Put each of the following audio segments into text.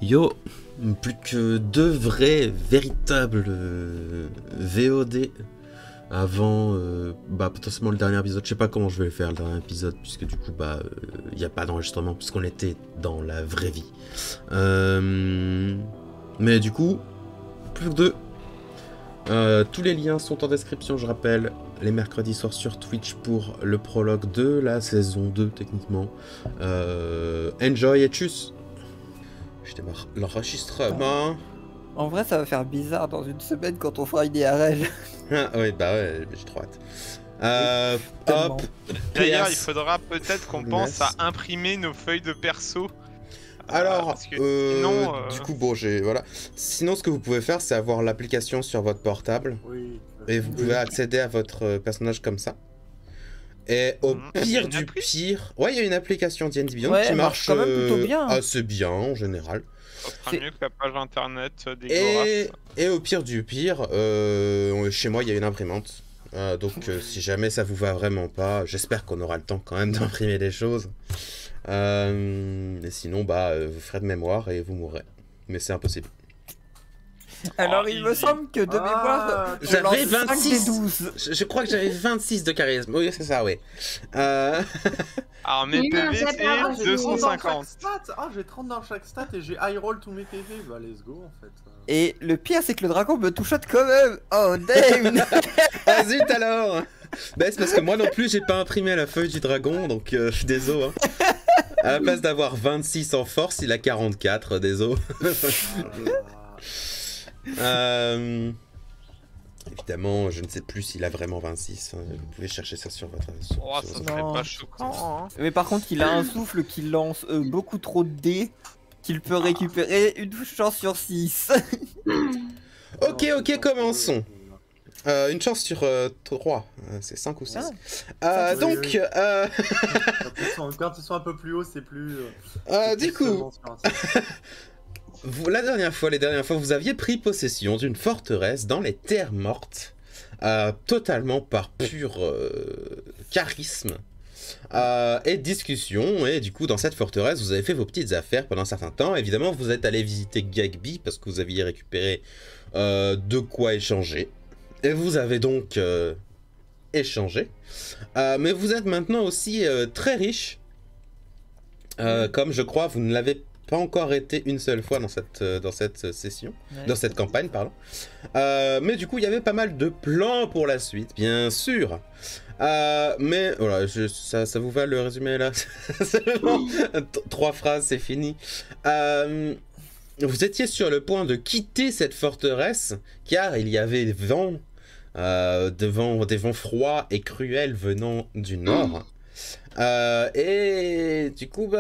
Yo, plus que 2 vrais, véritables VOD avant potentiellement le dernier épisode. Je sais pas comment je vais le faire le dernier épisode, puisque du coup il n'y a pas d'enregistrement, puisqu'on était dans la vraie vie. Mais du coup, plus que 2. Tous les liens sont en description, je rappelle, les mercredis soirs sur Twitch pour le prologue de la saison 2 techniquement. Enjoy et tchuss. Je démarre l'enregistrement. En vrai, ça va faire bizarre dans une semaine quand on fera une IRL. Ah ouais, bah ouais, j'ai trop hâte. Tellement. Hop. D'ailleurs, PS. il faudra peut-être qu'on pense à imprimer nos feuilles de perso. Alors, parce que sinon, du coup, bon, voilà. Sinon, ce que vous pouvez faire, c'est avoir l'application sur votre portable. Oui. Et vous pouvez accéder à votre personnage comme ça. Et au pire du appli pire... Ouais, il y a une application D&D Beyond Ouais, qui elle marche quand même plutôt bien. assez bien, en général. ça sera mieux que la page internet dégueulasse. Et au pire du pire, chez moi, il y a une imprimante. Donc, si jamais ça vous va vraiment pas, j'espère qu'on aura le temps quand même d'imprimer des choses. Et sinon, vous ferez de mémoire et vous mourrez. Mais c'est impossible. Alors, il me semble que de mémoire, j'avais lance 5 des 26. 12. Je crois que j'avais 26 de charisme. Oui, c'est ça, oui. Alors, mes PV, c'est 250. Ah, j'ai 30 dans chaque stat et j'ai high roll tous mes PV. Bah, let's go en fait. Et le pire, c'est que le dragon me touchote quand même. Oh, damn. Ah zut alors. C'est parce que moi non plus, j'ai pas imprimé la feuille du dragon, donc je suis désolé. Hein. À la place d'avoir 26 en force, il a 44, désolé. Évidemment, je ne sais plus s'il a vraiment 26. Hein. Vous pouvez chercher ça sur votre... Oh, ça serait pas choquant, hein. Mais par contre, il a un souffle qui lance beaucoup trop de dés, qu'il peut récupérer une chance sur 6. Ok, commençons. Une chance sur 3, c'est 5 ou 6. Donc, quand ils sont un peu plus hauts, c'est plus... du coup... les dernières fois, vous aviez pris possession d'une forteresse dans les terres mortes, totalement par pur charisme et discussion. Et du coup, dans cette forteresse, vous avez fait vos petites affaires pendant un certain temps. Évidemment, vous êtes allé visiter Gagby parce que vous aviez récupéré de quoi échanger. Et vous avez donc échangé. Mais vous êtes maintenant aussi très riche. Comme je crois, vous ne l'avez pas encore été une seule fois dans cette session, ouais. Dans cette campagne, pardon. Mais du coup, il y avait pas mal de plans pour la suite, bien sûr. Mais voilà, ça vous va le résumé là? C'est bon. 3 phrases, c'est fini. Vous étiez sur le point de quitter cette forteresse, car il y avait des vents froids et cruels venant du nord. Et du coup,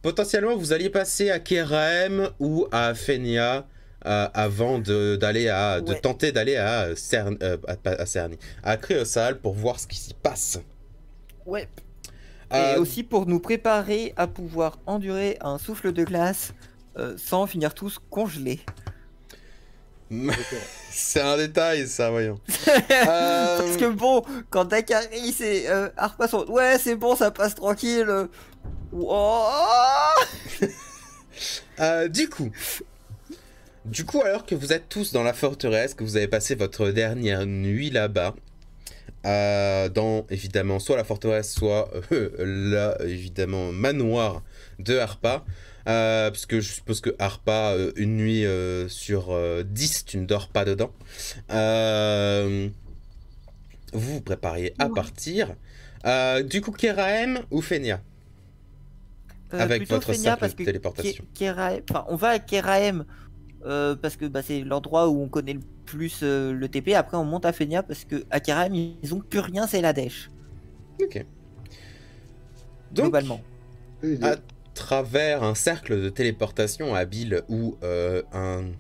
potentiellement, vous alliez passer à Keraem ou à Fenia avant de tenter d'aller à Cerny, à Créosal pour voir ce qui s'y passe. Ouais. Et aussi pour nous préparer à pouvoir endurer un souffle de glace sans finir tous congelés. C'est un détail, ça, voyons. Parce que bon, quand Dakaris et Harpa sont... Ouais, c'est bon, ça passe tranquille. Du coup, alors que vous êtes tous dans la forteresse, que vous avez passé votre dernière nuit là-bas, dans évidemment soit la forteresse, soit évidemment manoir de Harpa, parce que je suppose que Harpa, une nuit sur 10, tu ne dors pas dedans. Vous vous prépariez à partir. Du coup, Keraem ou Fenia? Avec votre Fenia, cercle de téléportation. On va à Keraem parce que c'est l'endroit où on connaît le plus le TP. Après, on monte à Fenia parce que à Keraem, ils ont plus rien, c'est la dèche. Ok. Donc, globalement. À travers un cercle de téléportation habile ou une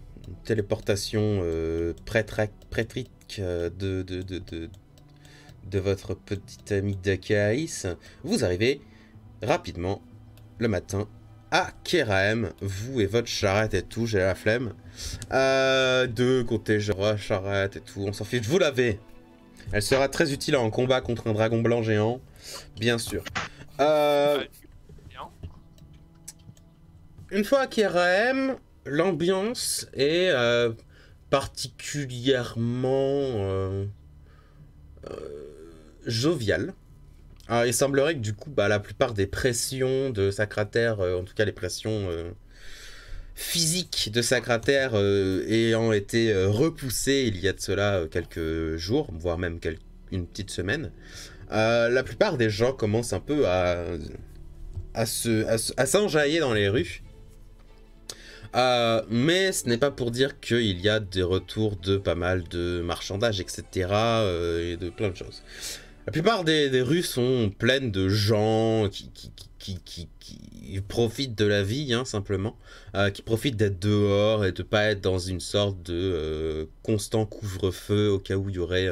téléportation prêtrique de votre petite amie Dakaris, vous arrivez rapidement le matin à Keraem, vous et votre charrette et tout, j'ai la flemme. De côté, charrette et tout, on s'en fiche, vous l'avez. Elle sera très utile en combat contre un dragon blanc géant, bien sûr. une fois à Keraem, l'ambiance est particulièrement joviale. Alors, il semblerait que du coup, la plupart des pressions de Sacrataire, en tout cas les pressions physiques de Sacrataire ayant été repoussées il y a de cela quelques jours, voire même une petite semaine, la plupart des gens commencent un peu à s'enjailler dans les rues. Mais ce n'est pas pour dire qu'il y a des retours de pas mal de marchandages, etc. Et de plein de choses. La plupart des rues sont pleines de gens qui profitent de la vie, hein, simplement. Qui profitent d'être dehors et de pas être dans une sorte de constant couvre-feu au cas où il y aurait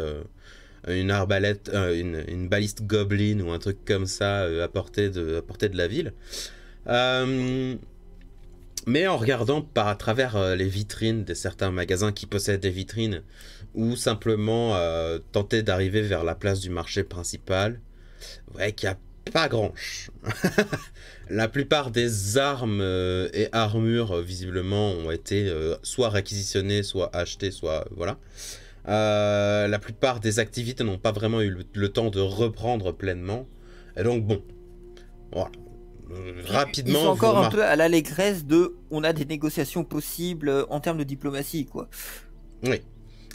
une arbalète, une baliste goblin ou un truc comme ça à portée de la ville. Mais en regardant à travers les vitrines de certains magasins qui possèdent des vitrines, ou simplement tenter d'arriver vers la place du marché principal, ouais, qu'il n'y a pas grand-chose. La plupart des armes et armures, visiblement, ont été soit réquisitionnées, soit achetées, soit... voilà. La plupart des activités n'ont pas vraiment eu le temps de reprendre pleinement. Et donc, bon, voilà. Rapidement, ils sont encore un peu à l'allégresse de on a des négociations possibles en termes de diplomatie, quoi. Oui.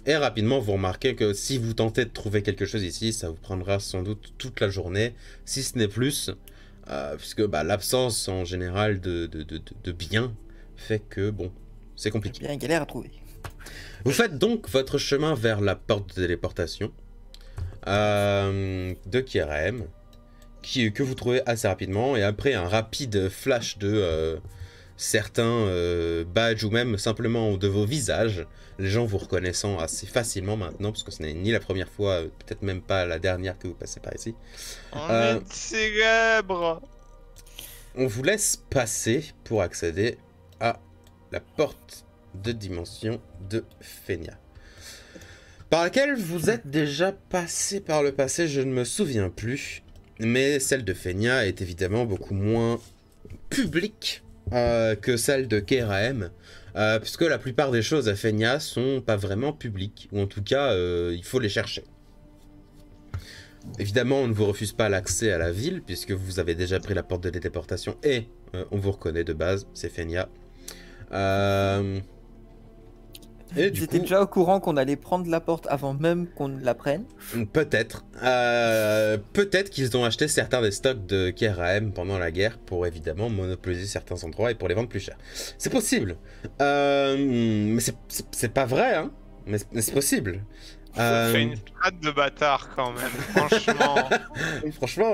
Et rapidement, vous remarquez que si vous tentez de trouver quelque chose ici, ça vous prendra sans doute toute la journée, si ce n'est plus, puisque l'absence en général de biens fait que, bon, c'est compliqué. Bien galère à trouver. Vous faites donc votre chemin vers la porte de téléportation de Keraem, que vous trouvez assez rapidement, et après un rapide flash de certains badges ou même simplement de vos visages, les gens vous reconnaissant assez facilement maintenant, parce que ce n'est ni la première fois, peut-être même pas la dernière que vous passez par ici. On est célèbre. On vous laisse passer pour accéder à la porte de dimension de Fenia, par laquelle vous êtes déjà passé par le passé, je ne me souviens plus. Mais celle de Fenia est évidemment beaucoup moins publique que celle de Keraem, puisque la plupart des choses à Fenia sont pas vraiment publiques, ou en tout cas, il faut les chercher. Évidemment, on ne vous refuse pas l'accès à la ville, puisque vous avez déjà pris la porte de téléportation, et on vous reconnaît de base, c'est Fenia. J'étais déjà au courant qu'on allait prendre la porte avant même qu'on la prenne. Peut-être. Peut-être qu'ils ont acheté certains des stocks de Keraem pendant la guerre pour évidemment monopoliser certains endroits et pour les vendre plus cher. C'est possible. Mais c'est pas vrai, hein. Mais c'est possible. C'est une strat de bâtard quand même, franchement. Franchement,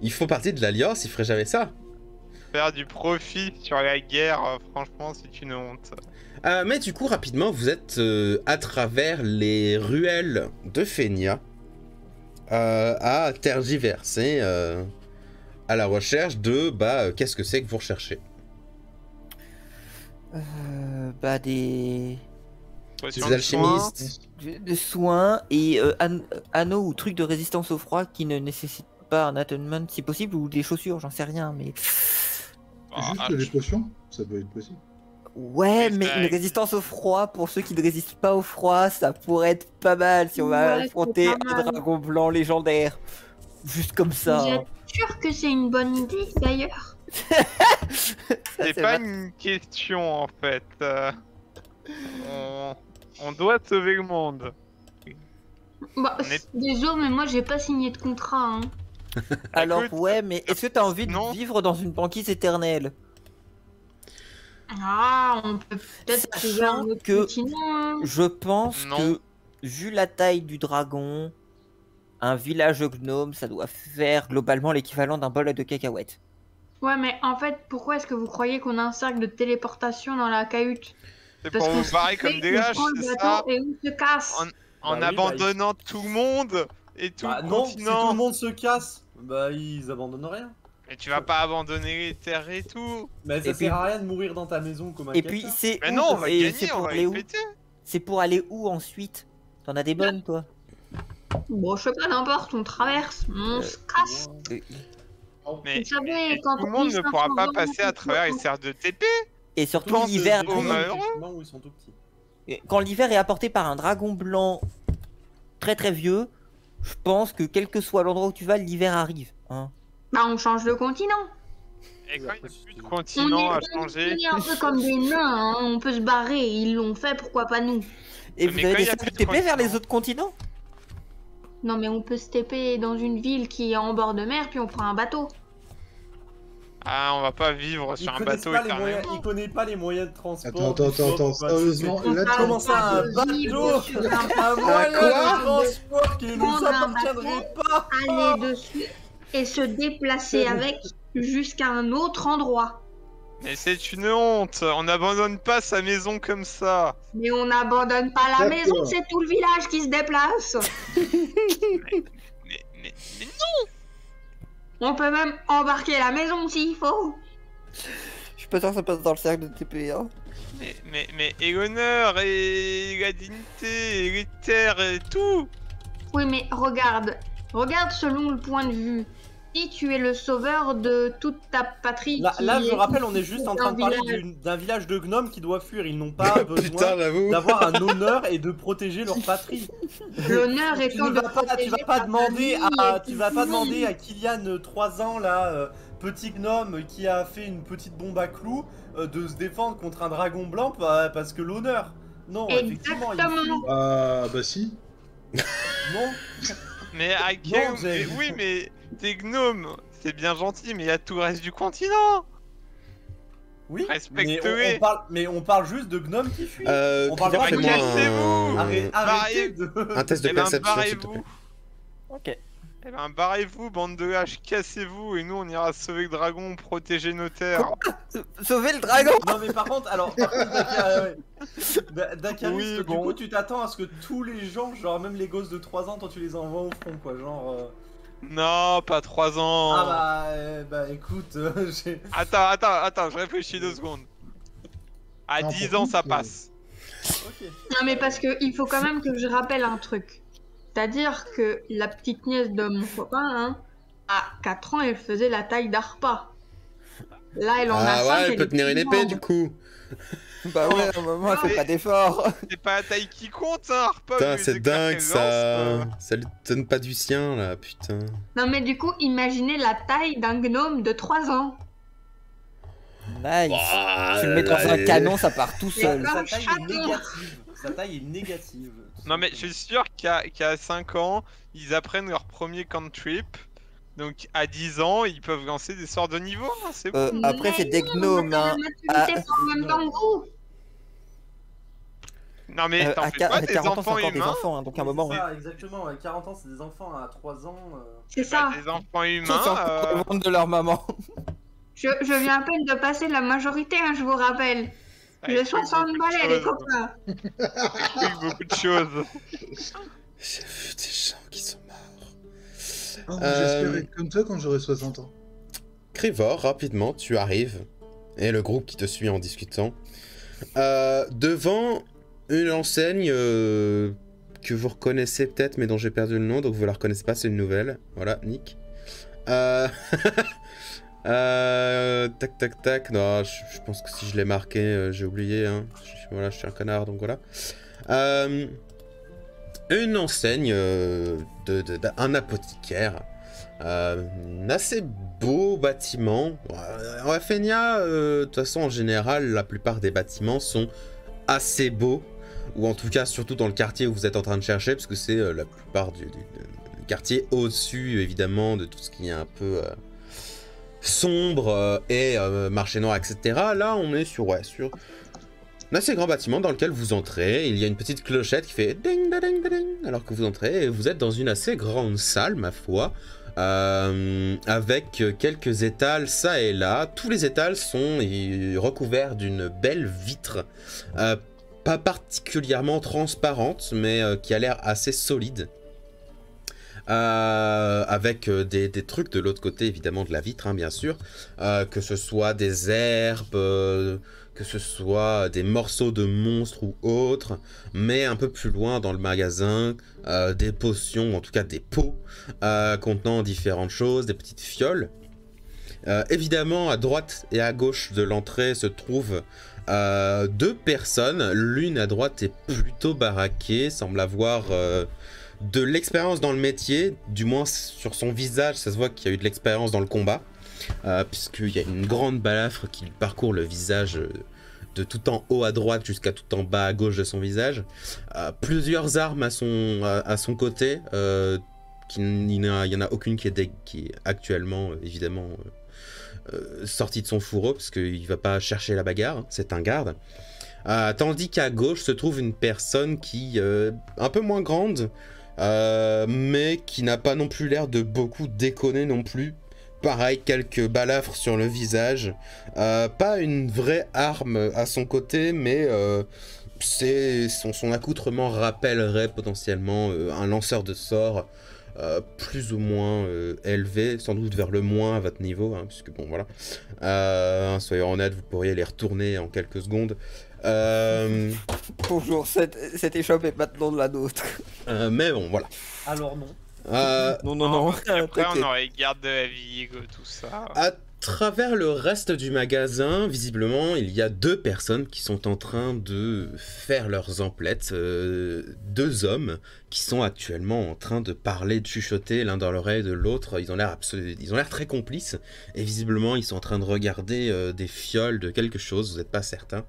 il faut partie de l'Alliance, il ferait jamais ça. Faire du profit sur la guerre, franchement, c'est une honte. Mais du coup, rapidement, vous êtes à travers les ruelles de Fenia à tergiverser à la recherche de qu'est-ce que c'est que vous recherchez. Des alchimistes. De soins et anneaux ou trucs de résistance au froid qui ne nécessitent pas un attunement si possible, ou des chaussures, j'en sais rien, mais... Juste des potions, ça peut être possible. Ouais, mais une résistance au froid, pour ceux qui ne résistent pas au froid, ça pourrait être pas mal si on va affronter un dragon blanc légendaire. Juste comme ça. Vous êtes sûr que c'est une bonne idée, d'ailleurs? C'est pas une question, en fait. On doit sauver le monde. Bah, désolé, mais moi j'ai pas signé de contrat, hein. Alors Écoute, ouais, mais est-ce que t'as envie de vivre dans une banquise éternelle? Ah, on peut peut-être trouver un autre continent, hein. Je pense que, vu la taille du dragon, un village gnome, ça doit faire globalement l'équivalent d'un bol de cacahuètes. Ouais, mais en fait, pourquoi est-ce que vous croyez qu'on a un cercle de téléportation dans la cahute? C'est pour vous barrer comme des lâches, c'est ça? Et on se casse. En abandonnant tout le monde et tout le continent. Si tout le monde se casse, ils abandonnent rien. Mais tu vas pas abandonner les terres et tout. Mais ça sert à rien de mourir dans ta maison comme un Et puis c'est mais non, on va gagner, on va les péter. C'est pour aller où ensuite? T'en as des bonnes, toi? Bon, je sais pas, n'importe, on traverse, on se casse. Mais, Vous savez, mais quand tout le monde ne 1500 pourra pas euros, passer à travers les serres de TP. Et surtout Surtout l'hiver, des Oh, zones, malheureux. effectivement, où ils sont tout petits. quand l'hiver est apporté par un dragon blanc très très vieux, je pense que quel que soit l'endroit où tu vas, l'hiver arrive. Hein. Bah, on change de continent. Et quand il n'y a plus de On continent à est changer. un peu comme des nains, hein. On peut se barrer. Ils l'ont fait, pourquoi pas nous? Et Mais vous quand avez il y a des plus de TP vers les continents. autres continents? Non, mais on peut se TP dans une ville qui est en bord de mer, puis on prend un bateau. Ah, on va pas vivre Ils sur un connaissent bateau pas les moyens, éternellement. ils connaissent pas les moyens de transport. Attends, sérieusement, On là, parle Comment ça, pas un de vivre bateau sur un Un moyen quoi de transport qui ne nous Prendre un appartiendrait pas. aller dessus et se déplacer avec jusqu'à un autre endroit. Mais c'est une honte. On n'abandonne pas sa maison comme ça. Mais on n'abandonne pas la D'accord. maison, c'est tout le village qui se déplace. Mais On peut même embarquer la maison s'il faut. Je suis pas sûr que ça passe dans le cercle de TP. Hein. et l'honneur et la dignité et les terres et tout. Oui, mais regarde selon le point de vue. Si tu es le sauveur de toute ta patrie. Là, qui je est rappelle, on est juste en train de parler village. d'un village de gnomes qui doit fuir. Ils n'ont pas Putain, besoin j'avoue. d'avoir un honneur et de protéger leur patrie. L'honneur Tu étant ne de vas pas, tu protéger vas pas ta demander famille à, et tu vas pas tout. demander à Kylian 3 ans là, petit gnome qui a fait une petite bombe à clous, de se défendre contre un dragon blanc parce que l'honneur. Non, effectivement, il Exactement. Bah si. non. Mais à quel... Non, j'ai- mais oui, mais des gnomes, c'est bien gentil, mais il y a tout le reste du continent. Oui, Respecte-les. mais on parle juste de gnomes qui fuient. On parle Trevor, pas de fais-moi cassez-vous. Arrêtez Barrez- de... un test de Eh ben, perception, s'il te plaît. barrez-vous. Ok. Eh ben, barrez-vous, bande de haches, cassez-vous, et nous, on ira sauver le dragon, protéger nos terres. Sauver le dragon. Non mais par contre, Dakaris, Oui, du bon. coup tu t'attends à ce que tous les gens, genre même les gosses de 3 ans, toi tu les envoies au front quoi, genre... Non, pas 3 ans. Ah bah écoute, j'ai... Attends, je réfléchis 2 secondes. À Non, 10 par ans, contre, ça passe. Ok. Non, mais parce que il faut quand même que je rappelle un truc. C'est-à-dire que la petite nièce de mon copain, hein, à 4 ans, elle faisait la taille d'Arpa. Là, elle en a 5. Ah ouais, elle peut tenir une épée du coup. Bah ouais, maman, elle fait pas d'effort. C'est pas la taille qui compte, hein, Harpa. Putain, vu les c'est éclairs dingue qu'elle ça. lance, Ça lui donne pas du sien là, putain. Non, mais du coup, imaginez la taille d'un gnome de 3 ans. Nice. Ouah, Tu le mets dans là, un canon, ça part tout Et seul. là- Sa taille est négative. Sa taille est négative. Non, mais je suis sûr qu'à 5 ans, ils apprennent leur premier cantrip. Donc à 10 ans, ils peuvent lancer des sorts de niveau, hein, c'est bon. Après, c'est des gnomes. Hein. La maturité pas en même temps que vous. Non mais t'en À fais pas des 40 ans, c'est enfants encore des humains. enfants, hein, donc à un moment. C'est ça, exactement, ouais, 40 ans c'est des enfants, à 3 ans... C'est Bah, ça. des enfants Tous humains. encore le ventre de leur maman. Je viens à peine de passer la majorité, hein, je vous rappelle. J'ai 60 balais, les copains. Oui, beaucoup de choses. J'ai vu des gens qui sont morts. Oh, j'espère être comme toi quand j'aurai 60 ans. Crivor, rapidement, tu arrives. Et le groupe qui te suit en discutant. Devant une enseigne que vous reconnaissez peut-être, mais dont j'ai perdu le nom, donc vous la reconnaissez pas, c'est une nouvelle. Voilà, Nick. Tac. Non, je pense que si je l'ai marqué, j'ai oublié. Hein. Voilà, je suis un connard, donc voilà. Une enseigne d'un apothicaire. Un assez beau bâtiment. En Raphenia, de toute façon, en général, la plupart des bâtiments sont assez beaux. Ou en tout cas, surtout dans le quartier où vous êtes en train de chercher, parce que c'est la plupart du quartier au-dessus, évidemment, de tout ce qui est un peu sombre et marché noir, etc. Là, on est sur un assez grand bâtiment dans lequel vous entrez. Il y a une petite clochette qui fait ding ding ding ding alors que vous entrez, et vous êtes dans une assez grande salle, ma foi, avec quelques étals ça et là. Tous les étals sont recouverts d'une belle vitre, pas particulièrement transparente, mais qui a l'air assez solide. Avec des trucs de l'autre côté, évidemment, de la vitre, hein, bien sûr, que ce soit des herbes, que ce soit des morceaux de monstres ou autres, mais un peu plus loin dans le magasin, des potions, ou en tout cas des pots, contenant différentes choses, des petites fioles. Évidemment, à droite et à gauche de l'entrée se trouvent 2 personnes. L'une à droite est plutôt baraquée, semble avoir de l'expérience dans le métier, du moins sur son visage, ça se voit qu'il y a eu de l'expérience dans le combat, puisqu'il y a une grande balafre qui parcourt le visage de tout en haut à droite jusqu'à tout en bas à gauche de son visage. Plusieurs armes à son côté, il n'y en a aucune qui est actuellement, évidemment, sortie de son fourreau, parce qu'il ne va pas chercher la bagarre, hein, c'est un garde. Tandis qu'à gauche se trouve une personne qui un peu moins grande, mais qui n'a pas non plus l'air de beaucoup déconner non plus. Pareil, quelques balafres sur le visage. Pas une vraie arme à son côté, mais son accoutrement rappellerait potentiellement un lanceur de sorts plus ou moins élevé, sans doute vers le moins à votre niveau, hein, puisque bon voilà. Soyons honnêtes, vous pourriez les retourner en quelques secondes. Bonjour, cette échoppe est maintenant de la nôtre. Mais bon, voilà. Alors non. Non. Après, on aurait garde de la vie, tout ça. À travers le reste du magasin, visiblement, il y a 2 personnes qui sont en train de faire leurs emplettes. 2 hommes qui sont actuellement en train de parler, de chuchoter l'un dans l'oreille de l'autre. Ils ont l'air très complices. Et visiblement, ils sont en train de regarder des fioles de quelque chose, vous n'êtes pas certain.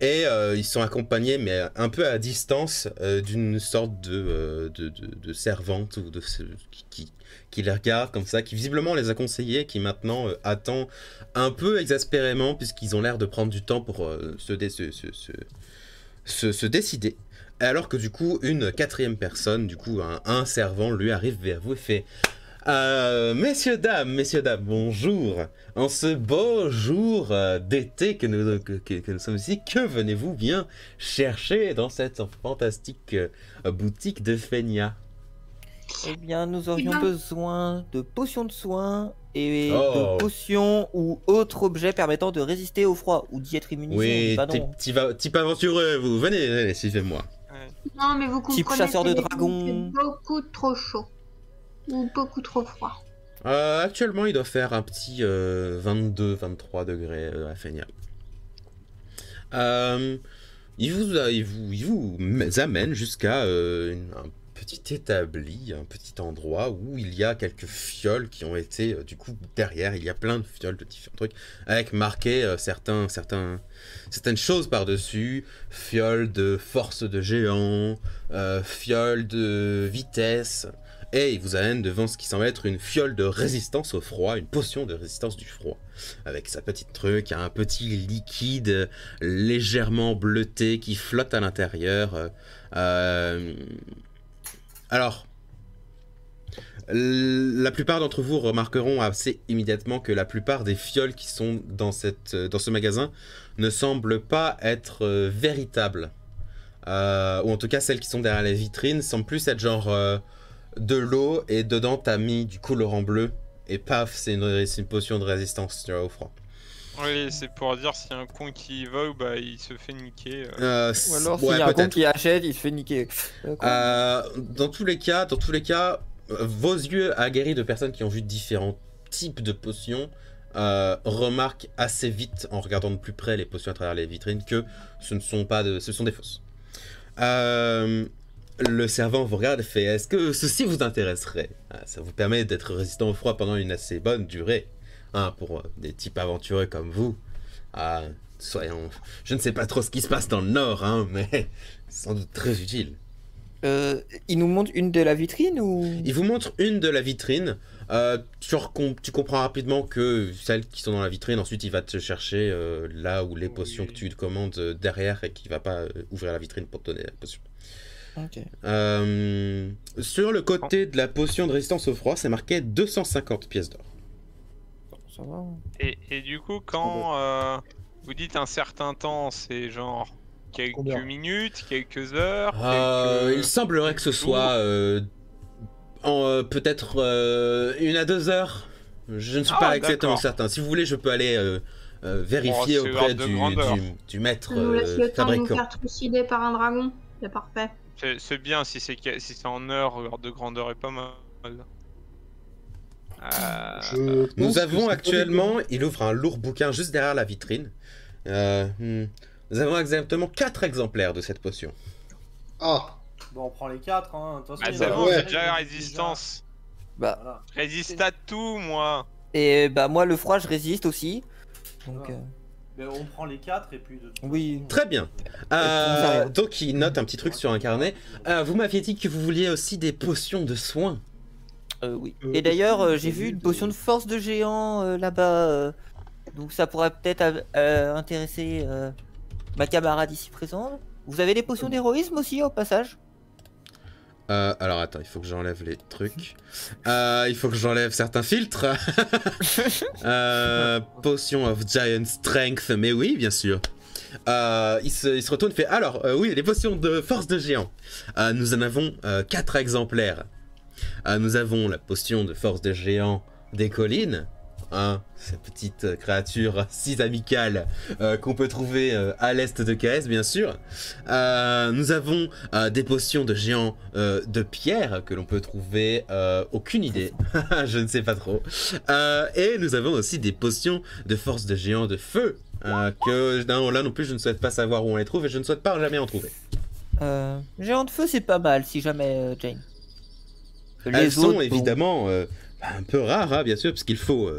Ils sont accompagnés, mais un peu à distance, d'une sorte de servante ou qui les regarde comme ça, qui visiblement les a conseillés, qui maintenant attend un peu exaspérément, puisqu'ils ont l'air de prendre du temps pour se décider. Alors que du coup, une 4e personne, du coup un servant, lui arrive vers vous et fait messieurs, dames, bonjour. En ce beau jour d'été que nous sommes ici, que venez-vous bien chercher dans cette fantastique boutique de Fenia? Eh bien, nous aurions besoin de potions de soins et de potions ou autres objets permettant de résister au froid ou d'y être immunisé. Oui, type aventureux, vous venez, suivez-moi. Non, mais vous comprenez. Type chasseur de c'est dragons. beaucoup trop chaud. Ou beaucoup trop froid. Actuellement, il doit faire un petit 22-23 degrés à Fenia. Il vous amène jusqu'à un petit établi, un petit endroit où il y a quelques fioles qui ont été, du coup, derrière, il y a plein de fioles de différents trucs, avec marqué certaines choses par-dessus, fioles de force de géant, fioles de vitesse, et il vous amène devant ce qui semble être une fiole de résistance au froid, une potion de résistance du froid, avec sa petite truc, un petit liquide légèrement bleuté qui flotte à l'intérieur. Alors, la plupart d'entre vous remarqueront assez immédiatement que la plupart des fioles qui sont dans ce magasin ne semblent pas être véritables. Ou en tout cas, celles qui sont derrière les vitrines semblent plus être genre de l'eau et dedans t'as mis du colorant bleu et paf, c'est une potion de résistance, tu vois, au froid. Oui, c'est pour dire si y a un con qui vole, bah il se fait niquer. Ou alors s'il y a un con qui achète, il se fait niquer. Dans tous les cas, vos yeux aguerris de personnes qui ont vu différents types de potions remarquent assez vite, en regardant de plus près les potions à travers les vitrines, que ce sont des fausses. Le servant vous regarde et fait: est-ce que ceci vous intéresserait? Ça vous permet d'être résistant au froid pendant une assez bonne durée. Pour des types aventureux comme vous. Je ne sais pas trop ce qui se passe dans le nord, mais c'est sans doute très utile. Il nous montre une de la vitrine ou... Il vous montre une de la vitrine. Tu comprends rapidement que celles qui sont dans la vitrine, ensuite il va te chercher là où les potions que tu te commandes derrière, et qu'il va pas ouvrir la vitrine pour te donner la potion. Okay. Sur le côté de la potion de résistance au froid, c'est marqué 250 pièces d'or. Ça va. Et du coup, quand vous dites un certain temps, c'est genre quelques minutes, quelques heures Il semblerait que ce soit peut-être 1 à 2 heures. Je ne suis pas exactement certain. Si vous voulez, je peux aller vérifier auprès du maître nous laisse le temps de nous fabricant. faire trucider par un dragon. C'est parfait. C'est bien si c'est en heure de grandeur est pas mal. Nous avons actuellement, il ouvre un lourd bouquin juste derrière la vitrine. Nous avons exactement 4 exemplaires de cette potion. Ah. Bon, on prend les 4, hein. Attention, C'est bon, j'ai déjà la résistance. Bah, Voilà. Je résiste à tout, moi. et bah, moi, le froid, je résiste aussi. Donc, Mais on prend les 4 et puis de toute oui. façon, Très bien. Donc il note un petit truc sur un carnet. Vous m'aviez dit que vous vouliez aussi des potions de soins. Oui. Et d'ailleurs, j'ai vu une potion de force de géant là-bas. Donc, ça pourrait peut-être intéresser ma camarade ici présente. Vous avez des potions d'héroïsme aussi, au passage? Alors attends, il faut que j'enlève les trucs. Il faut que j'enlève certains filtres. Potion of Giant Strength, mais oui, bien sûr. Il se retourne et fait alors, oui, les potions de force de géant. Nous en avons 4 exemplaires. Nous avons la potion de force de géant des collines. Cette petite créature si amicale qu'on peut trouver à l'est de KS, bien sûr. Nous avons des potions de géant de pierre que l'on peut trouver, aucune idée, je ne sais pas trop. Et nous avons aussi des potions de force de géant de feu que là non plus je ne souhaite pas savoir où on les trouve et je ne souhaite pas jamais en trouver. Géant de feu, c'est pas mal si jamais, Jane. Elles sont évidemment un peu rares, hein, bien sûr, parce qu'il faut,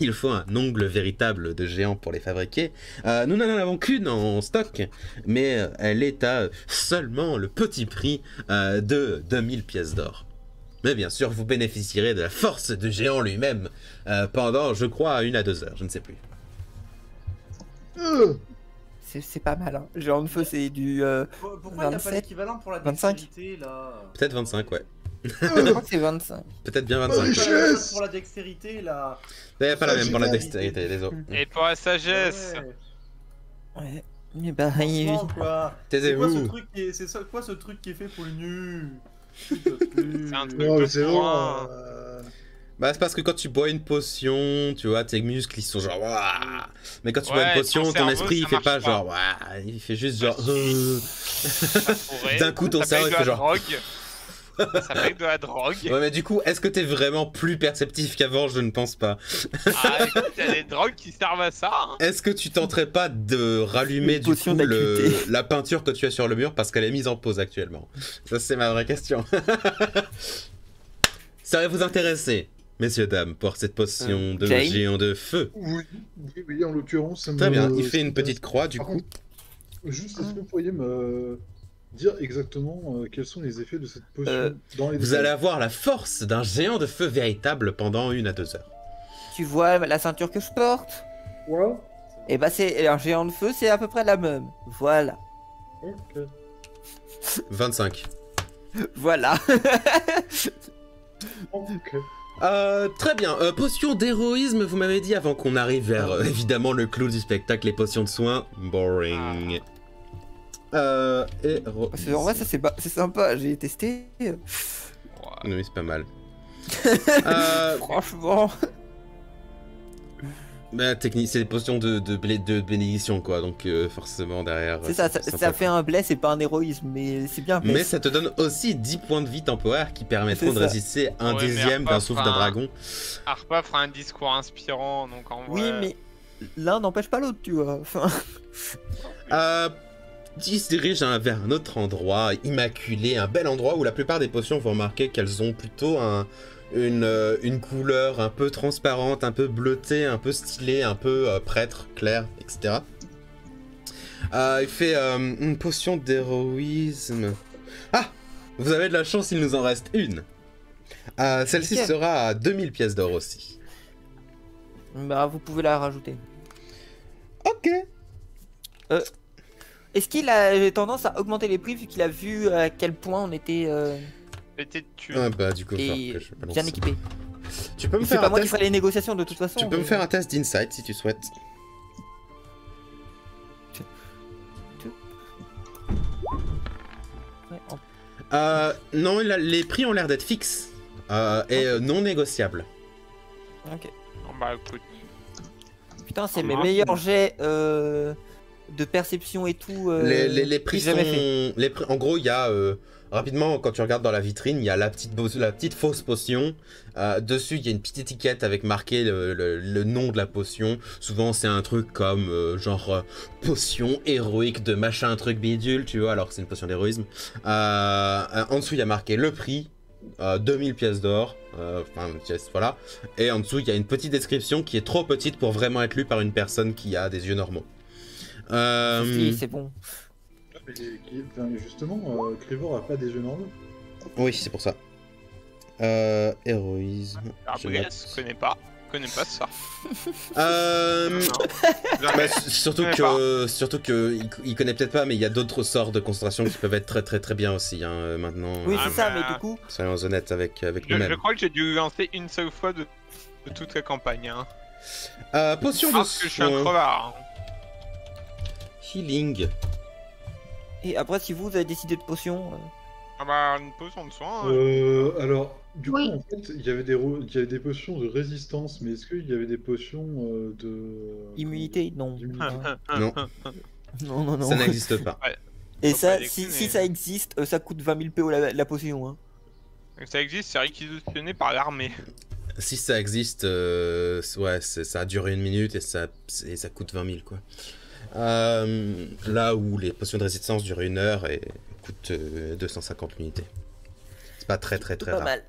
il faut un ongle véritable de géant pour les fabriquer. Nous n'en avons qu'une en stock, mais elle est à seulement le petit prix de 2000 pièces d'or. Mais bien sûr, vous bénéficierez de la force de géant lui-même pendant, je crois, 1 à 2 heures, je ne sais plus. C'est pas mal, hein. Géant de feu, c'est du pourquoi il n'y a pas 27, l'équivalent pour la 25? dextérité là? Peut-être 25, ouais. je crois que c'est 25. Peut-être bien 25. Pour la dextérité là. Il n'y a pas la même pour la dextérité, les autres. Et pour la sagesse. Ouais. Et bah, Franchement, quoi. Taisez-vous. C'est quoi ce truc qui est fait pour le nu? C'est un truc Non, de mais c'est bon. point. Bah c'est parce que quand tu bois une potion, tu vois, tes muscles ils sont genre waouh. Mais quand tu bois Ouais, une potion, ton ton cerveau, esprit il ça fait marche pas pas. genre waouh, il fait juste genre Ça pourrait. d'un coup ton Ça cerveau il paye fait de la genre drogue. Ça paye de la drogue. ouais mais du coup est-ce que t'es vraiment plus perceptif qu'avant? Je ne pense pas. Ah écoute, il y a des drogues qui servent à ça. Hein. Est-ce que tu tenterais pas de rallumer Une du potion coup d'acuité. la peinture que tu as sur le mur parce qu'elle est mise en pause actuellement? Ça c'est ma vraie question. Ça va vous intéresser, messieurs dames, pour cette potion de Jane géant de feu. Oui, en l'occurrence, ça me... Très bien, il fait une petite croix du Par coup. contre, juste, est-ce que vous pourriez me dire exactement quels sont les effets de cette potion dans les Vous détails allez avoir la force d'un géant de feu véritable pendant 1 à 2 heures. tu vois la ceinture que je porte? Ouais. Et bah, c'est un géant de feu, c'est à peu près la même. Voilà. Ok. 25. Voilà. Ok. Très bien. Potion d'héroïsme, vous m'avez dit avant qu'on arrive vers évidemment le clou du spectacle, les potions de soins. Boring. Héroïsme. Parce que, en vrai, ça c'est sympa, j'ai testé. Ouais. Oui, c'est pas mal. Franchement. Bah, technique, c'est des potions de bénédiction quoi, donc forcément derrière. C'est ça, sympa, ça fait un bless et pas un héroïsme, mais c'est bien. Mais ça te donne aussi 10 points de vie temporaires qui permettront C'est de ça. résister un Ouais, mais dixième Arpa d'un souffle d'un fera un- dragon. Arpa fera un discours inspirant, donc en Oui, vrai. mais l'un n'empêche pas l'autre, tu vois. Enfin, Il se dirige vers un autre endroit immaculé, un bel endroit où la plupart des potions, vous remarquez qu'elles ont plutôt une couleur un peu transparente, un peu bleutée, un peu stylée, un peu prêtre, clair, etc. Il fait une potion d'héroïsme. Ah! Vous avez de la chance, il nous en reste une. Celle-ci Nickel. sera à 2000 pièces d'or aussi. bah, vous pouvez la rajouter. Ok. Est-ce qu'il a tendance à augmenter les prix vu qu'il a vu à quel point on était Pété de thunes. Ah bah du coup, il va et falloir que je balance bien ça. équipé? Tu peux me C'est faire pas un moi qui test. ferai les négociations de toute façon. Tu peux me faire un test d'insight si tu souhaites. Ouais, en- Non, les prix ont l'air d'être fixes et non négociables. Ok. Bon, bah écoute. Putain, c'est Ah, mes mince. meilleurs jets de perception et tout. Les prix j'ai jamais fait. sont... En gros, il y a... rapidement, quand tu regardes dans la vitrine, il y a la petite fausse potion. Dessus, il y a une petite étiquette avec marqué le nom de la potion. Souvent, c'est un truc comme genre potion héroïque de machin truc bidule, tu vois, alors que c'est une potion d'héroïsme. En dessous, il y a marqué le prix. 2000 pièces d'or, voilà. Et en dessous, il y a une petite description qui est trop petite pour vraiment être lue par une personne qui a des yeux normaux. Si, c'est bon. Mais justement, Crivor a pas des yeux normaux. Oui, c'est pour ça. Héroïsme. je Après, note. je connais pas ça. Bah, surtout que il connaît peut-être pas, mais il y a d'autres sorts de concentration qui peuvent être très très très bien aussi maintenant. Oui, Ah, c'est ça, bah, mais du coup, Soyons honnêtes avec Je nous-mêmes. crois que j'ai dû lancer une seule fois de toute la campagne. Hein. Potion de Parce que je suis un soin. crevard. Hein. Healing. et après, si vous avez décidé de potion, Ah bah, une potion de soin. Alors, du Oui. coup, en fait, il y avait des potions de résistance, mais est-ce qu'il y avait des potions de... immunité, non. d'immunité Non, Non, non, non. ça n'existe pas. Et Faut ça, pas si déconner. ça existe, ça coûte 20 000 PO la potion. Hein. Ça existe, c'est réquisitionné par l'armée. Si ça existe, ouais, ça a duré 1 minute et ça coûte 20 000 quoi. Là où les potions de résistance durent 1 heure et coûtent 250 unités. C'est pas très très C'est très pas rare. mal.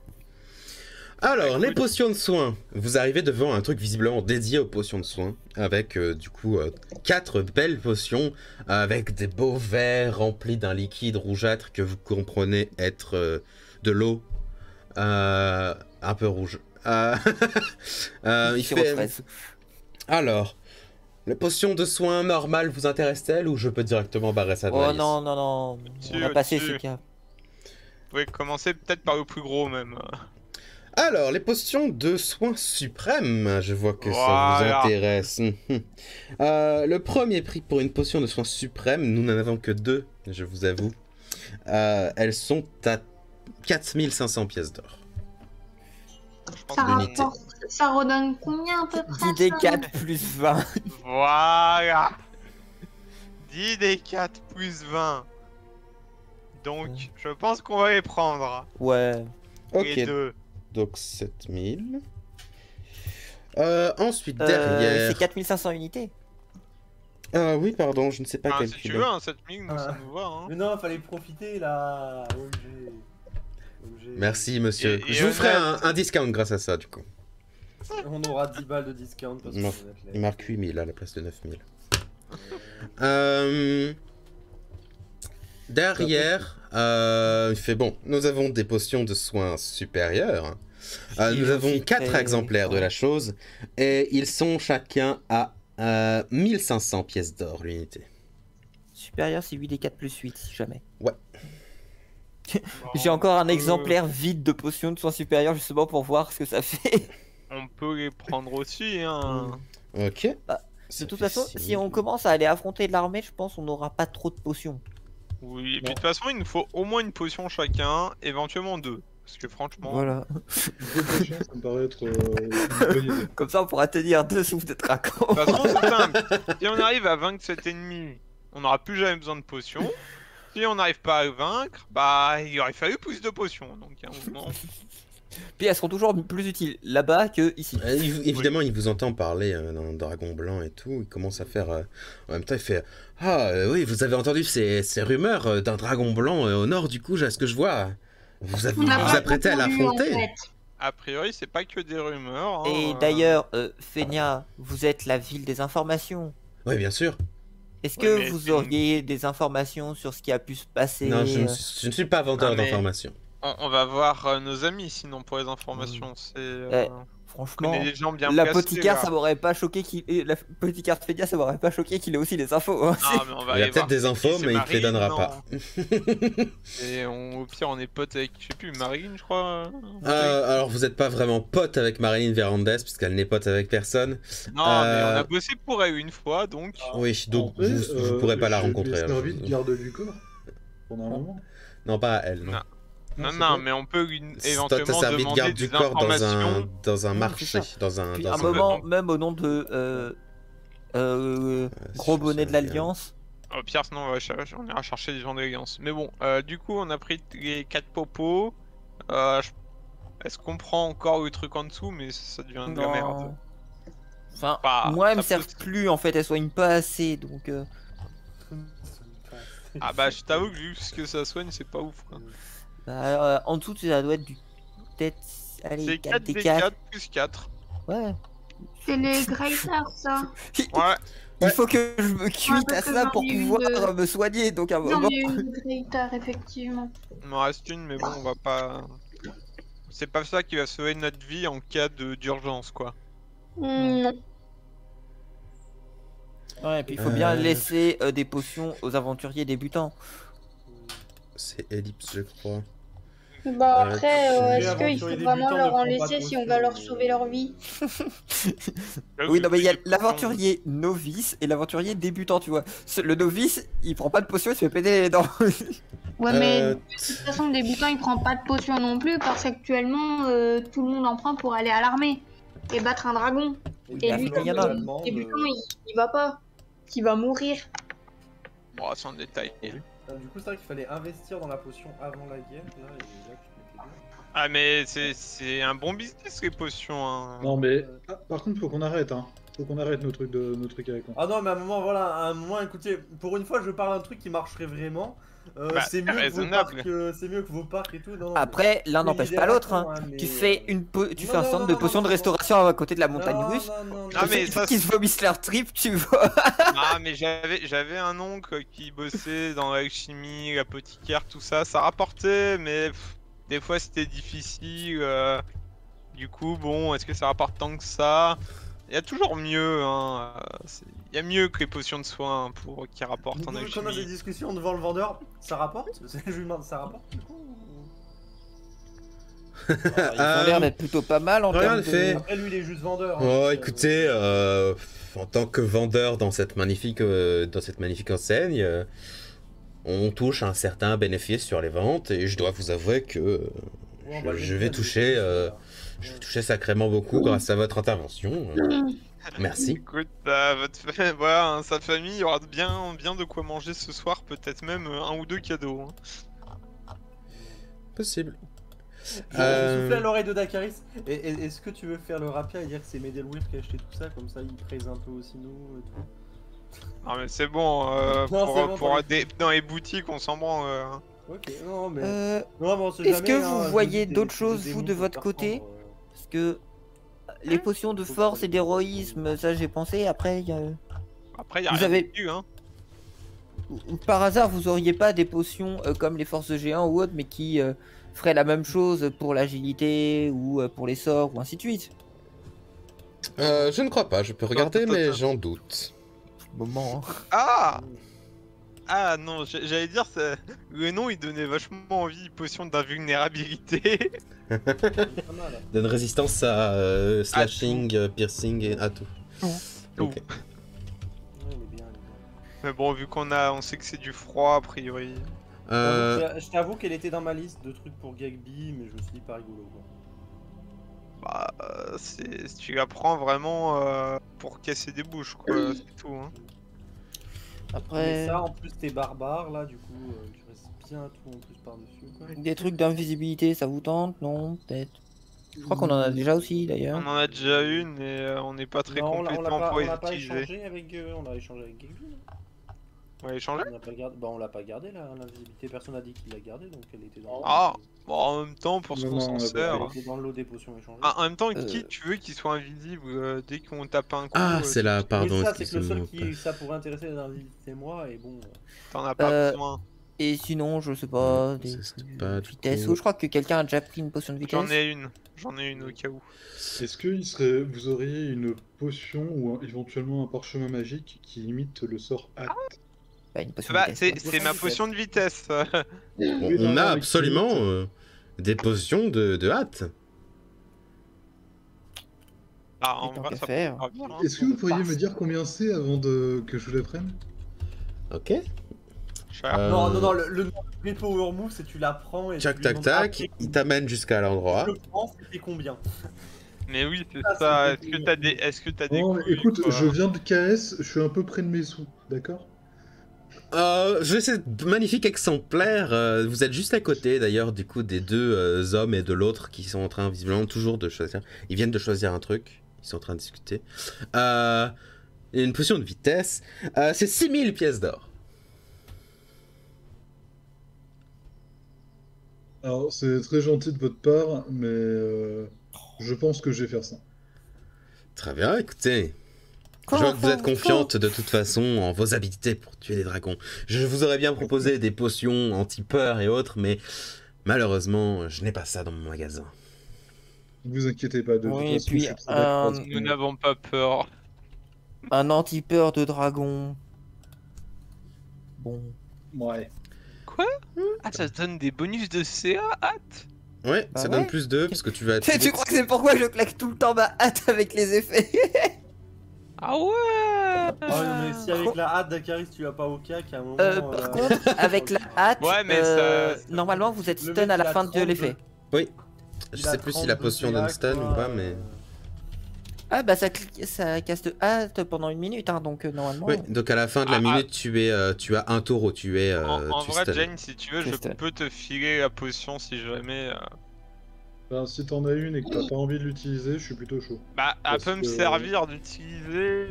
Alors, les potions de soins. Vous arrivez devant un truc visiblement dédié aux potions de soins, avec du coup 4 belles potions, avec des beaux verres remplis d'un liquide rougeâtre que vous comprenez être de l'eau, un peu rouge. Il Sirop de fait... fraise. Alors, les potions de soins normales vous intéressent-elles ou je peux directement barrer ça de la Oh liste? non, non, non. Si, On a passé si. ces cas. Vous pouvez commencer peut-être par le plus gros même. Alors, les potions de soins suprêmes, je vois que ça vous Voilà. intéresse. Le premier prix pour une potion de soins suprêmes, nous n'en avons que 2, je vous avoue. Elles sont à 4500 pièces d'or. Ça L'unité. rapporte. Ça redonne combien à peu près 10 ça D4 plus 20. Voilà. 10 des 4 plus 20. Donc, je pense qu'on va les prendre. Ouais. Ok, Les deux. donc 7000. Ensuite, derrière... C'est 4500 unités. Oui, pardon, je ne sais pas Ah, si calculer. tu veux, un 7000, nous, ça Ah. nous va. Hein. Mais non, fallait profiter là. OMG. OMG. Merci, monsieur. Et Je vous ferai honnête. un discount grâce à ça, du coup. On aura 10 balles de discount parce Non. qu'on va mettre les- Il marque 8000 à la place de 9000. Derrière, il fait bon, nous avons des potions de soins supérieurs. Nous avons 4 exemplaires de la chose et ils sont chacun à 1500 pièces d'or l'unité. Supérieur, c'est 8 D4 plus 8, si jamais. Ouais. J'ai encore un exemplaire vide de potions de soins supérieurs justement pour voir ce que ça fait. On peut les prendre aussi. Hein. Ok. Bah, Ça De toute fait façon, 6000. si on commence à aller affronter de l'armée, je pense on n'aura pas trop de potions. Oui, et puis de toute façon, il nous faut au moins une potion chacun, éventuellement 2. Parce que franchement. Voilà. 2 potions, ça me paraît être une bonne idée. Comme ça, on pourra tenir 2 souffles de dragon. De toute façon, c'est simple. Si on arrive à vaincre cet ennemi, on n'aura plus jamais besoin de potions. Si on n'arrive pas à le vaincre, bah il aurait fallu plus de potions. Donc à un moment. Puis elles seront toujours plus utiles là-bas que ici. Évidemment, il vous entend parler d'un dragon blanc et tout. Il commence à faire. En même temps, il fait Ah, oui, vous avez entendu ces rumeurs d'un dragon blanc au nord, du coup, à ce que je vois. Vous On n'a vous pas apprêtez à entendu, en l'affronter. fait. A priori, c'est pas que des rumeurs. hein, Et d'ailleurs, Fenia, vous êtes la ville des informations. Oui, bien sûr. Est-ce Ouais, que mais vous c'est- auriez des informations sur ce qui a pu se passer Non, je euh, ne suis pas vendeur Ah, mais- d'informations. on va voir nos amis sinon pour les informations. C'est. On Franchement, connaît des gens bien la placés, poticaire, là. ça m'aurait pas choqué qu'il. et La poticaire de Fenia, ça m'aurait pas choqué qu'il ait aussi les infos. hein. Ah, mais on va Il y a aller peut-être voir des c'est infos, qui, mais il te les c'est donnera Marine, pas. non Et au pire, on est potes avec, je sais plus, Marine, je crois. Alors, vous n'êtes pas vraiment pote avec Marilyn Verandes, puisqu'elle n'est pote avec personne. Non, mais on Euh, a bossé pour elle une fois, donc. Oui, donc En vrai, vous ne pourrez pas la je lui ai rencontrer. alors. servi de garde du corps pendant un moment. Non, pas à elle. Non. Non. Non, c'est non, pas- mais on peut Toi, t'as éventuellement servi de demander garde des du corps informations. dans un Oui, marché, c'est ça. dans un... Puis dans un un- moment, même au nom de gros bonnet de l'Alliance. Au pire, sinon on ira chercher des gens d'élégance. Mais bon, du coup, on a pris les 4 popos. Est-ce qu'on prend encore le truc en dessous, mais ça devient de la merde. Enfin, Bah, moi, elles me ça servent peut- plus en fait, elles soignent pas assez donc. Ah bah, je t'avoue que vu ce que ça soigne, c'est pas ouf quoi. En dessous, ça doit être du. Peut-être. Allez, C'est 4 4 D4 plus 4. Ouais. C'est les Greaters, ça. Ouais. Il faut que je me cuite parce à que ça j'en pour ai eu pouvoir deux. me soigner. Donc à un J'en moment. ai une Greater, effectivement. Il m'en reste une, mais bon, on va pas. C'est pas ça qui va sauver notre vie en cas d'urgence quoi. Non. Ouais, et puis il faut bien laisser des potions aux aventuriers débutants. C'est Ellipse, je crois. Bah après, les est-ce qu'il faut aventuriers vraiment débutants leur ne en prennent pas de laisser si on va potions, leur sauver leur vie? Oui, non, mais il y a l'aventurier novice et l'aventurier débutant, tu vois. Le novice, il prend pas de potion, il se fait péter les dents. Ouais, mais Euh, de toute façon, le débutant, il prend pas de potion non plus parce qu'actuellement, tout le monde en prend pour aller à l'armée et battre un dragon. Et bah, lui, il comme y en a. le débutant, il va pas. Il va mourir. Bon, sans détail. Du coup, c'est vrai qu'il fallait investir dans la potion avant la guerre. Là, et là, tu m'étais dit. Ah, mais c'est un bon business les potions. Hein. Non, mais par contre, faut qu'on arrête, hein. Faut qu'on arrête nos trucs avec. Hein. Ah non, mais à un moment, voilà, à un moment, écoutez, pour une fois, je parle d'un truc qui marcherait vraiment. C'est mieux que vos parcs, c'est mieux que vos parcs et tout. Non, non, Après, l'un mais n'empêche l'idée pas à la l'autre. con, Hein. mais, Tu fais tu fais un non, centre non, de non, potions non, de non. restauration à côté de la montagne non, russe. non, Ah, mais Il ça, qu'ils se vomissent leur trip, tu vois. Ah, mais j'avais un oncle qui bossait dans l'alchimie, l'apothicaire, tout ça. Ça rapportait, mais des fois c'était difficile. Du coup, bon, est-ce que ça rapporte tant que ça? Il y a toujours mieux, hein. Il y a mieux que les potions de soins pour qui rapportent en Quand on a des alchimie. discussions devant le vendeur, ça rapporte? Je lui demande, ça rapporte du coup Ils ont l'air d'être plutôt pas mal en rien termes ne de... fait. Après, lui, il est juste vendeur. hein, Oh, donc, écoutez, en tant que vendeur dans cette magnifique enseigne, on touche un certain bénéfice sur les ventes et je dois vous avouer que ouais, on va je le vais mettre toucher, là. je vais toucher sacrément beaucoup grâce à votre intervention. Merci. Écoute, voilà, hein, sa famille aura bien de quoi manger ce soir, peut-être même un ou deux cadeaux. Hein. Possible. Je vais souffler à l'oreille de Dakaris. Est-ce que tu veux faire le rapia et dire que c'est Medelwir qui a acheté tout ça, comme ça il praise un peu aussi nous et tout? Non mais c'est bon, Non, c'est bon, pour t'as dans les boutiques on s'en branle. Ok, non mais... Euh, Non, mais on sait Est-ce jamais, que hein, vous je voyez dis des- d'autres des choses, démons vous, de pour votre faire côté? prendre, Parce que les potions de force et d'héroïsme, ça j'ai pensé. Après, il y a... Après y a Vous rien avez- de plus, hein. Ou par hasard, vous auriez pas des potions comme les forces de géants ou autres, mais qui feraient la même chose pour l'agilité ou pour les sorts ou ainsi de suite? Je ne crois pas, je peux regarder, attends, mais attends. j'en doute. Moment. Ah Ah non, j'allais dire, le nom il donnait vachement envie, potion d'invulnérabilité. Pas mal. Donne résistance à slashing, piercing et à tout. Tout. Ok. Ouais, il est bien, il est bien. Mais bon, vu on sait que c'est du froid a priori. Je t'avoue qu'elle était dans ma liste de trucs pour Gagby, mais je me suis dit pas rigolo quoi. Bah, tu la prends vraiment pour casser des bouches, quoi, c'est tout. Hein. Mais Après, ça, en plus t'es barbare là, du coup, tu restes bien tout en plus par-dessus quoi. des trucs d'invisibilité, ça vous tente? Non, peut-être. Je crois qu'on en a déjà aussi d'ailleurs. On en a déjà une et on n'est pas très Non, on l'a compétent pour on les l'a pas utiliser. échangé avec... on a échangé avec Gagby. On va échanger? On l'a pas gardé, bah on l'a pas gardé là, l'invisibilité, personne n'a dit qu'il l'a gardé, donc elle était dans... Ah Bon, en même temps, pour ce Non, qu'on non, s'en on l'a pas sert. Elle était dans le lot des potions échangées. Ah, en même temps, qui tu veux qu'il soit invisible dès qu'on tape un coup? Ah, c'est là, Mais pardon, ça, c'est que le seul excusez-moi. qui ça pourrait intéresser les invités, c'est moi, et bon... T'en as pas besoin. Et sinon, je sais pas, des C'est trucs pas de du vitesse. coup- Ou je crois que quelqu'un a déjà pris une potion de vitesse. J'en ai une au cas où. Est-ce que vous auriez une potion ou éventuellement un parchemin magique qui imite le sort Hâte? Bah, une potion Bah, de vitesse. c'est ma potion de vitesse. On a absolument des potions de hâte. Ah, en Et tant vrai, qu'à ça faire. peut bien, hein. Est-ce que vous pourriez me dire combien c'est avant que je vous la prenne? Ok. Cher. Non, non, non, le vrai power move, c'est tu la prends et Tac, tu lui tac, demandes tac. après Il t'amène jusqu'à l'endroit. je le prends, c'était combien? Mais oui, c'est Ah, ça. c'est Est-ce que t'as des Non, couilles, écoute, quoi je viens de KS, je suis un peu près de mes sous, d'accord? J'ai ce magnifique exemplaire. Vous êtes juste à côté d'ailleurs du coup des deux hommes et de l'autre qui sont en train visiblement toujours de choisir. Ils viennent de choisir un truc. Ils sont en train de discuter. Il y a une potion de vitesse. C'est 6000 pièces d'or. Alors, c'est très gentil de votre part, mais je pense que je vais faire ça. Très bien, écoutez. Quoi, Je vois que vous enfin, êtes confiante de toute façon en vos habilités pour tuer des dragons. Je vous aurais bien proposé des potions anti-peur et autres, mais malheureusement, je n'ai pas ça dans mon magasin. Ne vous inquiétez pas, de Oui, toute façon, puis, je suis très d'accord. Nous n'avons pas peur. Un anti-peur de dragon. Bon. Ouais. Ah, ça te donne des bonus de CA, hâte. Ouais, Bah ça ouais. donne plus 2 parce que tu vas être. Tu crois que c'est pourquoi je claque tout le temps ma hâte avec les effets? Ah ouais. Ah oui, mais si avec la hâte d'Akaris tu vas pas au cac à un moment. Par contre, avec la hâte, Ouais, mais ça- normalement vous êtes Le stun mec, à il la a fin de 32. l'effet. Oui. Je sais plus si la potion donne stun ou pas, mais. Ah bah ça caste hâte pendant 1 minute, hein, donc normalement... Oui, donc à la fin de la minute, tu as un taureau, tu es. En tu vrai, stun. Jane, si tu veux, je Juste. peux te filer la potion si jamais. Ben, si t'en as une et que t'as pas envie de l'utiliser, je suis plutôt chaud. Bah, elle Parce peut me que- servir d'utiliser,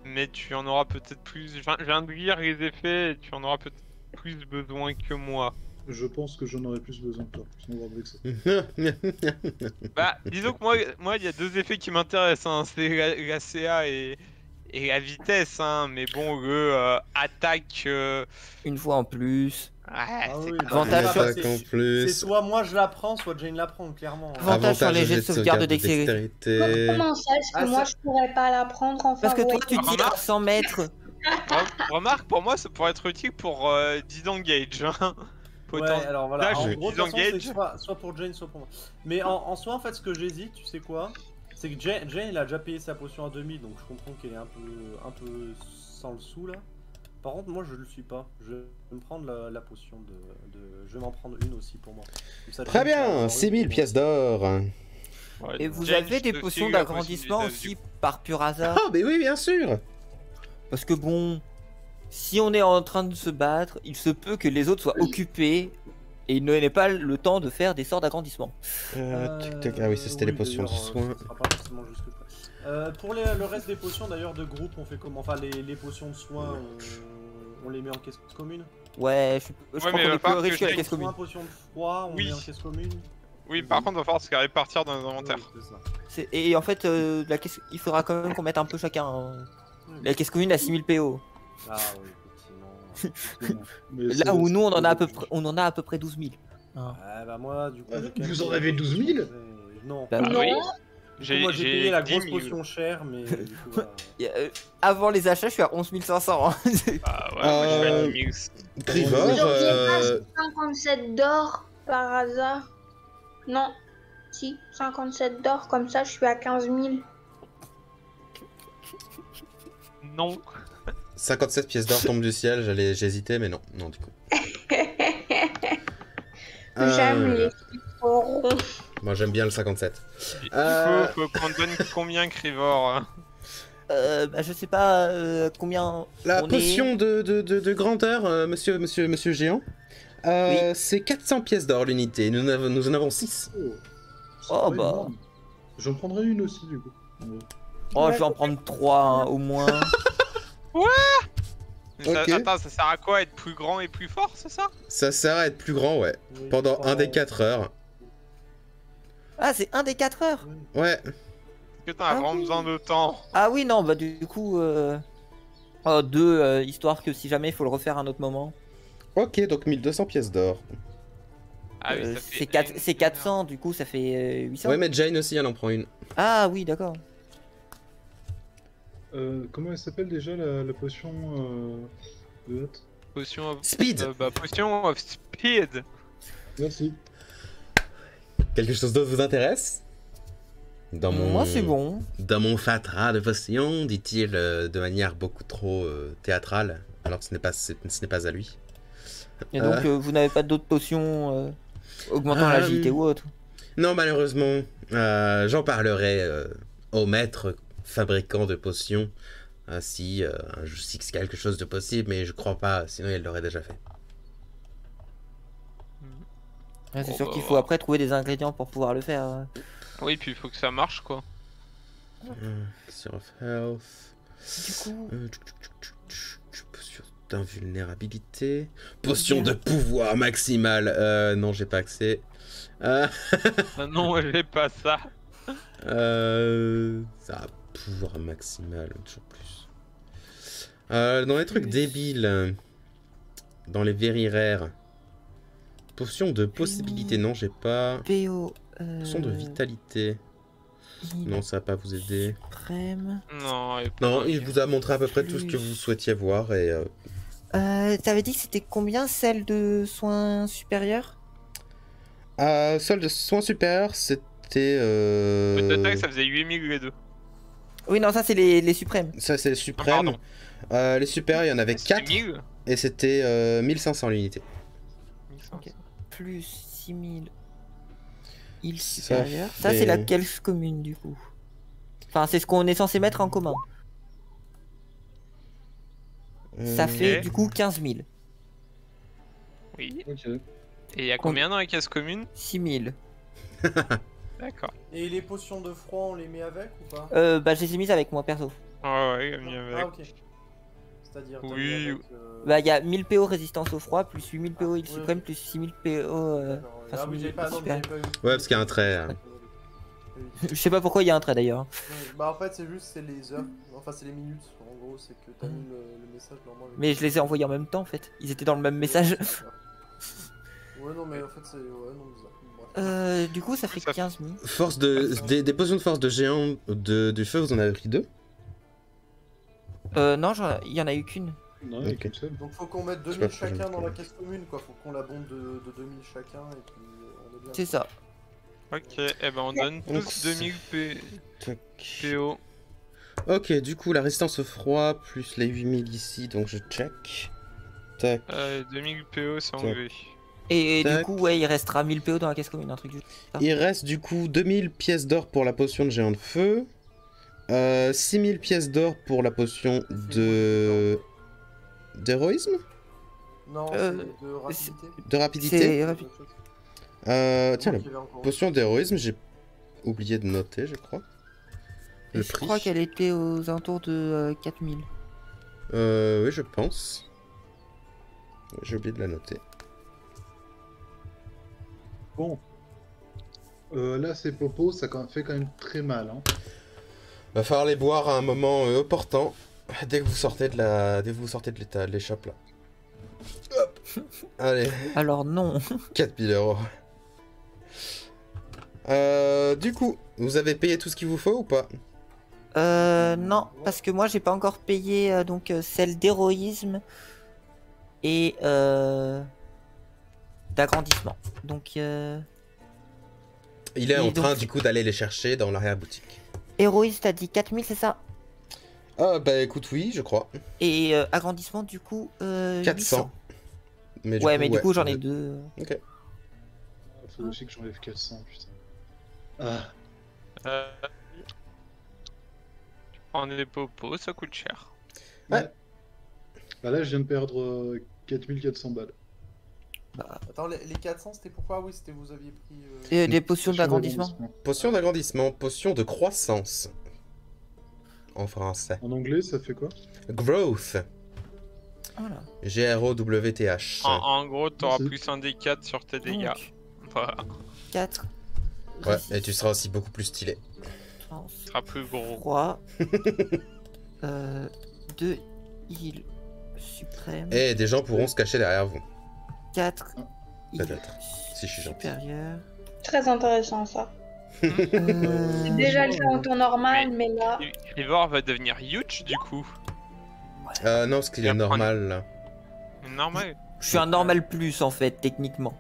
mais tu en auras peut-être plus. Je viens de lire les effets et tu en auras peut-être plus besoin que moi. Je pense que j'en aurais plus besoin que toi, sans avoir de vexer. Bah, disons que moi, il y a deux effets qui m'intéressent, hein. C'est la CA et la vitesse, hein. Mais bon, le attaque. Une fois en plus. Ouais, Ah c'est oui, quand bah, même- avantage sur- Attaque en C'est plus. soit moi je la prends, soit Jane la prend, clairement. Avantage sur les au jets de sauvegarde de dextérité. Comment ça, est-ce que Ah, moi ça- je pourrais pas la prendre enfin Parce que toi ouais. tu tires à 100 mètres. Remarque, pour moi, ça pourrait être utile pour disengage. Hein. Ouais, alors voilà, Là, en je gros, de toute façon, disengage. c'est soit pour Jane, soit pour moi. Mais en soi, en fait, ce que j'hésite, tu sais quoi? C'est que Jane, il a déjà payé sa potion à 2000, donc je comprends qu'elle est un peu sans le sou là. Par contre, moi je le suis pas. Je vais me prendre la potion je vais m'en prendre une aussi pour moi. Comme ça, Très Jane, tu vas en bien, avoir une 6000 pour pièces d'or. Ouais, Et vous Jane, avez je des te potions file la d'agrandissement potion de vitesse, aussi par pur hasard. Ah, mais oui, bien sûr. Parce que bon, si on est en train de se battre, il se peut que les autres soient occupés et ils n'aient pas le temps de faire des sorts d'agrandissement. Ah oui, ça c'était les potions de d'ailleurs, soin. ce sera pas forcément juste que- pour le reste des potions d'ailleurs de groupe, on fait comment? Enfin, les potions de soins, on les met en caisse commune? Ouais, je crois mais qu'on va est plus falloir riche que que la je caisse commune. Soins, potions de froid, on Oui. met en caisse commune? Oui, par contre, il va falloir se répartir dans les inventaires. Oui, c'est ça. Et en fait, il faudra quand même qu'on mette un peu chacun. Hein. La caisse commune a 6000 PO. Ah oui, effectivement. Mais Là c'est- où nous, on en a à peu c'est- près, on en a à peu près 12 000. Hein. Ah bah moi, du coup, Ah, j'ai quand même vous en payé avez la 12 potion 000? chère. Non. Bah, Ah Non. oui. Du coup, moi j'ai payé la 10 grosse 000. potion chère, mais du coup, voilà. Avant les achats, je suis à 11 500. Hein. Ah ouais, moi je suis à 10 000. Grivor, Vous auriez pas 57 d'or par hasard? Non. Si, 57 d'or, comme ça je suis à 15 000. Non. 57 pièces d'or tombent du ciel, j'hésitais, mais non, non du coup. J'aime les chiffres ronds. Moi j'aime bien le 57. Faut qu'on donne combien, Crivor, hein. Bah, je sais pas combien. La on potion de grandeur, monsieur géant, c'est 400 pièces d'or l'unité, nous en avons 6. Oh, c'est Oh, pas bah. énorme. J'en prendrai une aussi, du coup. Oh, je vais en prendre 3 au moins. Ça- Ok. Attends, ça sert à quoi? Être plus grand et plus fort, c'est ça? Ça sert à être plus grand, ouais, Oui, pendant pendant- un des 4 heures. Ah, c'est un des 4 heures. Ouais, Est-ce que t'as Ah vraiment oui. besoin de temps? Ah oui, non, bah du coup, 2, histoire que si jamais il faut le refaire à un autre moment. ok, donc 1200 pièces d'or. Ah oui, ça fait C'est 400, du coup ça fait 800. Ouais, mais Jane aussi, elle en prend une. Ah oui, d'accord. Comment elle s'appelle déjà la potion de hâte? Potion of... Speed. Potion of Speed. Merci. Quelque chose d'autre vous intéresse? Dans mon... Moi c'est bon. Dans mon fatras de potions, dit-il de manière beaucoup trop théâtrale, alors que ce n'est pas à lui. Et donc vous n'avez pas d'autres potions augmentant l'agilité ou autre? Non, malheureusement, j'en parlerai au maître fabricant de potions si c'est quelque chose de possible, mais je crois pas, sinon il l'aurait déjà fait. Ouais, c'est Oh, sûr bah, qu'il faut après trouver des ingrédients pour pouvoir le faire. Oui, puis il faut que ça marche, quoi. Cure of Health. Du coup, Potion d'invulnérabilité. Potion de pouvoir maximal. Non, j'ai pas accès. Ah non, j'ai pas ça. Ça, pouvoir maximal, toujours plus. Dans les trucs débiles, dans les very rares, potion de possibilité, non, j'ai pas. PO. Potion de vitalité, non, ça va pas vous aider. Suprême. Non, Non, il vous a montré à peu près tout ce que vous souhaitiez voir et. T'avais dit que c'était combien celle de soins supérieurs? Seul de soins supérieurs, c'était. Peut-être que ça faisait 8000 les deux. Oui, non, ça c'est les suprêmes. Ça, c'est les suprêmes. pardon. Les supérieurs, il y en avait C'était 4 1000 et c'était 1500 l'unité. 1500. Ok. Plus 6000 îles Ça supérieures. Ça, fait- c'est laquelle commune du coup? Enfin, c'est ce qu'on est censé mettre en commun. Ça fait Ok. du coup 15 000. Oui. Ok. Et il y a combien dans la caisse commune? 6 000. D'accord. Et les potions de froid, on les met avec ou pas? Bah, je les ai mises avec moi perso. Ah ouais, il y a mis avec. Ah, ok. C'est-à-dire. t'as Oui, mis avec, Bah, il y a 1000 PO résistance au froid, plus 8000 PO îles oui. suprême, plus 6000 PO. d'accord, enfin, ah oui, 6000 j'avais pas, non, super. j'avais pas eu. Ouais, parce qu'il y a un trait. Oui. Je sais pas pourquoi il y a un trait d'ailleurs. Ouais, bah en fait c'est juste c'est les heures, enfin c'est les minutes en gros, c'est que t'as mis le message normal. avec- Mais je les ai envoyés en même temps en fait. Ils étaient dans le même message. Ouais non mais en fait c'est... Ouais non bizarre. Bref. Du coup, ça fait Ça- 15 000. Force des potions de force de géant du feu, vous en avez pris 2. Non, il y en a eu qu'une. Non, il y a Ok. qu'une seule. Donc faut qu'on mette Je sais 2000 pas pourquoi chacun j'aime dans pas. la caisse commune quoi, faut qu'on la bombe de 2000 chacun et puis on est bien. C'est ça. Ok, et ben on donne Donc, tous 2000 PO. Ok, du coup, la résistance au froid plus les 8000 ici, donc je check. Tac. 2000 PO c'est Tac. enlevé. Et du Tac. coup, ouais, il restera 1000 PO dans la caisse commune, un truc du Il reste du coup 2000 pièces d'or pour la potion de géant de feu. 6000 pièces d'or pour la potion de. D'héroïsme? Non, Euh, c'est de rapidité. De rapidité? C'est rapide. Tiens, la Il y avait encore- potion d'héroïsme, j'ai oublié de noter, je crois. Et Le je prix. crois qu'elle était aux alentours de 4000. Oui, je pense. J'ai oublié de la noter. Bon. Là, ces popos, ça fait quand même très mal. Hein. Va falloir les boire à un moment opportun. Dès que vous sortez de l'échoppe là. Hop. Allez, Alors non. 4000 euros. Du coup, vous avez payé tout ce qu'il vous faut ou pas? Non, parce que moi j'ai pas encore payé donc celle d'héroïsme et d'agrandissement. Donc Il est Et en donc- train du coup d'aller les chercher dans l'arrière-boutique. héroïsme, t'as dit 4000, c'est ça? Ah bah écoute, oui, je crois. Et agrandissement du coup 400. 800. Mais Ouais, mais du coup j'en ai vous- deux. Ok. Faut aussi que j'enlève 400, putain. Ah, Tu prends des popos, ça coûte cher. bah là, je viens de perdre 4400 balles. Attends, les 400 c'était pourquoi? Oui, c'était vous aviez pris... Et des potions Potion d'agrandissement. Potion d'agrandissement, potion de croissance. En français. En anglais, ça fait quoi? Growth. Voilà. G-R-O-W-T-H. En gros, t'auras Merci. plus un D4 sur tes dégâts. Donc, Voilà, 4. Ouais, et tu seras aussi beaucoup plus stylé. ce sera plus gros. 3. 2 îles suprêmes. Et des gens pourront se cacher derrière vous. 4 îles Peut-être, si je suis gentil. supérieures. Très intéressant ça. Euh, Déjà le cas en temps normal, mais là. Ivor va devenir huge du coup. Non, parce qu'il est Et après, normal là. Normal. Je suis un normal plus en fait, techniquement.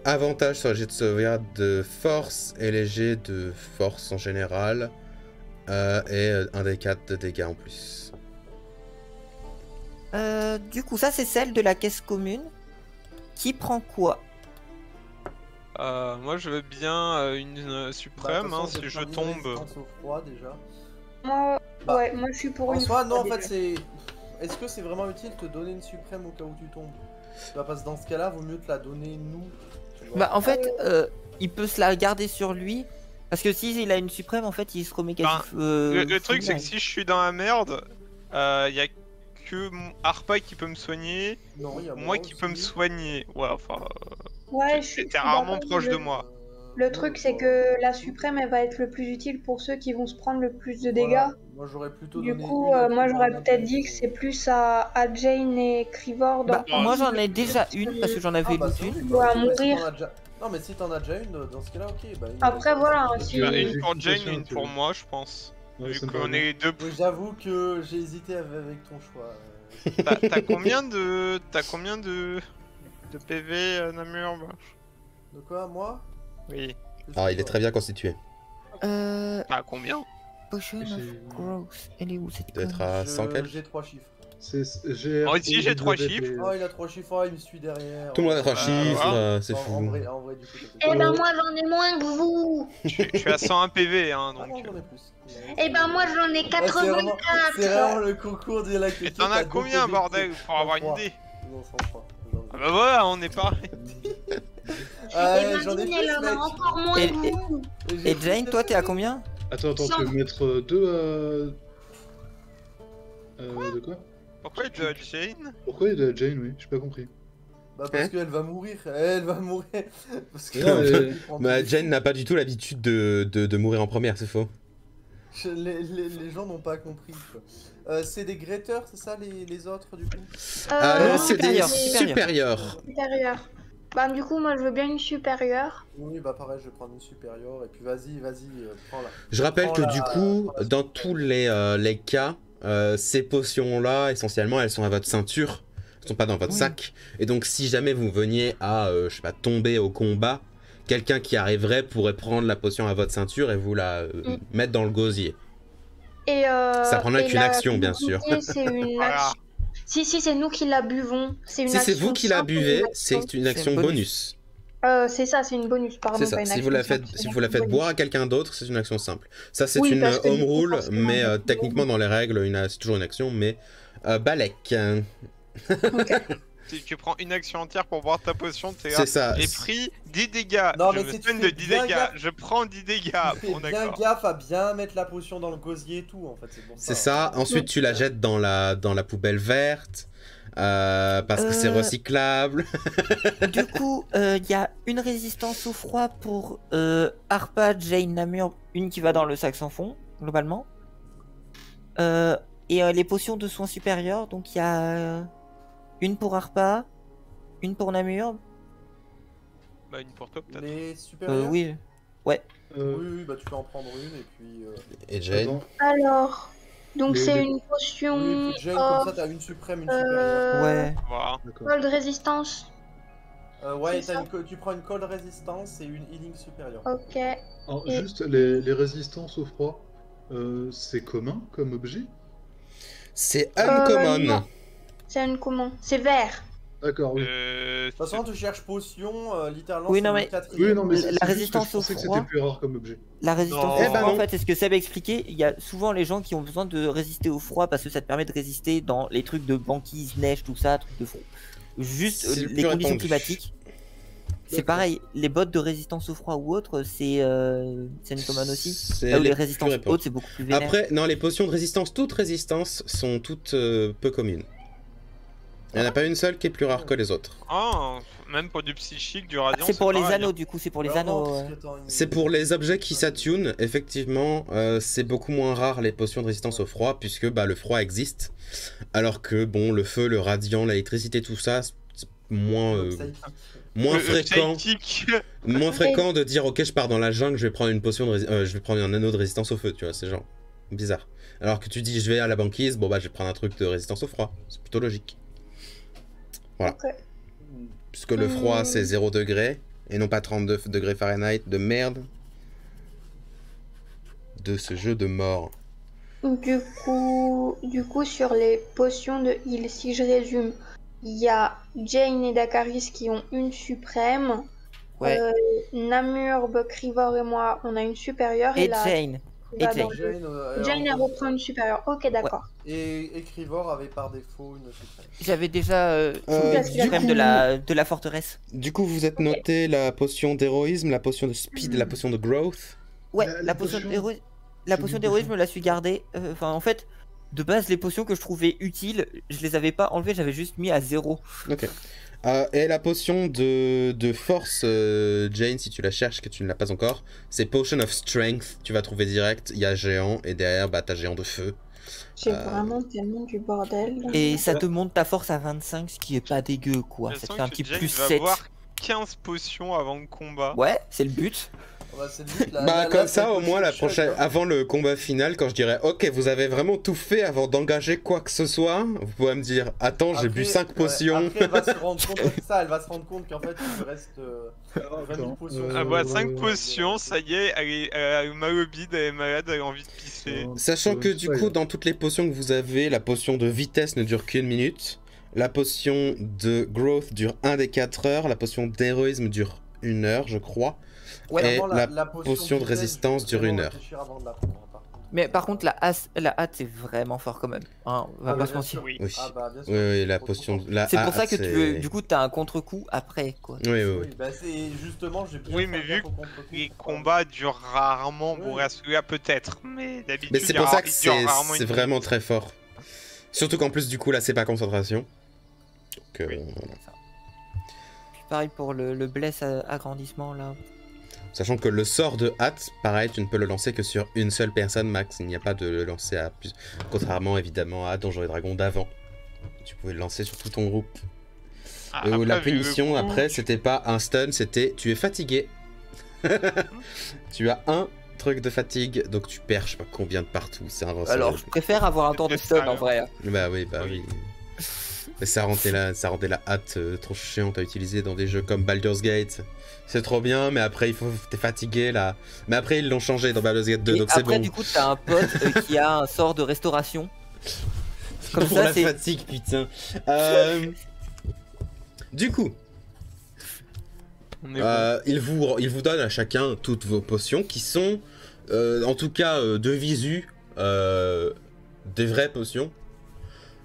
Avantage sur les jets de sauvegarde de force et les jets de force en général. Et un des 4 de dégâts en plus. Du coup, ça c'est celle de la caisse commune Qui prend quoi? Moi je veux bien une suprême hein, si je tombe. Au froid, déjà. Moi, Bah, ouais, moi je suis pour En une soi, fois, non, en déjà. fait, c'est. Est-ce que c'est vraiment utile de te donner une suprême au cas où tu tombes? Bah, parce que dans ce cas-là, vaut mieux te la donner nous. Tu vois. Bah en fait, il peut se la garder sur lui. Parce que si il a une suprême, en fait, il se remet quasi. Le truc c'est que full. si je suis dans la merde, y a que Arpa qui peut me soigner, Non, il y a moi qui peux me aussi. soigner. Ouais, enfin, Ouais, je suis t'es rarement d'accord, proche le- de moi. Le truc, c'est que la suprême, elle va être le plus utile pour ceux qui vont se prendre le plus de dégâts. Voilà. Moi, j'aurais plutôt Du donné coup, une moi pour j'aurais un peut-être adulte. dit que c'est plus à Jane et Crivor Bah, Ah, moi j'en ai déjà une parce que j'en avais bah, loot c'est une. horrible. doit Ok, bah, si mourir. t'en as déjà- Non, mais si t'en as déjà une, dans ce cas-là, ok. Bah, Après, voilà, hein, si- Bah, J'ai une pour une Jane et question, une tu pour vois. moi, je pense. Ouais, Vu ça me qu'on paraît est deux. Oui, j'avoue que j'ai hésité avec ton choix. T'as combien de. T'as combien de PV, Namur bah De quoi, moi? Oui. Je Ah, sais il est pas. très bien constitué. T'as combien? Potion of J'ai- Growth. Elle est où cette Il doit être conne à 100 quelques. J'ai 3 chiffres. C'est GR. Moi aussi, j'ai 3 chiffres. Oh, il a 3 chiffres, oh, il me suit derrière. Tout le monde a 3 chiffres, voilà. c'est En fou. vrai, du coup, Eh ben, moi j'en ai moins que vous. Je suis à 101 PV, hein, Ah non, donc. j'en ai plus. Eh ben, moi j'en ai Ah, c'est vraiment 84. le concours de la Et question. t'en as combien, bordel, pour avoir une idée? Non, 103. J'en ai- Ah bah voilà, on est pareil. Ah, Eh ben, j'en ai Jane, plus, elle en a mec. encore moins Et- que vous. j'ai Et plus Jane, de toi t'es à PV. combien? Attends, tu Cent. veux mettre deux de quoi? Pourquoi il doit Jane? Pourquoi il y a de la Jane, oui? J'ai pas compris. Bah, parce Hein qu'elle va mourir. Elle va mourir. Parce que. Non, mais- Bah, Jane n'a pas du tout l'habitude de mourir en première, c'est faux. Les gens n'ont pas compris. Quoi. C'est des gretters, c'est ça les autres du coup? Ah non, non, c'est des supérieur, supérieurs. Supérieure. Bah, du coup, moi je veux bien une supérieure. Oui, bah pareil, je vais prendre une supérieure et puis vas-y, prends-la. Je rappelle Prends que la- du coup, prends la dans supérieure. tous les cas, ces potions-là, essentiellement, elles sont à votre ceinture. Elles sont pas dans votre Oui. sac. Et donc, si jamais vous veniez à, je sais pas, tomber au combat, quelqu'un qui arriverait pourrait prendre la potion à votre ceinture et vous la mettre dans le gosier. Et Ça prendrait et qu'une la action, bien sûr. fluidité, C'est une Voilà. action. Si, c'est nous qui la buvons. C'est une Si c'est action vous qui la simple, buvez, une c'est action- une action bonus. bonus. C'est ça, c'est une bonus, pardon. C'est pas ça. une Si action vous la faites, simple, si c'est vous la une faites bonus. boire à quelqu'un d'autre, c'est une action simple. Ça, c'est Oui, une parce que du home coup, rule, forcément, mais beaucoup de techniquement dans les règles, c'est toujours une action, mais Balek. Tu prends une action entière pour boire ta potion, t'es là. C'est ça. J'ai pris 10 dégâts. Non, je mais me si tu soigne fais de 10 bien dégâts. gaffe. Je prends 10 dégâts. Fais Bon, bien d'accord. gaffe à bien mettre la potion dans le gosier et tout en fait, c'est pour ça. C'est ça. Ensuite, tu la jettes dans la poubelle verte. Parce que c'est recyclable. Du coup, il y a une résistance au froid pour Arpa, Jane, Namur, une qui va dans le sac sans fond, globalement. Et les potions de soins supérieurs, donc il y a une pour Arpa, une pour Namur. Bah, une pour toi, peut-être. Les supérieurs. Oui. Oui, bah tu peux en prendre une et puis. Et Jane. Attends, Alors, donc Les- c'est les- une Oui, potion et puis Jane, comme ça t'as une suprême, une supérieure. Ouais. Voilà. d'accord. cold résistance. Ouais, c'est tu prends une cold résistance et une healing supérieure. Ok. Alors, Et- juste les résistances au froid, c'est commun comme objet? C'est uncommon. non. C'est une comment? C'est vert. D'accord, oui. De toute façon, tu cherches potion, littéralement. Oui, c'est non, le mais- quatrième. Oui, non, mais La c'est juste que résistance je au pensais que froid. c'était plus rare comme objet. La résistance Non. au Eh froid, ben en non. fait, c'est ce que Seb a expliqué. Il y a souvent les gens qui ont besoin de résister au froid parce que ça te permet de résister dans les trucs de banquise, neige, tout ça, trucs de froid. Juste C'est le les plus conditions répandu. climatiques. C'est D'accord. pareil, les bottes de résistance au froid ou autre, c'est uncommon aussi. C'est Là où les les résistances plus répandues. hautes, c'est beaucoup plus vénère. Après, non, les potions de résistance, toutes résistances, sont toutes peu communes. Il n'y en a pas une seule qui est plus rare que les autres. Oh, même pour du psychique, du Ah, radiant. c'est pour les pareil. anneaux, du coup, c'est pour les Alors, non, anneaux. parce que attends, C'est pour les objets qui s'attunent, effectivement, c'est beaucoup moins rare les potions de résistance au froid, puisque bah, le froid existe. Alors que, bon, le feu, le radiant, l'électricité, tout ça, c'est moins, moins Le fréquent. psychique. Moins fréquent de dire ok je pars dans la jungle, je vais prendre une potion de je vais prendre un anneau de résistance au feu, tu vois, c'est genre bizarre. Alors que tu dis je vais à la banquise, bon bah je vais prendre un truc de résistance au froid, c'est plutôt logique. Voilà. Ok. Puisque le froid c'est 0 degré et non pas 32 degrés Fahrenheit de merde de ce jeu de mort. Du coup, sur les potions de heal, si je résume, il y a Jane et Dakaris qui ont une suprême. Ouais. Namur, Buckrivor et moi, on a une supérieure. Et la- Jane. qui va Et Jane. dans le- Jane, elle reprend une supérieure. Ok, d'accord. Et Écrivor avait par défaut une suprême. J'avais déjà parce qu'il a suprême de la forteresse. Du coup, vous êtes noté la potion d'héroïsme, la potion de speed, la potion de growth. Ouais, La la potion potion- d'héroïsme. La c'est potion une d'héroïsme, potion. je me la suis gardée. Enfin, en fait, de base, les potions que je trouvais utiles, je les avais pas enlevées, j'avais juste mis à 0. Ok. Et la potion de force, Jane, si tu la cherches, que tu ne l'as pas encore, c'est Potion of Strength. Tu vas trouver direct, il y a géant, et derrière, bah, t'as géant de feu. J'ai vraiment tellement du bordel. Et ça te monte ta force à 25, ce qui est pas dégueu, quoi. Je Ça te sens fait un que petit Jane plus va 7. boire 15 potions avant le combat. Ouais, c'est le but. Bah, c'est le but, là. Bah, Là, comme c'est ça, le au moins, la potion de prochaine, choc, hein. avant le combat final, quand je dirais, ok, vous avez vraiment tout fait avant d'engager quoi que ce soit, vous pouvez me dire, attends, j'ai bu Après, 5 potions. Après, elle va se rendre compte, elle va se rendre compte qu'en fait, il lui reste 20 000 potions. Ah bah 5 potions, ça y est, elle est mal au bide, elle est malade, elle a envie de pisser. Sachant que du coup, dans toutes les potions que vous avez, la potion de vitesse ne dure qu'une minute, la potion de growth dure 1 des 4 heures, la potion d'héroïsme dure 1 heure, je crois. Ouais, Et Vraiment, la potion de vitesse, résistance je vais dure vraiment 1 heure. réfléchir avant de la prendre, par contre. Mais par contre, la hâte, c'est vraiment fort quand même. Hein, on va Ah, pas bah, se bien mentir. sûr. Oui. Oui. Ah bah bien sûr. Oui, oui, la Trop, potion. trop fort. La C'est pour ça hâte, que c'est- du coup, t'as un contre-coup après, quoi. Oui, oui, oui. Oui, bah c'est justement, j'ai bien Oui, fait mais gaffe vu au contre-coup. Les combats durent rarement, bon Oui. là celui-là peut-être, mais d'habitude Mais c'est il pour ça que il dure rarement c'est une vraiment minute. très fort. Surtout qu'en plus, du coup, là, c'est pas concentration. Donc, Oui. voilà. Puis pareil pour le bless agrandissement, là. Sachant que le sort de hâte, pareil, tu ne peux le lancer que sur une seule personne max. Il n'y a pas de le lancer à plus. Contrairement évidemment à Donjons et Dragons d'avant. Tu pouvais le lancer sur tout ton groupe. Ah, Où la après, vu le punition coup, après, c'était pas un stun, c'était tu es fatigué. Tu as un truc de fatigue, donc tu perds je sais pas combien de partout. C'est invincible. Alors, je préfère avoir un tour de stun en vrai. Bah oui, bah Oui. oui. Mais ça rendait la hâte trop chiante à utiliser dans des jeux comme Baldur's Gate. C'est trop bien, mais après t'es fatigué là. Mais après ils l'ont changé dans Baldur's Gate 2, Et donc c'est après, bon. du coup, t'as un pote qui a un sort de restauration. Comme Pour ça, la c'est. fatigue, putain. Du coup, on est bon. il vous donne à chacun toutes vos potions qui sont, en tout cas, de visu, des vraies potions.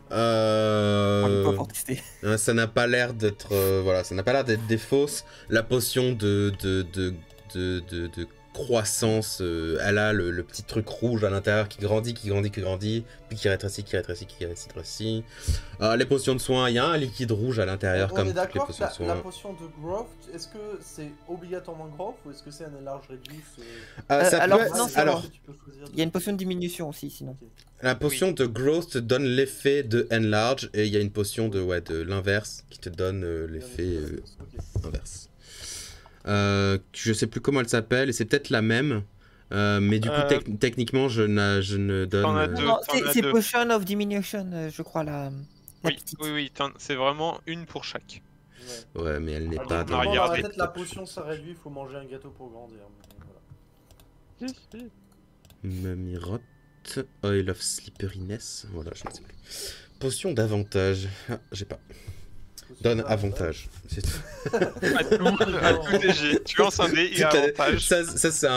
On est pas Euh, pour tester. Hein, ça n'a pas l'air d'être voilà, ça n'a pas l'air d'être des fausses. La potion de croissance, elle a le petit truc rouge à l'intérieur qui grandit, puis qui rétrécit. Les potions de soins, il y a un liquide rouge à l'intérieur On comme est toutes les d'accord que potions de la soins. potion de growth, est-ce que c'est obligatoirement growth ou est-ce que c'est un enlarge reduce Ça alors, peut- non, c'est alors, tu peux choisir Il y a une potion de diminution aussi, sinon. Ok. la potion de growth te donne l'effet de enlarge et il y a une potion de l'inverse qui te donne l'effet Ok. inverse. Je sais plus comment elle s'appelle et c'est peut-être la même, mais du coup techniquement je ne donne. T'en as Non, deux. non, t'en as c'est deux. Potion of Diminution, je crois, la Oui, petite. oui, c'est vraiment une pour chaque. Ouais. Ouais, mais elle n'est Alors, pas on a dans regardé. la tête, la potion ça réduit, il faut manger un gâteau pour grandir. Mais voilà. Mamirotte, Oil of Slipperiness, voilà, je ne sais plus. Potion d'avantage, ah, j'ai pas. Donne avantage, c'est tout. À tout DG. Tu lances un dé, il a avantage. Ça c'est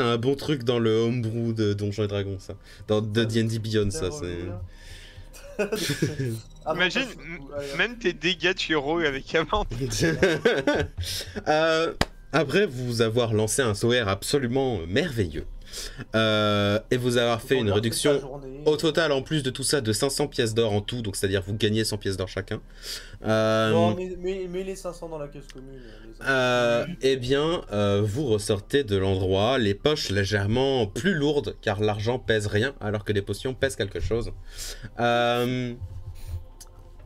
un bon truc dans le homebrew de Donjons et Dragons, ça. Dans de D&D Beyond, ça c'est. Imagine, même tes dégâts, tu rolls avec avantage. Après vous avoir lancé un SOR absolument merveilleux et vous avoir fait une réduction au total en plus de tout ça de 500 pièces d'or en tout, donc c'est à dire vous gagnez 100 pièces d'or chacun. Non, mets les 500 dans la caisse commune. Eh bien vous ressortez de l'endroit les poches légèrement plus lourdes car l'argent pèse rien alors que les potions pèsent quelque chose.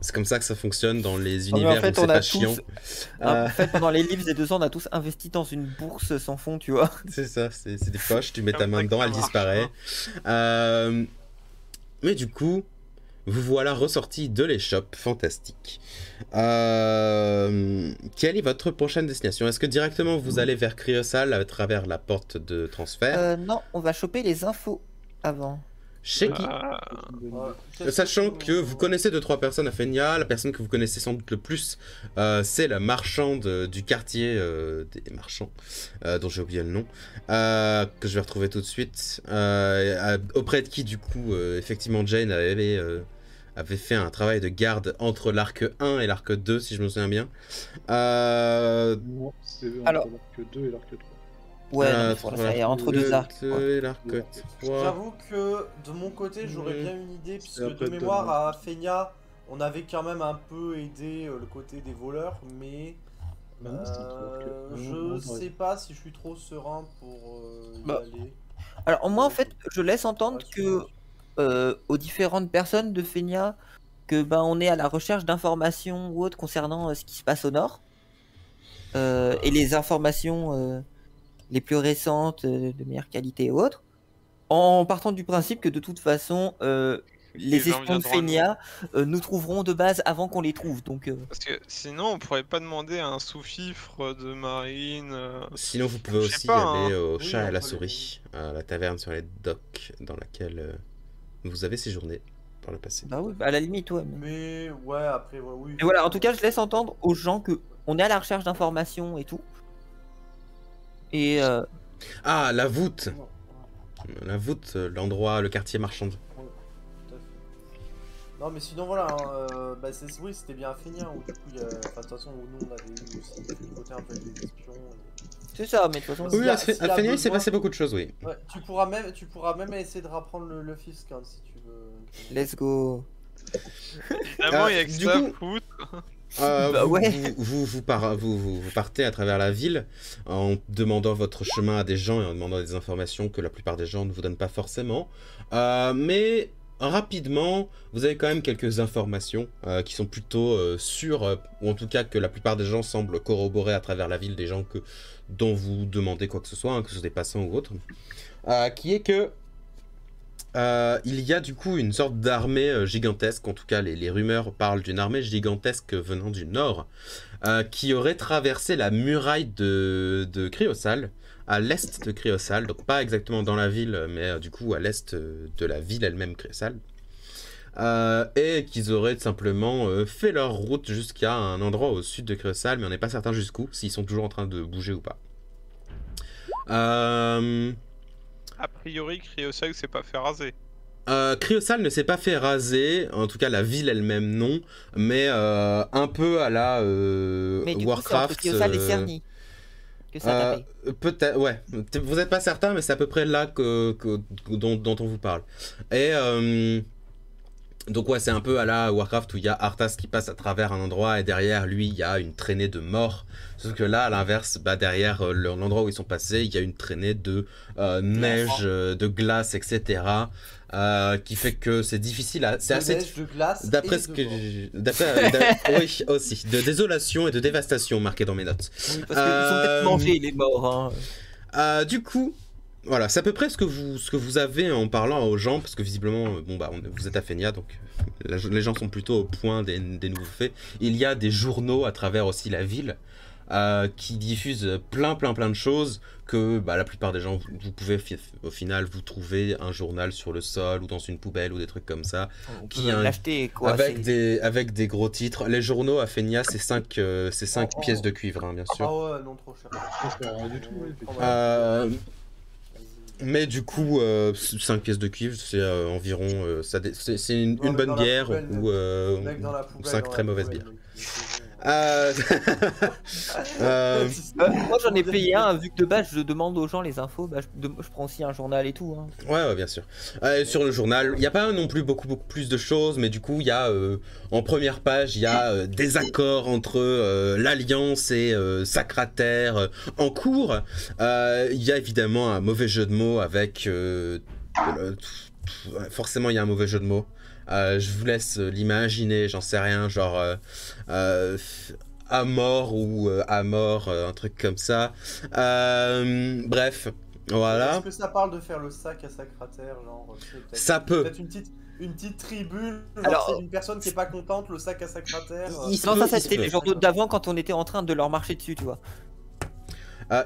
C'est comme ça que ça fonctionne dans les univers en fait, où c'est on a pas tous- chiant. En fait, pendant les livres des 2 ans, on a tous investi dans une bourse sans fond, tu vois. C'est ça, c'est des poches, tu mets ta Comme main ça que dedans, ça elle marche, disparaît. Mais du coup, vous voilà ressorti de l'échoppe, fantastique. Quelle est votre prochaine destination? Est-ce que directement vous allez vers Cryosal à travers la porte de transfert? Non, on va choper les infos avant. Chez qui? Sachant que vous connaissez 2-3 personnes à Fenia, la personne que vous connaissez sans doute le plus, c'est la marchande du quartier des marchands, dont j'ai oublié le nom, que je vais retrouver tout de suite, auprès de qui du coup, effectivement, Jane avait fait un travail de garde entre l'arc 1 et l'arc 2, si je me souviens bien. Non, c'est entre Alors- l'arc 2 et l'arc 3. Ouais, non, mais faut faire entre deux arcs. quoi. Et l'arc 3. J'avoue que de mon côté, j'aurais bien une idée, puisque après de mémoire Donald. à Fenia, on avait quand même un peu aidé le côté des voleurs, mais Bah non, c'était entre l'arc 1. je Non, non, sais pas si je suis trop serein pour y Bah, aller. Alors moi en fait, je laisse entendre que aux différentes personnes de Fenia que ben on est à la recherche d'informations ou autres concernant ce qui se passe au nord. Et les informations les plus récentes, de meilleure qualité ou autres, en partant du principe que de toute façon les gens espions de viendront à nous. Fenia nous trouveront de base avant qu'on les trouve. Donc Parce que sinon, on pourrait pas demander un sous-fifre de marine. Sinon, vous pouvez Je sais aussi pas, aller au Oui, Chat on et la peut Souris, à la taverne sur les docks, dans laquelle vous avez séjourné par le passé. bah oui, à la limite ouais. Mais ouais, après, ouais, oui. Mais voilà, en tout cas, je laisse entendre aux gens que on est à la recherche d'informations et tout. Et Ah, la voûte! La voûte, l'endroit, le quartier marchand. Tout à fait. Non, mais sinon, voilà, hein, bah, oui, c'était bien à Fenia, où du coup, enfin, de toute façon, où nous on avait eu aussi le côté un peu avec les espions. c'est ça, mais de toute façon, Oui, Oui, y a- à s'il y a Fenia, il s'est besoin- passé beaucoup de choses, oui. Ouais, tu pourras même essayer de rapprendre le fisc hein, si tu veux. let's go. Évidemment, il y a que du ça à coup- foutre. Bah ouais. Vous partez à travers la ville en demandant votre chemin à des gens et en demandant des informations que la plupart des gens ne vous donnent pas forcément. Mais rapidement, vous avez quand même quelques informations qui sont plutôt sûres, ou en tout cas que la plupart des gens semblent corroborer à travers la ville, des gens dont vous demandez quoi que ce soit, hein, que ce soit des passants ou autres, qui est que il y a du coup une sorte d'armée gigantesque, en tout cas les rumeurs parlent d'une armée gigantesque venant du nord, qui aurait traversé la muraille de Cryosal, à l'est de Cryosal, donc pas exactement dans la ville, mais du coup à l'est de la ville elle-même Cryosal, et qu'ils auraient simplement fait leur route jusqu'à un endroit au sud de Cryosal, mais on n'est pas certain jusqu'où, s'ils sont toujours en train de bouger ou pas. A priori, Cryosal s'est pas fait raser. Cryosal ne s'est pas fait raser, en tout cas la ville elle-même non, mais un peu à la Mais du coup, c'est entre Warcraft. Cryosal et Cerny que ça a tapé. Peut-être, ouais. Vous n'êtes pas certain, mais c'est à peu près là dont on vous parle. Et donc ouais, c'est un peu à la Warcraft où il y a Arthas qui passe à travers un endroit et derrière lui il y a une traînée de morts. Sauf que là, à l'inverse, bah, derrière l'endroit où ils sont passés, il y a une traînée de neige, de glace, etc. Qui fait que c'est difficile à... C'est De assez... neige, de glace. D'après et ce de que mort. oui, aussi. De désolation et de dévastation marqué dans mes notes. Oui, parce qu'ils sont peut-être mangés les morts. Hein. Du coup, voilà, c'est à peu près ce que vous avez en parlant aux gens, parce que visiblement, bon bah, vous êtes à Fenia, donc les gens sont plutôt au point des nouveaux faits. Il y a des journaux à travers aussi la ville qui diffusent plein de choses que bah, la plupart des gens, vous pouvez au final vous trouver un journal sur le sol ou dans une poubelle ou des trucs comme ça. On Qui peut a un- l'acheter quoi. Avec c'est- avec des gros titres. Les journaux à Fenia, c'est 5 Oh. pièces de cuivre, hein, bien sûr. Ah ouais, non, trop cher. Ça, rien du tout, ouais, effectivement. Euh, Mais du coup, 5 pièces de cuivre, c'est environ. C'est une Ouais, mais bonne dans la bière poubelle, ou Mec dans la poubelle. 5 dans très la mauvaises poubelle, bières. mec, c'est bon. Moi j'en ai payé un, vu que de base je demande aux gens les infos, bah, je prends aussi un journal et tout. Hein. Ouais, bien sûr. Sur le journal, il n'y a pas non plus beaucoup plus de choses, mais du coup, il y a en première page, il y a des accords entre l'Alliance et Sacrater en cours. Il y a évidemment un mauvais jeu de mots avec. Forcément, il y a un mauvais jeu de mots. Je vous laisse l'imaginer, j'en sais rien, genre à mort ou à mort, un truc comme ça. Bref, voilà. Est-ce que ça parle de faire le sac à Sacrater, genre tu sais, peut-être- Ça peut. Peut-être une petite tribune, genre Alors- c'est une personne qui est pas contente, le sac à Sacrater. Il se Non, peut, ça il se c'était peut. les journaux d'avant quand on était en train de leur marcher dessus, tu vois.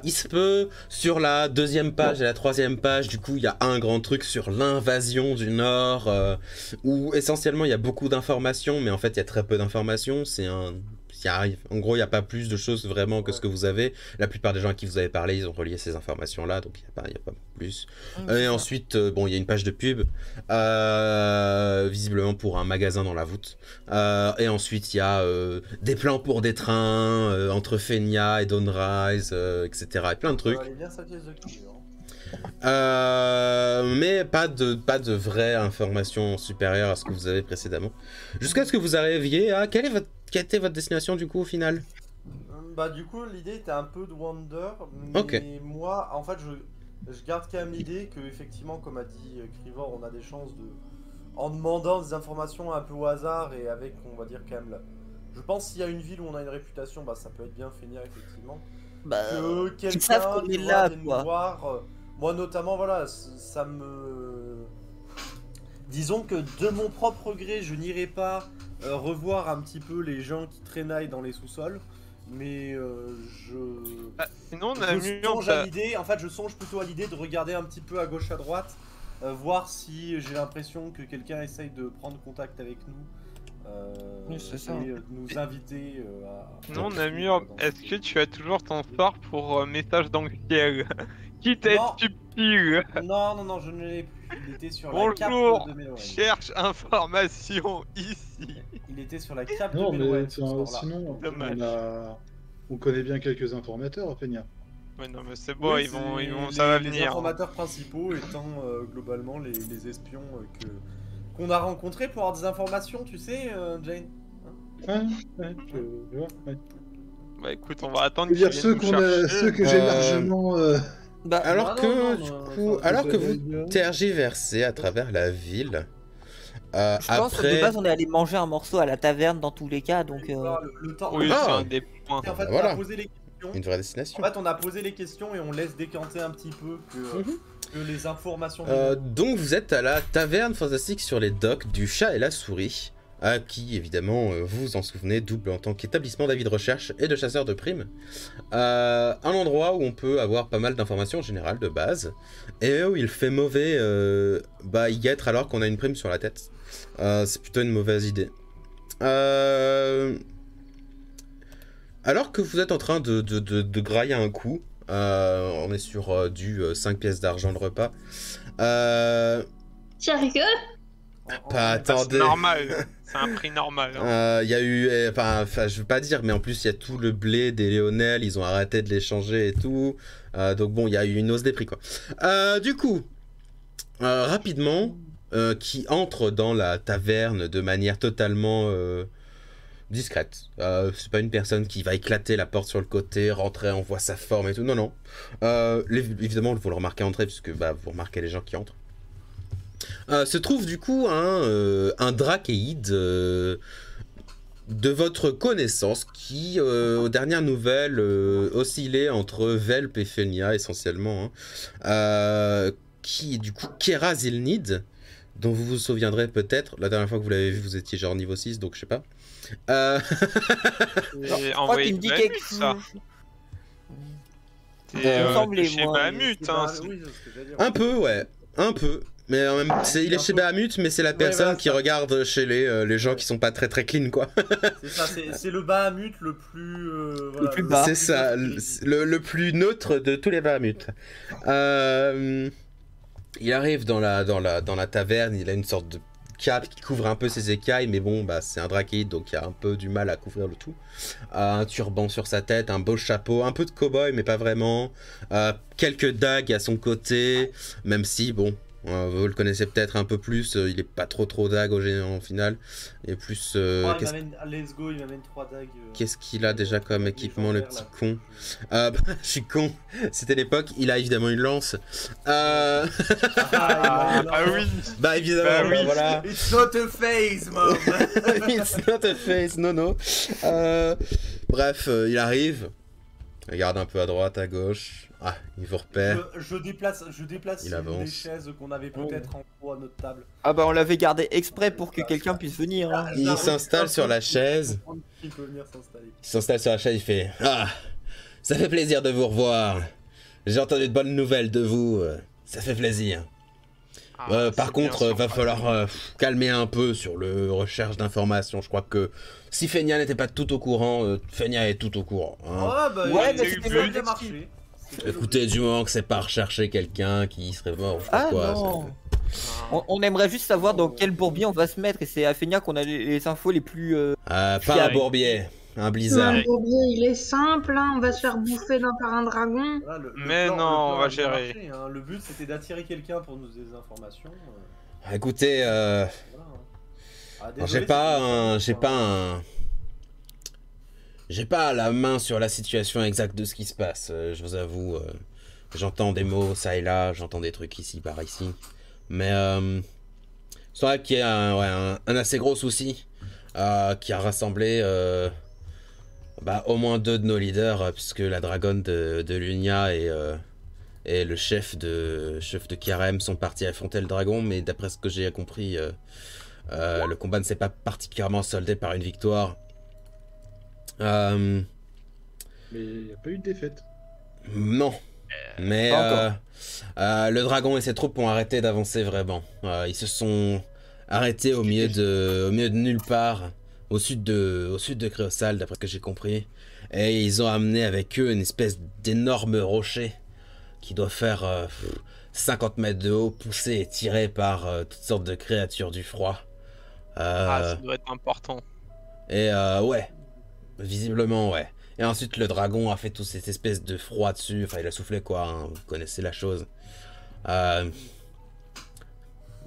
Il se peut, sur la 2e page et la 3e page, du coup, il y a un grand truc sur l'invasion du Nord, où essentiellement il y a beaucoup d'informations, mais en fait il y a très peu d'informations. En gros, il n'y a pas plus de choses vraiment que ce que vous avez. La plupart des gens à qui vous avez parlé, ils ont relié ces informations-là, donc il n'y a pas plus. Et ensuite, bon, il y a une page de pub, visiblement pour un magasin dans la voûte. Et ensuite, il y a des plans pour des trains entre Fenia et Dawnrise, etc. Et plein de trucs. Allez, bien sa pièce de culture. Mais pas de vraie information supérieure à ce que vous avez précédemment. Jusqu'à ce que vous arriviez à... Quelle était votre destination du coup au final? Bah du coup l'idée était un peu de Wander, mais Ok. moi en fait je garde quand même l'idée que effectivement comme a dit Crivor, on a des chances de... En demandant des informations un peu au hasard et avec on va dire quand même... Je pense s'il y a une ville où on a une réputation, bah ça peut être bien Fenia effectivement. Bah, Que ils savent quelqu'un qu'on est tu là, vois, vienne quoi. nous voir, moi notamment voilà, ça me... Disons que de mon propre gré je n'irai pas revoir un petit peu les gens qui traînaillent dans les sous-sols, mais Sinon, on a je mis songe à l'idée, en fait je songe plutôt à l'idée de regarder un petit peu à gauche à droite, voir si j'ai l'impression que quelqu'un essaye de prendre contact avec nous, Oui, c'est ça. et de nous inviter à... Sinon, Namur, est-ce que tu as toujours ton sort pour message dans le ciel? Quitte à être subtil. Non, je ne l'ai plus. Il était sur la Bonjour, cape de Meloen. cherche information ici. Il était sur la cape Non, de mais Meloen, ce sort-là. sinon, Dommage. on connaît bien quelques informateurs à Fenia. Ouais, non, mais c'est bon, Oui, ils vont, c'est ça va les venir. informateurs principaux étant globalement les espions qu'on a rencontrés pour avoir des informations, tu sais, Jane. Ouais, je vois, ouais. Bah écoute, on va attendre Je veux qu'ils dire, viennent nous chercher. ceux que j'ai largement... Bah, Alors Ah, que, non, du non, coup, enfin, alors que j'allais vous dire. tergiversez à travers la ville, je pense que de après... base on est allé manger un morceau à la taverne dans tous les cas, donc le temps. Oui, Ah. c'est un des points. En fait, Voilà. on a posé les questions. Une vraie destination. En fait, on a posé les questions et on laisse décanter un petit peu que les informations. Donc vous êtes à la taverne fantastique sur les docks du Chat et la Souris, qui évidemment vous vous en souvenez double en tant qu'établissement d'avis de recherche et de chasseurs de primes. Un endroit où on peut avoir pas mal d'informations générales de base, et où il fait mauvais y être alors qu'on a une prime sur la tête. C'est plutôt une mauvaise idée. Alors que vous êtes en train de grailler un coup, on est sur du 5 pièces d'argent le repas. Tu rigoles? Pas attendez. C'est normal, c'est un prix normal. Hein. Il y a eu, enfin, je veux pas dire, mais en plus il y a tout le blé des Léonel, ils ont arrêté de l'échanger et tout. Donc bon, il y a eu une hausse des prix quoi. Du coup, rapidement, qui entre dans la taverne de manière totalement discrète. C'est pas une personne qui va éclater la porte sur le côté, rentrer, on voit sa forme et tout. Non, non. Évidemment, vous le remarquez entrer puisque vous remarquez les gens qui entrent. Se trouve du coup un drachéide de votre connaissance qui, aux dernières nouvelles, oscillait entre Velp et Fenia essentiellement, qui est du coup Kera Zilnid, dont vous vous souviendrez peut-être, la dernière fois que vous l'avez vu vous étiez genre niveau 6, donc je sais pas. Et je crois qu'il me dit quelque ça. chose. C'est Il me semblait, chez moi. Bahamut, hein. Oui, c'est ce que j'allais dire. Un peu, ouais, un peu. Mais en même il est chez Bahamut, mais c'est la personne voilà, qui ça. regarde chez les gens qui sont pas très très clean, quoi. C'est ça, c'est le Bahamut le plus. Voilà, plus bas. C'est ça, le plus neutre de tous les Bahamut. Il arrive dans la taverne, il a une sorte de cape qui couvre un peu ses écailles, mais bon, c'est un drachéide, donc il a un peu du mal à couvrir le tout. Un turban sur sa tête, un beau chapeau, un peu de cow-boy, mais pas vraiment. Quelques dagues à son côté, même si, bon, vous le connaissez peut-être un peu plus, il est pas trop dague au final. Il est plus... Let's go, il m'amène 3 dagues. Qu'est-ce qu'il a déjà comme équipement, le petit con? Je suis con, c'était l'époque, il a évidemment une lance. Ah oui. Bah évidemment, Bah oui. voilà. It's not a phase, mom. It's not a face, no. Bref, il arrive, regarde un peu à droite, à gauche. Ah, il vous repère. Je déplace Il une avance. des chaises qu'on avait peut-être en haut à notre table. Ah bah on l'avait gardé exprès pour que quelqu'un puisse venir. Hein. Il s'installe sur la chaise. Il peut venir s'installer. Il s'installe sur la chaise, il fait: Ah, Ça fait plaisir de vous revoir. J'ai entendu de bonnes nouvelles de vous. Ça fait plaisir. Par contre, va falloir calmer un peu sur le recherche d'informations. Je crois que si Fenia n'était pas tout au courant, Fenia est tout au courant. Hein. Bah, Ouais, il a mais eu c'était bien l'objectif. marché. Écoutez, du moment que c'est pas rechercher quelqu'un qui serait mort, je sais pas Ah quoi. non. On aimerait juste savoir dans quel bourbier on va se mettre et c'est à Fenia qu'on a les infos les plus. Pas un bourbier, un blizzard. Un bourbier, il est simple, hein, on va se faire bouffer par un dragon. Voilà, le Mais plan- non, le plan on va a bien gérer. marché, hein. Le but c'était d'attirer quelqu'un pour nous des informations. Écoutez, Voilà, hein. Ah, désolé, j'ai pas la main sur la situation exacte de ce qui se passe. Je vous avoue, j'entends des mots ça et là, j'entends des trucs ici par ici, mais c'est vrai qu'il y a un assez gros souci qui a rassemblé au moins 2 de nos leaders, puisque la dragonne de Lunia et le chef de Kiarem sont partis affronter le dragon, mais d'après ce que j'ai compris, le combat ne s'est pas particulièrement soldé par une victoire. Mais il n'y a pas eu de défaite. Non. Mais Pas le dragon et ses troupes ont arrêté d'avancer vraiment. Ils se sont arrêtés au milieu de nulle part, au sud de Créosal, d'après ce que j'ai compris. Et ils ont amené avec eux une espèce d'énorme rocher qui doit faire 50 mètres de haut, poussé et tiré par toutes sortes de créatures du froid. Ça doit être important. Et ouais, visiblement ouais. Et ensuite le dragon a fait toute cette espèce de froid dessus, enfin il a soufflé quoi, hein, vous connaissez la chose. Il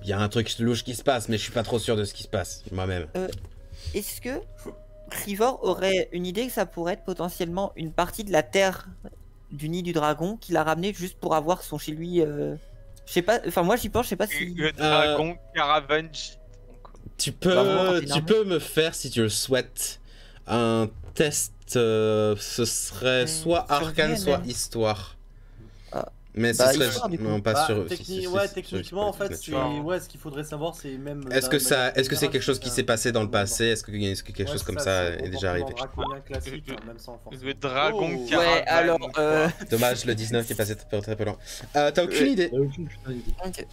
y a un truc louche qui se passe, mais je suis pas trop sûr de ce qui se passe, moi-même. Est-ce que Trivor aurait une idée que ça pourrait être potentiellement une partie de la terre du nid du dragon qu'il a ramené juste pour avoir son chez lui je sais pas, enfin moi j'y pense, je sais pas si. Le dragon Caravanji. Tu Bah, peux me faire, si tu le souhaites, un test, ce serait soit sur arcane, VNL. soit histoire. Ah. Mais ce Bah, serait... histoire, du coup. Non, pas Bah, sûr. techniquement, en fait, c'est ce qu'il faudrait savoir, c'est même. Est-ce que c'est quelque chose qui s'est passé dans le passé? Est-ce que quelque chose comme ça est déjà arrivé? Classique, hein, même sans forcément. Le dragon Oh. Caravan. Ouais, alors. Dommage, le 19 qui est passé très peu lent. T'as aucune idée? T'as aucune putain d'idée. Ok.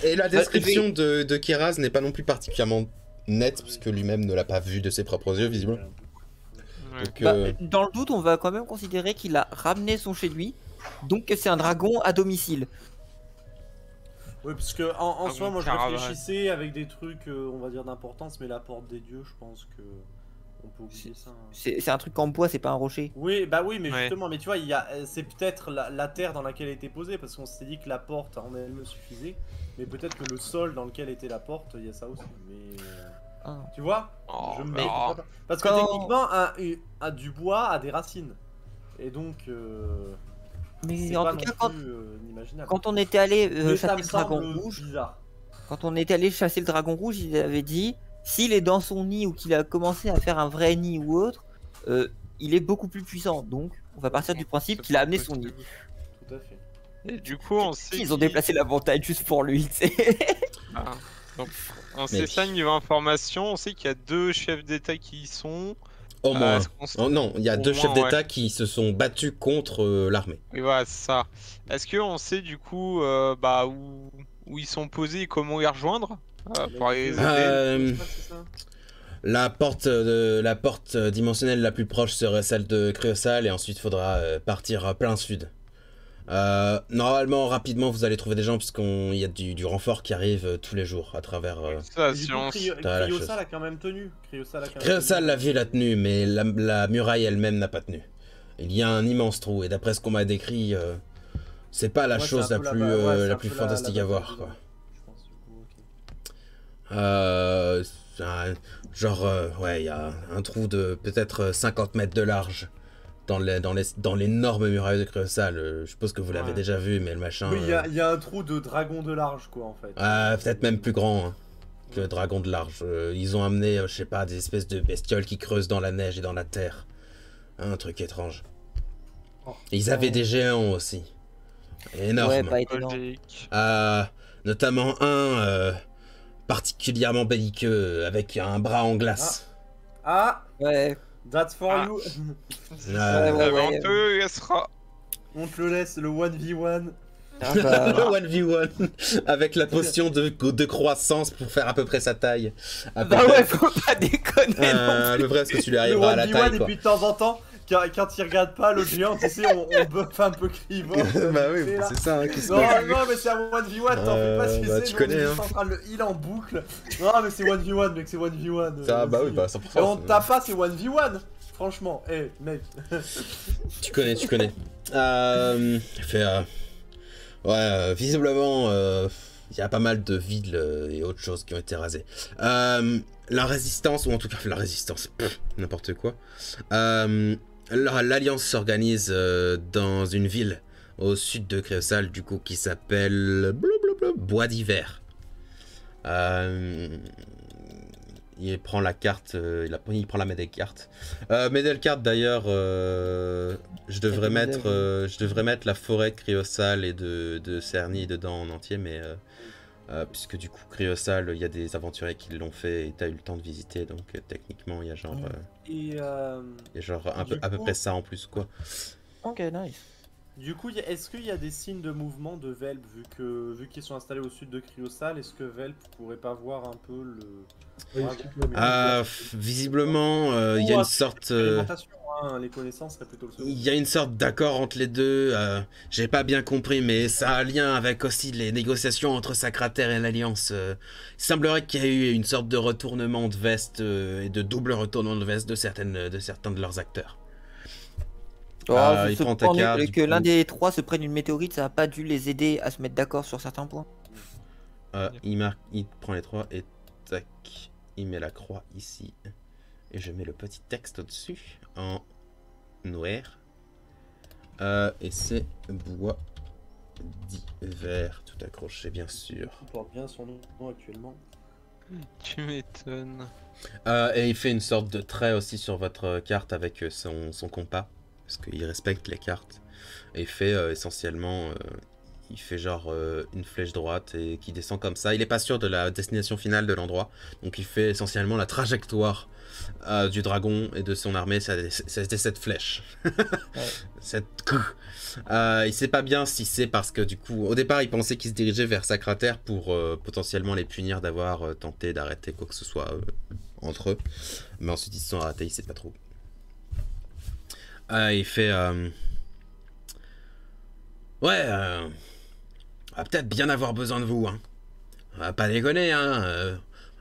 Et la description de Kiraz n'est pas non plus particulièrement nette, puisque lui-même ne l'a pas vu de ses propres yeux, visiblement. Ouais. Donc, Bah, dans le doute, on va quand même considérer qu'il a ramené son chez lui, donc que c'est un dragon à domicile. Oui, parce que en soi, moi je Caravan. réfléchissais avec des trucs, on va dire d'importance, mais la porte des dieux, je pense que on peut oublier ça. Hein. C'est un truc en bois, c'est pas un rocher. Oui, bah oui, mais Ouais. justement, mais tu vois, c'est peut-être la terre dans laquelle elle était posée, parce qu'on s'est dit que la porte en elle-même suffisait, mais peut-être que le sol dans lequel était la porte, il y a ça aussi. Mais Ah. tu vois, Oh, je me mais- méfie pas. Parce que Quand- techniquement, du bois a des racines, et donc Mais c'est en pas tout non cas, quand, plus inimaginable. quand on était allé Mais ça chasser me le dragon semble rouge, bizarre. quand on était allé chasser le dragon rouge, il avait dit s'il est dans son nid ou qu'il a commencé à faire un vrai nid ou autre, il est beaucoup plus puissant. Donc, on va partir du principe qu'il a amené son nid. Tout à fait. Et du coup, on sait. Ils ont qui- déplacé la montagne juste pour lui, tu sais. Ah. Donc, on Mais- sait ça niveau information. On sait qu'il y a 2 chefs d'État qui y sont. au moins. est-ce qu'on s- Oh, non, il y a au 2 moins, chefs d'État ouais. qui se sont battus contre l'armée. Oui, voilà, c'est ça. Est-ce qu'on sait du coup où ils sont posés et comment les rejoindre pour les aider Euh, C'est ça. La porte dimensionnelle la plus proche serait celle de Créosal, et ensuite faudra partir à plein sud. Normalement, rapidement, vous allez trouver des gens, puisqu'il y a du renfort qui arrive tous les jours à travers... Ça, Et du si coup, on T'as la chose. Cryosal a quand même tenu. Créosal, la ville a tenu, mais la muraille elle-même n'a pas tenu. Il y a un immense trou, et d'après ce qu'on m'a décrit, c'est pas la Ouais, chose c'est un la peu plus, ouais, c'est la un plus peu fantastique à voir, bataille quoi. Je pense, du coup, ok. Ouais, il y a un trou de peut-être 50 mètres de large dans l'énorme muraille de Créosal. Je suppose que vous l'avez Ouais. déjà vu, mais le machin... Oui, il y a un trou de dragon de large, quoi, en fait. Peut-être même plus grand hein, que le dragon de large. Ils ont amené, je sais pas, des espèces de bestioles qui creusent dans la neige et dans la terre. Un truc étrange. Oh. Et ils avaient des géants aussi. Énormes. Ouais, pas étonnant. logique. Notamment un particulièrement belliqueux avec un bras en glace. Ah, Ouais. That's for Ah. you. Ouais. On te le laissera. On te le laisse, le 1v1. Ah bah, Le 1v1 avec la potion de croissance pour faire à peu près sa taille. À peu bah près. ouais, faut pas déconner non À peu près, parce que tu lui Le arriveras à la 1v1 taille, et quoi. puis de temps en temps, quand il regarde pas le géant, tu sais, on buff un peu Crivor. Bah oui, c'est ça hein, qui se Non, passe. non, mais c'est un 1v1, t'en fais pas si bah, c'est. tu nous, connais, on est hein. juste en train de le heal en boucle. Non, mais c'est 1v1, mec, c'est 1v1. Ça, bah oui, vas-y. bah Et on 100%. tape pas, c'est 1v1. Franchement, mec. Tu connais. Il fait. Visiblement, il y a pas mal de villes et autres choses qui ont été rasées. La résistance, ou en tout cas la résistance, n'importe quoi. L'Alliance s'organise dans une ville au sud de Créosal, du coup, qui s'appelle Bois d'Hiver. Il prend la carte, il prend la Médel-carte. Médel-carte d'ailleurs, je devrais mettre la forêt de Créosal et de Cerny dedans en entier, mais puisque du coup Créosal, il y a des aventuriers qui l'ont fait et t'as eu le temps de visiter, donc techniquement il y a genre, Et il y a genre à peu coup- près ça en plus quoi. Ok, nice. du coup, est-ce qu'il y a des signes de mouvement de Velp vu qu'ils sont installés au sud de Cryosal? Est-ce que Velp pourrait pas voir un peu le. Oui, Ouais, est-ce qu'il peut- Visiblement, il y a une sorte. L'expérimentation, hein, les connaissances seraient plutôt le second. Il y a une sorte d'accord entre les deux, j'ai pas bien compris, mais ça a un lien avec aussi les négociations entre Sacrater et l'Alliance. Il semblerait qu'il y ait eu une sorte de retournement de veste et de double retournement de veste de certains de leurs acteurs. Il prend ta carte, du que coup. l'un des trois se prenne une météorite, ça a pas dû les aider à se mettre d'accord sur certains points. Il prend les trois et tac, il met la croix ici. Et je mets le petit texte au-dessus en noir. Et c'est Bois d'Hiver, tout accroché bien sûr. Il porte bien son nom actuellement. Tu m'étonnes. Et il fait une sorte de trait aussi sur votre carte avec son compas, parce qu'il respecte les cartes. Et il fait essentiellement, il fait genre une flèche droite et qui descend comme ça. Il est pas sûr de la destination finale de l'endroit, donc il fait essentiellement la trajectoire du dragon et de son armée. C'était cette flèche. Il sait pas bien si c'est parce que du coup, au départ, il pensait qu'il se dirigeait vers Sacrater pour potentiellement les punir d'avoir tenté d'arrêter quoi que ce soit entre eux. Mais ensuite, ils se sont ratés, il sait pas trop. Il fait... Ouais, on va peut-être bien avoir besoin de vous, hein. On va pas déconner, hein.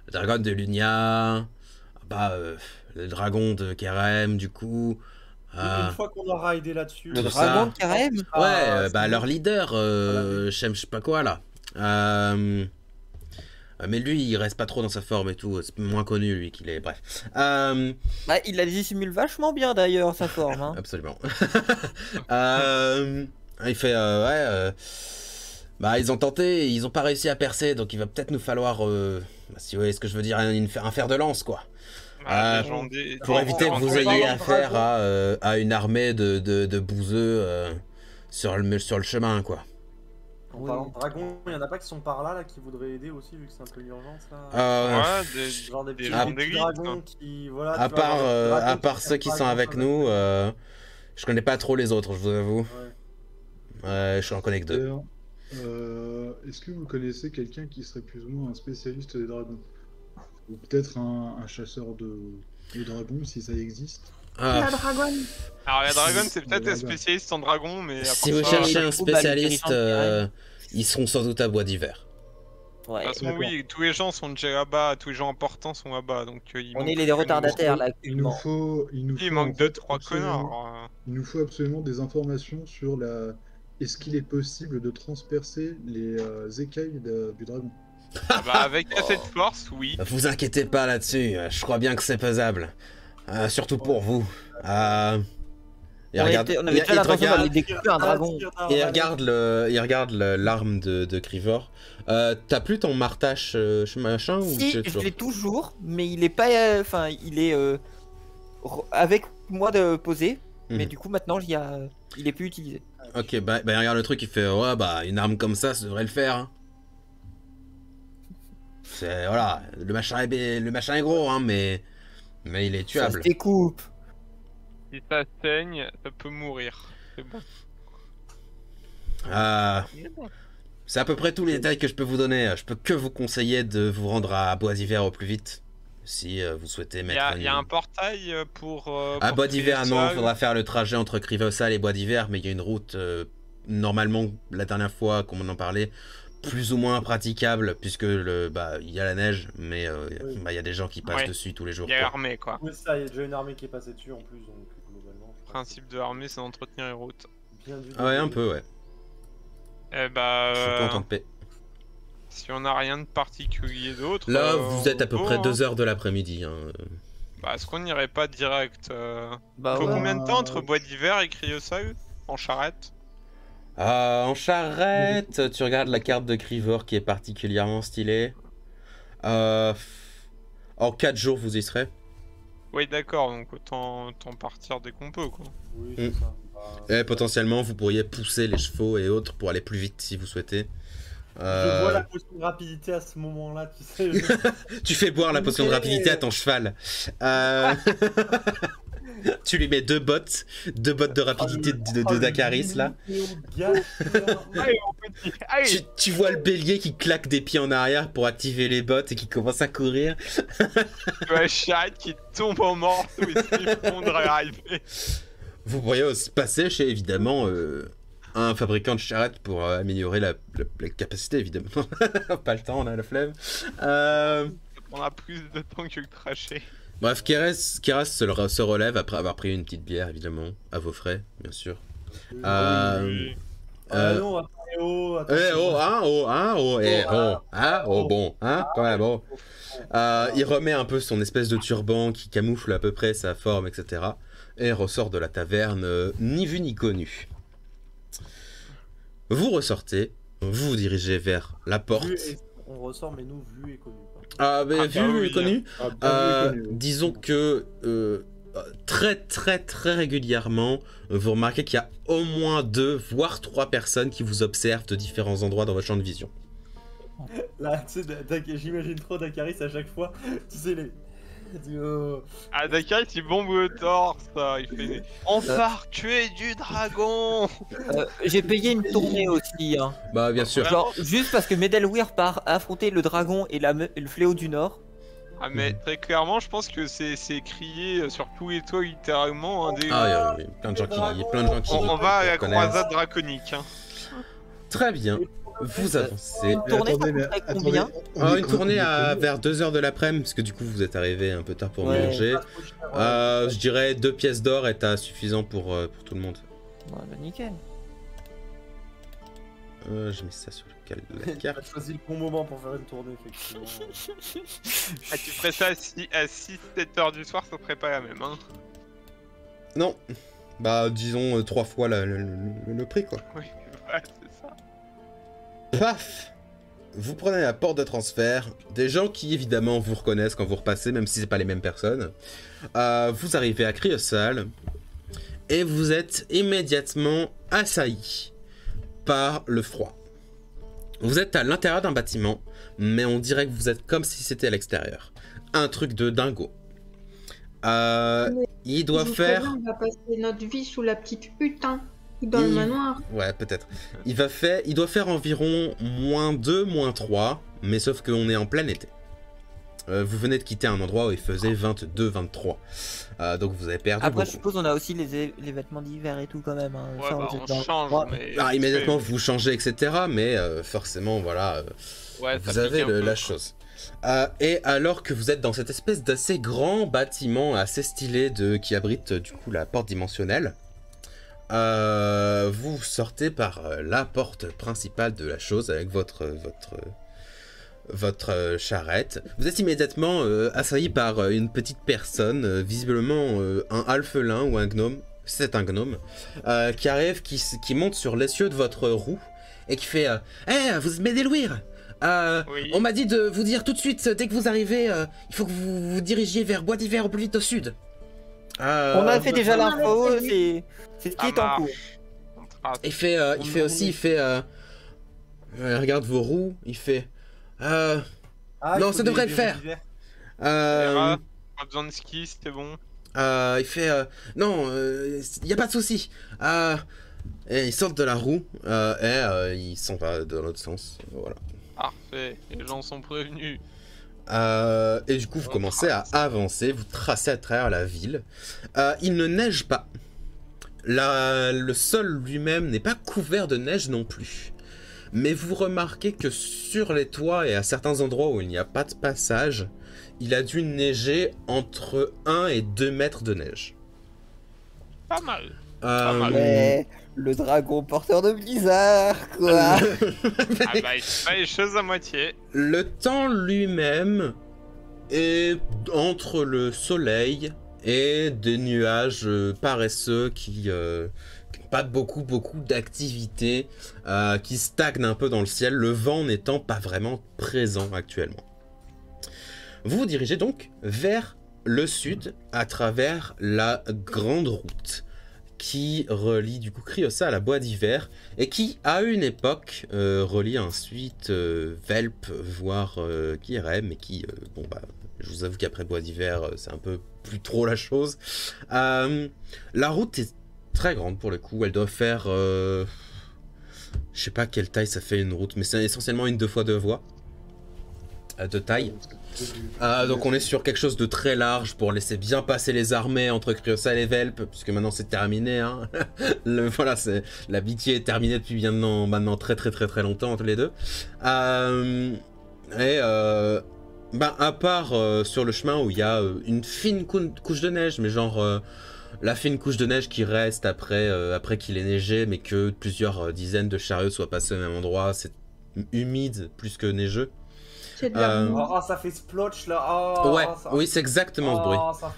Le dragon de Lunia, le dragon de Kerem, du coup... Une fois qu'on aura aidé là-dessus. Le Tout dragon ça. de Karem. Ouais, c'est leur leader, Voilà. je sais pas quoi là. Mais lui, il reste pas trop dans sa forme et tout. C'est moins connu lui qu'il est. Bref. Bah, il la dissimule vachement bien d'ailleurs sa forme. Hein. Absolument. Il fait ils ont tenté, ils ont pas réussi à percer, donc il va peut-être nous falloir, si vous voyez ce que je veux dire, un fer de lance quoi. Pour éviter que vous ayez affaire à une armée de bouseux sur le chemin quoi. En parlant de dragon, il y en a pas qui sont par là qui voudraient aider aussi, vu que c'est un peu l'urgence là. Ouais, Genre des des petits, gens des petits d'élite, dragons quoi. qui. Voilà, à tu vois, genre, des dragons part ceux qui servent sont pas à avec grand-chose. nous, je connais pas trop les autres, je vous avoue. Ouais. Je en connais que deux. D'ailleurs, est-ce que vous connaissez quelqu'un qui serait plus ou moins un spécialiste des dragons? Ou peut-être un chasseur de dragons, si ça existe? La dragonne. Alors la dragonne, c'est peut-être Voilà. un spécialiste en dragon, mais à part Si vous ça, cherchez du un coup, bah, les spécialiste, dirigeants de ils seront sans doute à Bois d'Hiver. de Ouais. toute façon, D'accord. oui, tous les gens sont déjà là-bas, tous les gens importants sont là-bas, donc il On manque est plus les que retardataires là Il nous actuellement. faut, Il en manque fait 2-3 absolument- connards. Il nous faut absolument des informations sur la. Est-ce qu'il est possible de transpercer les écailles du dragon? Avec assez de force, oui. Vous inquiétez pas là-dessus, je crois bien que c'est faisable. Surtout pour vous. Il On regarde, avait déjà l'intention d'aller découper un dragon. il regarde l'arme de Crivor. T'as plus ton martache machin ou Si, tu l'as je toujours l'ai toujours, mais il est pas. Enfin, il est avec moi de poser, mais Mhm. du coup maintenant il est plus utilisé. Ok, bah regarde le truc, il fait ouais une arme comme ça devrait le faire. Hein. C'est voilà, le machin est gros hein, mais il est Ça se tuable. découpe. Si ça saigne, ça peut mourir. C'est bon. C'est à peu près tous les détails que je peux vous donner. Je peux que vous conseiller de vous rendre à Bois d'Hiver au plus vite. Si vous souhaitez mettre... Il y a un portail pour... À Bois d'Hiver, non, il il faudra faire le trajet entre Criveaussal et Bois d'Hiver, mais il y a une route, normalement, la dernière fois qu'on en parlait, plus ou moins praticable, puisque il y a la neige, mais il y a des gens qui passent dessus tous les jours. Il y a quoi. l'armée, quoi. Oui, ça, il y a déjà une armée qui est passée dessus en plus, donc globalement. Le principe de l'armée, c'est d'entretenir les routes. Bien du Ah ouais, un peu, ouais. Eh bah... Je suis pas en temps de paix. Si on n'a rien de particulier d'autre... Là, vous êtes à peu près bon, 2 heures de l'après-midi. Hein. Bah, est-ce qu'on n'irait pas direct Bah Faut ouais. combien de temps entre Bois d'Hiver et Crieusseuil en charrette? En charrette, tu regardes la carte de Crivor qui est particulièrement stylée. En 4 jours, vous y serez. Oui, d'accord, donc autant partir dès qu'on peut, quoi. Oui, c'est ça. Et potentiellement, vous pourriez pousser les chevaux et autres pour aller plus vite si vous souhaitez. Je vois la potion de rapidité à ce moment-là, tu sais. Tu fais boire la potion de rapidité à ton cheval. Tu lui mets 2 bottes de rapidité de Dakaris là. Allez, mon petit, allez. Tu vois le bélier qui claque des pieds en arrière pour activer les bottes et qui commence à courir. Tu vois la charrette qui tombe en morceaux et s'effondre à l'arrivée. Vous pourriez aussi passer chez évidemment un fabricant de charrettes pour améliorer la capacité évidemment. Pas le temps, on a la flemme. On a plus de temps que le trajet. Bref, Keras se relève après avoir pris une petite bière évidemment, à vos frais bien sûr. Oui. Non, attends, Bon, hein, quand même, bon. Il remet un peu son espèce de turban qui camoufle à peu près sa forme, etc. Et ressort de la taverne, ni vu ni connu. Vous ressortez, vous vous dirigez vers la porte. On ressort, mais nous, vu et connu. Vu et connu. Connu. Disons que très régulièrement, vous remarquez qu'il y a au moins 2 voire 3 personnes qui vous observent de différents endroits dans votre champ de vision. Là, tu sais, j'imagine trop Dakaris à chaque fois. Tu sais, Ah, Dakaris, il bombe le torse, il fait... Enfin, tuer du dragon. J'ai payé une tournée aussi, hein. Bah bien sûr. Genre, juste parce que Medelweir part affronter le dragon et le fléau du Nord. Ah, mais très clairement, je pense que c'est crié sur tous les toits, littéralement. Hein, Il y a plein de gens qui on va à la connaissent. croisade draconique. Hein. Très bien. Vous avancez. Une tournée, ça coûterait combien? Une tournée vers 2 heures de l'après-midi, parce que du coup vous êtes arrivé un peu tard pour Ouais. manger. Je dirais 2 pièces d'or est suffisant pour tout le monde. Ouais, bah nickel. Je mets ça sur la carte. T'as choisi le bon moment pour faire une tournée, effectivement. Ah, tu ferais ça à 6-7 heures du soir, ça serait pas la même. Hein. Non. Bah disons 3 fois le prix quoi. Oui, ouais, c'est ça. Paf! Vous prenez la porte de transfert, des gens qui évidemment vous reconnaissent quand vous repassez, même si c'est pas les mêmes personnes. Vous arrivez à Crieussal et vous êtes immédiatement assailli par le froid. Vous êtes à l'intérieur d'un bâtiment, mais on dirait que vous êtes comme si c'était à l'extérieur. Un truc de dingo. Il doit faire... On va passer notre vie sous la petite hutte, hein. Dans le manoir. Ouais, peut-être. Il doit faire environ -2, -3, mais sauf qu'on est en plein été. Vous venez de quitter un endroit où il faisait 22, 23. Donc vous avez perdu Après, beaucoup. je suppose on a aussi les vêtements d'hiver et tout quand même. Hein. Ouais, Ça, bah, vous êtes on dans le change, froid. mais... Immédiatement vous changez, etc. Mais forcément, voilà, Ouais, vous ça avez pique un peu, la quoi. chose. Et alors que vous êtes dans cette espèce d'assez grand bâtiment assez stylé qui abrite du coup la porte dimensionnelle, vous sortez par la porte principale de la chose avec votre charrette. Vous êtes immédiatement assailli par une petite personne, visiblement un alphelin ou un gnome. C'est un gnome qui arrive, qui monte sur l'essieu de votre roue et qui fait vous êtes Medelweir. Oui. On m'a dit de vous dire tout de suite, dès que vous arrivez, il faut que vous vous dirigiez vers Bois d'Hiver au plus vite au sud. On a fait déjà l'info, c'est ce qui Ça est en marche. cours. On trace. Il fait regarde vos roues, il fait Ah, non, il faut ça devrait le faire. d'hiver. Pas besoin de ski, c'était bon. Il fait non, il y a pas de souci. Et il sort de la roue il s'en va dans l'autre sens. Voilà. Parfait, les gens sont prévenus. Et du coup, vous commencez à avancer, vous tracez à travers la ville. Il ne neige pas. Le sol lui-même n'est pas couvert de neige non plus. Mais vous remarquez que sur les toits et à certains endroits où il n'y a pas de passage, il a dû neiger entre 1 et 2 mètres de neige. Pas mal. Euh, Ouais, le dragon porteur de blizzard, quoi. Ah bah, il fait pas les choses à moitié. Le temps lui-même est entre le soleil et des nuages paresseux qui n'ont pas beaucoup d'activité, qui stagnent un peu dans le ciel, le vent n'étant pas vraiment présent actuellement. Vous vous dirigez donc vers le sud à travers la grande route qui relie du coup Cryossa à la Bois d'Hiver et qui, à une époque, relie ensuite Velp, voire Kirem, mais qui, bon bah, je vous avoue qu'après Bois d'Hiver, c'est un peu plus trop la chose. La route est très grande pour le coup, elle doit faire... je sais pas quelle taille ça fait une route, mais c'est essentiellement une 2x2 voies de taille. Donc on est sur quelque chose de très large pour laisser bien passer les armées entre Cryossa et les Velp, puisque maintenant c'est terminé. Hein. Voilà, l'amitié est terminée depuis maintenant très longtemps entre les deux. À part sur le chemin où il y a une fine couche de neige, mais genre la fine couche de neige qui reste après qu'il ait neigé, mais que plusieurs dizaines de chariots soient passés au même endroit, c'est humide plus que neigeux. C'est de la mousse. Ah, ça fait splotch là. Ah, Ouais, ça... oui, c'est exactement ce bruit. Ah, ça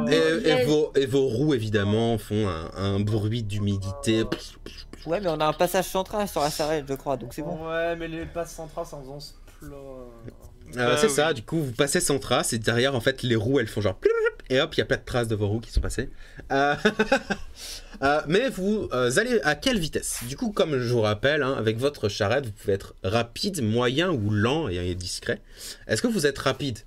fait Et vos roues, évidemment, font un bruit d'humidité. Ouais, mais on a un passage central sur la Sarelle, je crois, donc c'est bon. Ouais, mais les passes centrales, ça en faisant splotch. C'est ça, du coup, vous passez Centra, et derrière, en fait, les roues, elles font genre... Et hop, il y a plein de traces de vos roues qui sont passées. Mais vous allez à quelle vitesse? Du coup, comme je vous rappelle, hein, avec votre charrette, vous pouvez être rapide, moyen ou lent et discret. Est-ce que vous êtes rapide?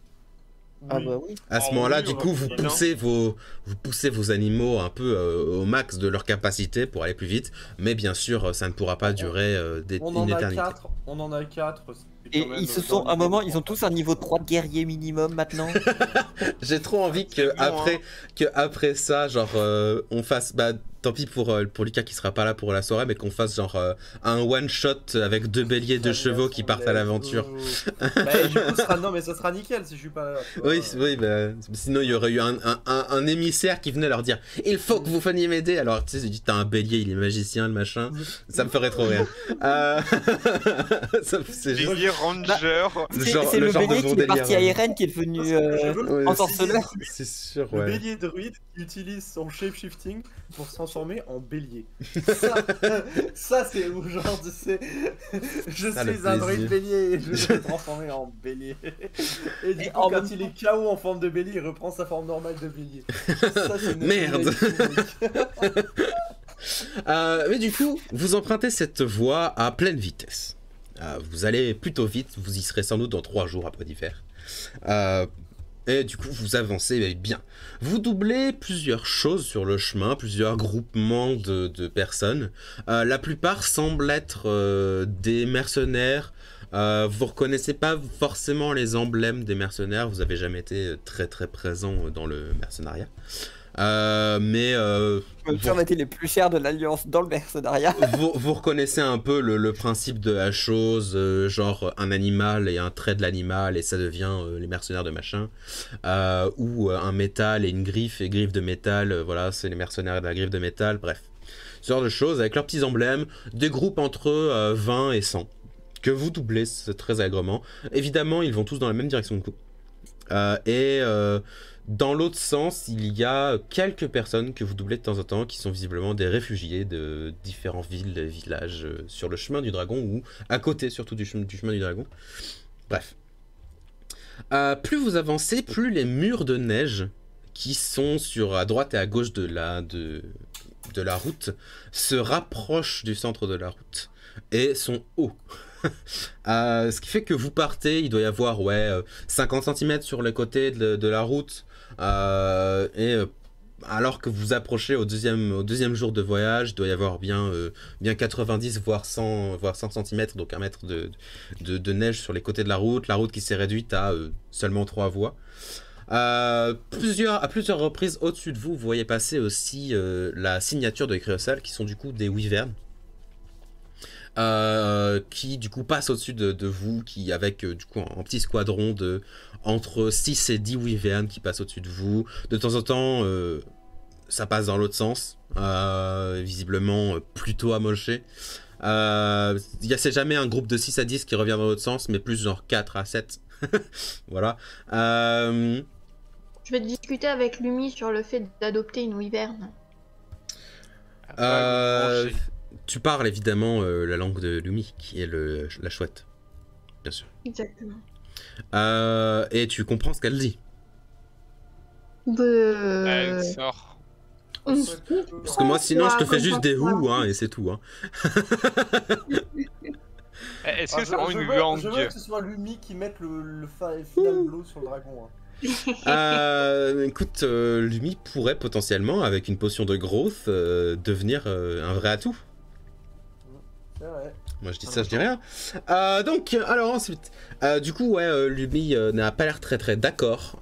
Ah bah oui. À ce Oh moment-là, oui, du coup, vous poussez vos animaux un peu au max de leur capacité pour aller plus vite. Mais bien sûr, ça ne pourra pas durer une éternité. On en a 4. Et ils se sont, à un moment, ils ont tous un niveau 3 de guerrier minimum maintenant. J'ai trop envie que après ça, genre, on fasse... Bah, tant pis pour Lucas qui sera pas là pour la soirée, mais qu'on fasse genre un one-shot avec 2 béliers, 2 chevaux qui partent à l'aventure. Du coup, non, mais ça sera nickel si je suis pas là. Oui, bah, sinon il y aurait eu un émissaire qui venait leur dire « Il faut que vous veniez m'aider !» Alors, tu sais, t'as un bélier, il est magicien, le machin. Ça me ferait trop rire. C'est juste... Bélier ranger. C'est le bélier qui est parti à Eren qui est devenu ensorceleur. C'est sûr, Le ouais. bélier druide utilise son shape-shifting pour se transformer en bélier. Ça c'est où genre je Ça, le suis un druide plaisir. bélier et je vais me transformer en bélier. Et du coup, quand il est KO en forme de bélier, il reprend sa forme normale de bélier. Ça, c'est une Merde. unique. Mais du coup, vous empruntez cette voie à pleine vitesse. Vous allez plutôt vite, vous y serez sans doute dans 3 jours après d'hiver. Et du coup, vous avancez bien. Vous doublez plusieurs choses sur le chemin, plusieurs groupements de personnes. La plupart semblent être des mercenaires. Vous reconnaissez pas forcément les emblèmes des mercenaires. Vous avez jamais été très présent dans le mercenariat. Tu en été les plus chers de l'Alliance dans le mercenariat. Vous reconnaissez un peu le principe de la chose, genre un animal et un trait de l'animal et ça devient les mercenaires de machin, ou un métal et une griffe et griffe de métal, voilà, c'est les mercenaires de la griffe de métal, bref. Ce genre de choses avec leurs petits emblèmes, des groupes entre 20 et 100, que vous doublez très allègrement. Évidemment, ils vont tous dans la même direction que vous. Dans l'autre sens, il y a quelques personnes que vous doublez de temps en temps qui sont visiblement des réfugiés de différentes villes et villages sur le chemin du dragon ou à côté surtout du chemin du dragon. Bref. Plus vous avancez, plus les murs de neige qui sont à droite et à gauche de la route se rapprochent du centre de la route et sont hauts. Ce qui fait que vous partez, il doit y avoir 50 cm sur les côtés de la route. Alors que vous approchez au deuxième jour de voyage, il doit y avoir bien 90 voire 100 cm, donc 1 mètre de neige sur les côtés de la route qui s'est réduite à seulement 3 voies. À plusieurs reprises au-dessus de vous, vous voyez passer aussi la signature de Créosal, qui sont du coup des wyverns. Qui du coup passent au-dessus de vous, qui avec du coup un petit squadron de entre 6 et 10 wyverns qui passent au-dessus de vous. De temps en temps, ça passe dans l'autre sens, visiblement plutôt amoché. C'est jamais un groupe de 6 à 10 qui revient dans l'autre sens, mais plus genre 4 à 7. Voilà. Je vais discuter avec Lumi sur le fait d'adopter une wyvern. Tu parles évidemment la langue de Lumi, qui est la chouette, bien sûr. Exactement. Et tu comprends ce qu'elle dit. Elle sort. Parce que moi, sinon, je te fais juste des hou, hein, et c'est tout. Hein. Est-ce que c'est vraiment une langue? Je veux que ce soit Lumi qui mette le final blow sur le dragon. Hein. Écoute, Lumi pourrait potentiellement, avec une potion de growth, devenir un vrai atout. C'est vrai. Moi je dis ça, je dis rien. Donc, alors ensuite, du coup, ouais, Lumi n'a pas l'air très d'accord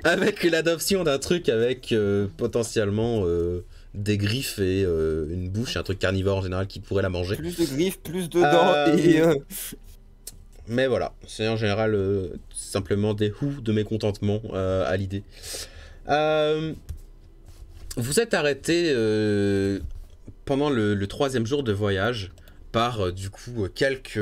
avec l'adoption d'un truc avec potentiellement des griffes et une bouche, un truc carnivore en général qui pourrait la manger. Plus de griffes, plus de dents et... Mais voilà, c'est en général simplement des hous de mécontentement à l'idée. Vous êtes arrêté pendant le 3e jour de voyage par du coup quelques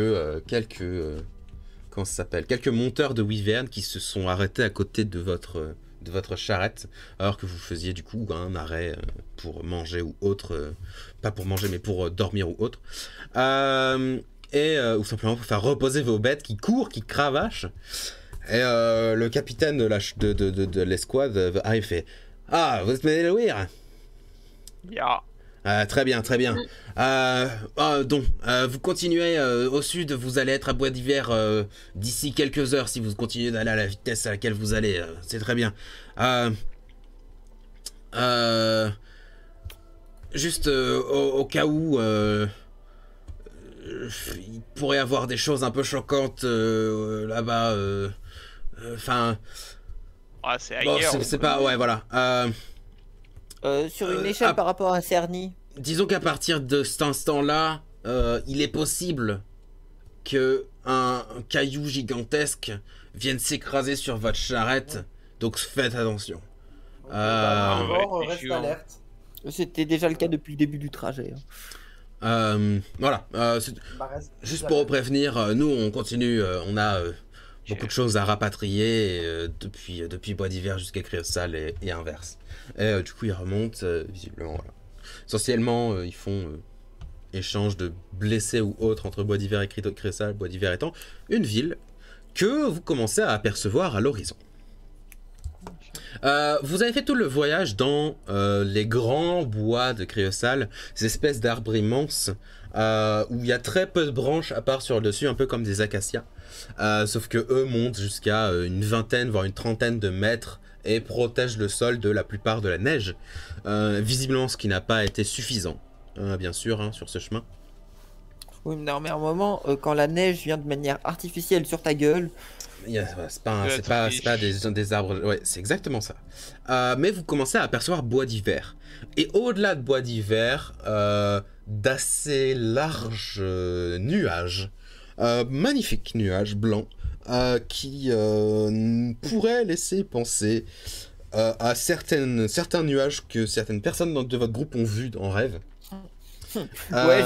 comment ça s'appelle, quelques monteurs de wyvern qui se sont arrêtés à côté de votre charrette alors que vous faisiez du coup un arrêt pour manger ou autre, pas pour manger mais pour dormir ou autre, ou simplement pour faire reposer vos bêtes qui courent, qui cravachent. Et le capitaine de l'escouade arrive et fait: ah, vous êtes Mélélouir? Yeah. Très bien, très bien. Donc, vous continuez au sud, vous allez être à Bois d'Hiver d'ici quelques heures si vous continuez d'aller à la vitesse à laquelle vous allez. C'est très bien. Juste au cas où il pourrait y avoir des choses un peu choquantes là-bas. Enfin. C'est ailleurs. Bon, c'est pas. Ouais, voilà. sur une échelle par rapport à Cerny. Disons qu'à partir de cet instant-là, il est possible que un caillou gigantesque vienne s'écraser sur votre charrette. Donc faites attention. Reste alerte. C'était déjà le cas depuis le début du trajet. Voilà. Juste pour vous prévenir, nous on continue, on a beaucoup de choses à rapatrier depuis Bois d'Hiver jusqu'à Créosal et inverse. Et du coup ils remontent visiblement. Voilà. Essentiellement ils font échange de blessés ou autres entre Bois d'Hiver et Créosal, Bois d'Hiver étant une ville que vous commencez à apercevoir à l'horizon. Vous avez fait tout le voyage dans les grands bois de Créosal, ces espèces d'arbres immenses où il y a très peu de branches à part sur le dessus, un peu comme des acacias, sauf que eux montent jusqu'à une vingtaine voire une trentaine de mètres et protègent le sol de la plupart de la neige, visiblement ce qui n'a pas été suffisant, bien sûr, sur ce chemin. Oui, mais à un moment, quand la neige vient de manière artificielle sur ta gueule... C'est pas des arbres, ouais, c'est exactement ça. Mais vous commencez à apercevoir Bois d'Hiver. Et au-delà de Bois d'Hiver, d'assez larges nuages, magnifiques nuages blancs, qui pourraient laisser penser à certains nuages que certaines personnes de votre groupe ont vus en rêve. Ouais,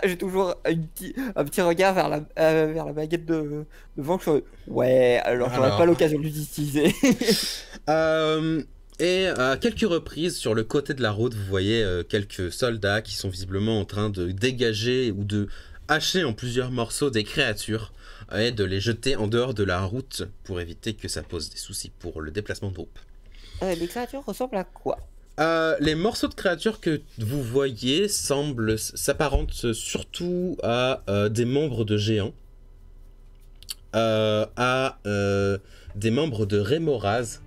j'ai toujours un petit regard vers la baguette de vent. Ouais, alors j'aurais pas l'occasion de l'utiliser. Et à quelques reprises, sur le côté de la route, vous voyez quelques soldats qui sont visiblement en train de dégager ou de hacher en plusieurs morceaux des créatures et de les jeter en dehors de la route pour éviter que ça pose des soucis pour le déplacement de groupe. Les créatures ressemblent à quoi ? Les morceaux de créatures que vous voyez s'apparentent surtout à des membres de géants. à des membres de Rémoraz.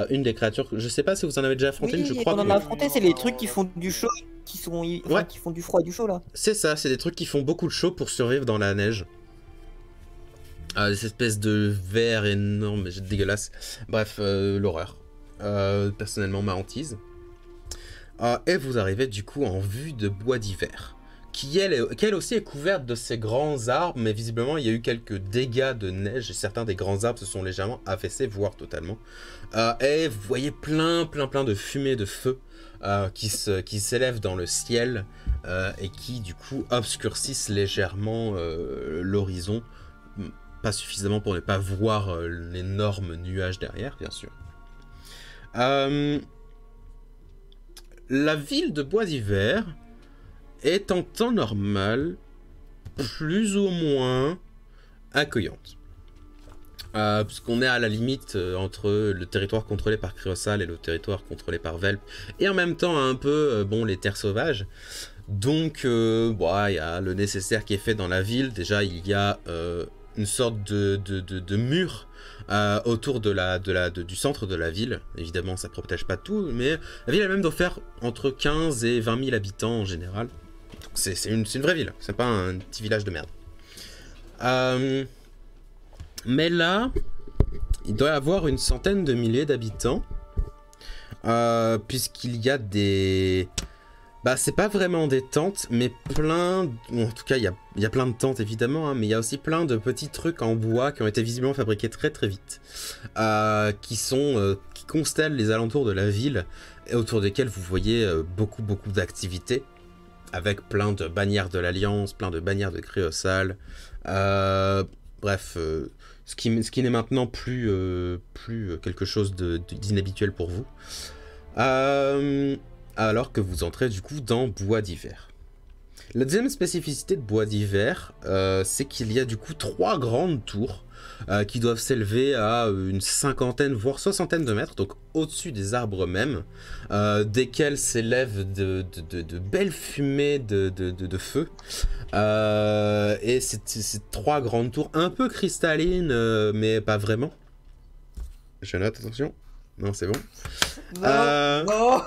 Une des créatures, je sais pas si vous en avez déjà affronté, Oui, je crois on en que a affronté, c'est les trucs qui font du chaud, qui font du froid et du chaud là. c'est ça, c'est des trucs qui font beaucoup de chaud pour survivre dans la neige. Des espèces de vers énormes, dégueulasses. Bref, l'horreur. Personnellement, ma hantise. Et vous arrivez du coup en vue de Bois d'Hiver, qui elle aussi est couverte de ces grands arbres, mais visiblement il y a eu quelques dégâts de neige et certains des grands arbres se sont légèrement affaissés, voire totalement. Et vous voyez plein de fumée de feu qui s'élèvent dans le ciel et qui du coup obscurcissent légèrement l'horizon, pas suffisamment pour ne pas voir l'énorme nuage derrière, bien sûr. La ville de Bois d'Hiver est en temps normal plus ou moins accueillante. Puisqu'on est à la limite entre le territoire contrôlé par Cryosal et le territoire contrôlé par Velp, et en même temps un peu les terres sauvages. Donc il y a le nécessaire qui est fait dans la ville. Déjà il y a une sorte de mur autour du centre de la ville. Évidemment ça ne protège pas tout, mais la ville elle-même doit faire entre 15 et 20 000 habitants en général. Donc c'est une vraie ville, c'est pas un petit village de merde. Mais là, il doit y avoir une centaine de milliers d'habitants, puisqu'il y a des... c'est pas vraiment des tentes, mais en tout cas, il y a plein de tentes évidemment, hein, mais il y a aussi plein de petits trucs en bois qui ont été visiblement fabriqués très vite, qui constellent les alentours de la ville, et autour desquels vous voyez beaucoup d'activités, avec plein de bannières de l'Alliance, plein de bannières de Cryosal, bref... Ce qui n'est maintenant plus quelque chose d'inhabituel pour vous. Alors que vous entrez du coup dans Bois d'Hiver. La deuxième spécificité de Bois d'Hiver, c'est qu'il y a du coup 3 grandes tours qui doivent s'élever à une cinquantaine, voire soixantaine de mètres, donc au-dessus des arbres même, desquels s'élèvent de belles fumées de feu. Et c'est 3 grandes tours un peu cristallines, mais pas vraiment. Je note, attention. Non, c'est bon. Non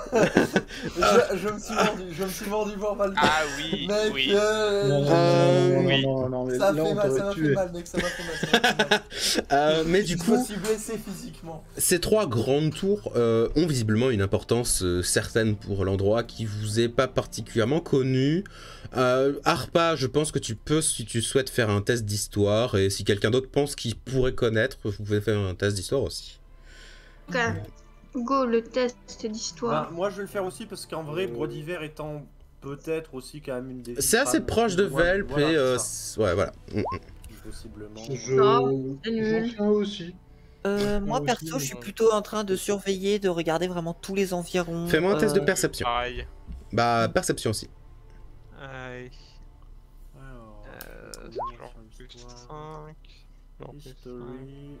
je me suis mordu voir mal. Ah oui, mec, oui. Non, mais ça là, fait on mal, t'aurait ça m'a fait tué. mal, mec, ça m'a fait mal. Mais du Je coup, me suis blessé physiquement. ces 3 grandes tours ont visiblement une importance certaine pour l'endroit qui vous est pas particulièrement connu. Arpa, je pense que tu peux, si tu souhaites, faire un test d'histoire, et si quelqu'un d'autre pense qu'il pourrait connaître, vous pouvez faire un test d'histoire aussi. Ok. Go, le test d'histoire. Moi je vais le faire aussi parce qu'en vrai, Bois d'Hiver étant peut-être aussi quand même une des... C'est assez proche de Velp, et ouais, voilà. Possiblement. J'en fais un aussi. Moi perso, je suis plutôt en train de surveiller, de regarder vraiment tous les environs. Fais-moi un test de perception. Pareil. Perception aussi. Aïe. Alors, Genre plus 5. Genre plus 5. History.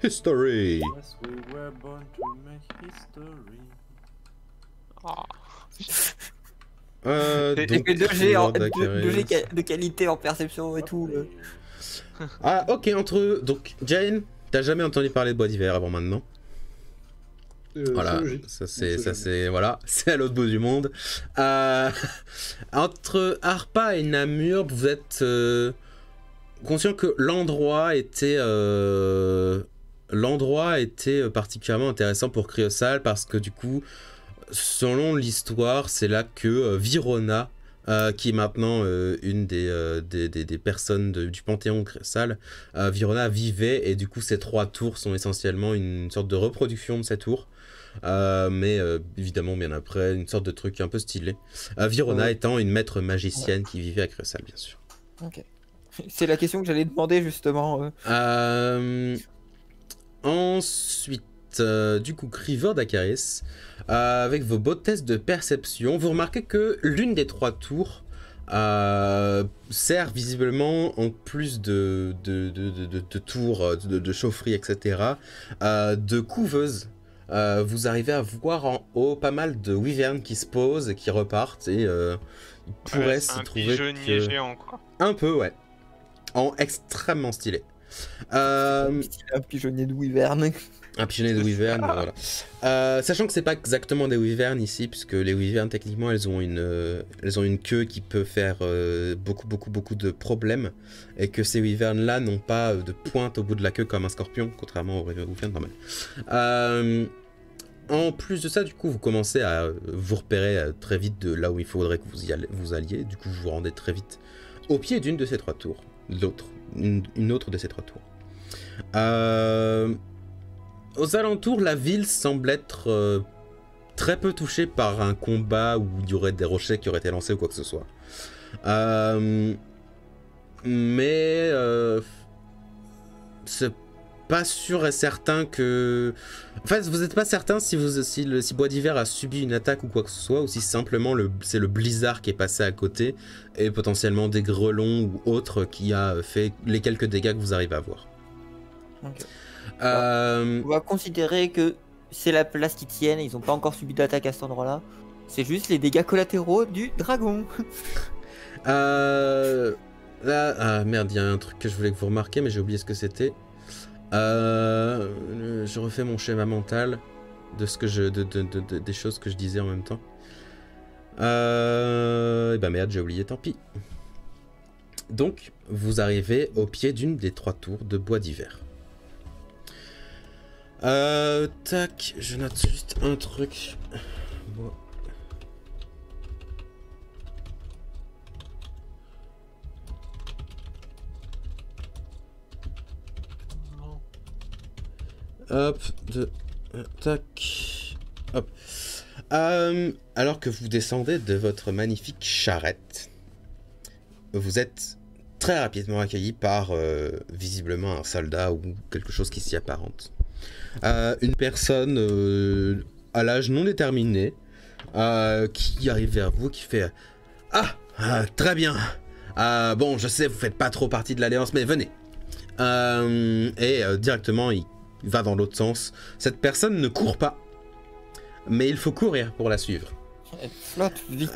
History. Yes, we were born to make history. Ah. J'ai Donc, fait 2G D'Acaris. de qualité en perception et tout. Ah, ok, donc, Jane, t'as jamais entendu parler de Bois d'Hiver avant maintenant. Voilà, ça c'est voilà, c'est à l'autre bout du monde. Entre Arpa et Namur, vous êtes conscient que l'endroit était particulièrement intéressant pour Cryosal parce que du coup, selon l'histoire, c'est là que Virona, qui est maintenant une des personnes du Panthéon Cryosal, Virona vivait, et du coup ces 3 tours sont essentiellement une sorte de reproduction de ces tours. Mais évidemment bien après une sorte de truc un peu stylé, Virona étant une maître magicienne qui vivait à Cryosal, bien sûr. Ok. C'est la question que j'allais demander justement. Ensuite, du coup, Crivor d'Acaris, avec vos beaux tests de perception, vous remarquez que l'une des 3 tours sert visiblement, en plus de tours, de chaufferie, etc., de couveuse. Vous arrivez à voir en haut pas mal de wyverns qui se posent et qui repartent, et il pourrait s'y trouver pigeonnier géant, quoi. un peu, ouais. En extrêmement stylé. Un pigeonnier de wyvern. Un pigeonnier de wyvern, voilà. Sachant que c'est pas exactement des wyverns ici, puisque les wyverns techniquement elles ont une queue qui peut faire beaucoup de problèmes, et que ces wyverns là n'ont pas de pointe au bout de la queue comme un scorpion, contrairement aux wyverns normales. En plus de ça, du coup, vous commencez à vous repérer très vite de là où il faudrait que vous alliez. Du coup, vous vous rendez très vite au pied d'une de ces 3 tours. Une autre de ces 3 tours. Aux alentours, la ville semble être très peu touchée par un combat où il y aurait des rochers qui auraient été lancés ou quoi que ce soit. Mais c'est pas sûr et certain que... En fait, vous n'êtes pas certain si Bois d'Hiver a subi une attaque ou quoi que ce soit, ou si simplement c'est le blizzard qui est passé à côté, et potentiellement des grelons ou autres qui a fait les quelques dégâts que vous arrivez à voir. Okay. On va considérer que c'est la place qui tienne, ils n'ont pas encore subi d'attaque à cet endroit-là. C'est juste les dégâts collatéraux du dragon. Là... Ah merde, il y a un truc que je voulais que vous remarquiez, mais j'ai oublié ce que c'était. Je refais mon schéma mental de ce que des choses que je disais en même temps. Et bah merde, j'ai oublié, tant pis. Donc, vous arrivez au pied d'une des 3 tours de Bois d'Hiver. Tac, je note juste un truc. Bon. Hop, tac, hop. Alors que vous descendez de votre magnifique charrette, vous êtes très rapidement accueilli par visiblement un soldat ou quelque chose qui s'y apparente. Une personne à l'âge non déterminé qui arrive vers vous, qui fait très bien. Bon, je sais, vous faites pas trop partie de l'Alliance, mais venez. Et directement, il va dans l'autre sens. Cette personne ne court pas, mais il faut courir pour la suivre. Elle flotte vite.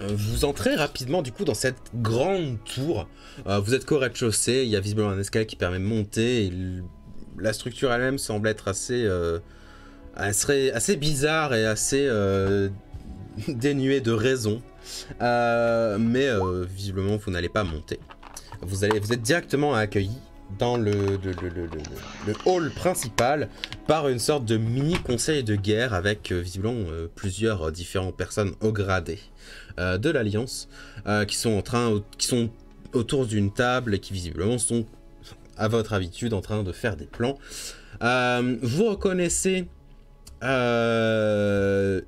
Vous entrez rapidement du coup dans cette grande tour. Vous êtes qu'au rez-de-chaussée, il y a visiblement un escalier qui permet de monter. Et la structure elle-même semble être assez bizarre et assez dénuée de raison. Mais visiblement vous n'allez pas monter. Vous êtes directement accueilli dans le hall principal par une sorte de mini conseil de guerre avec visiblement plusieurs différentes personnes au gradé de l'Alliance qui sont autour d'une table et qui visiblement sont à votre habitude en train de faire des plans. Vous reconnaissez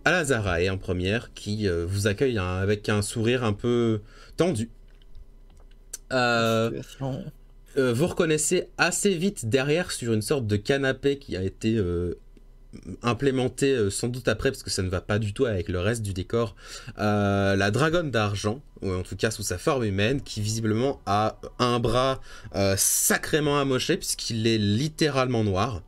Alazarae en première qui vous accueille avec un sourire un peu tendu. Vous reconnaissez assez vite derrière sur une sorte de canapé qui a été implémenté sans doute après parce que ça ne va pas du tout avec le reste du décor, la dragonne d'argent, ou en tout cas sous sa forme humaine, qui visiblement a un bras sacrément amoché puisqu'il est littéralement noir.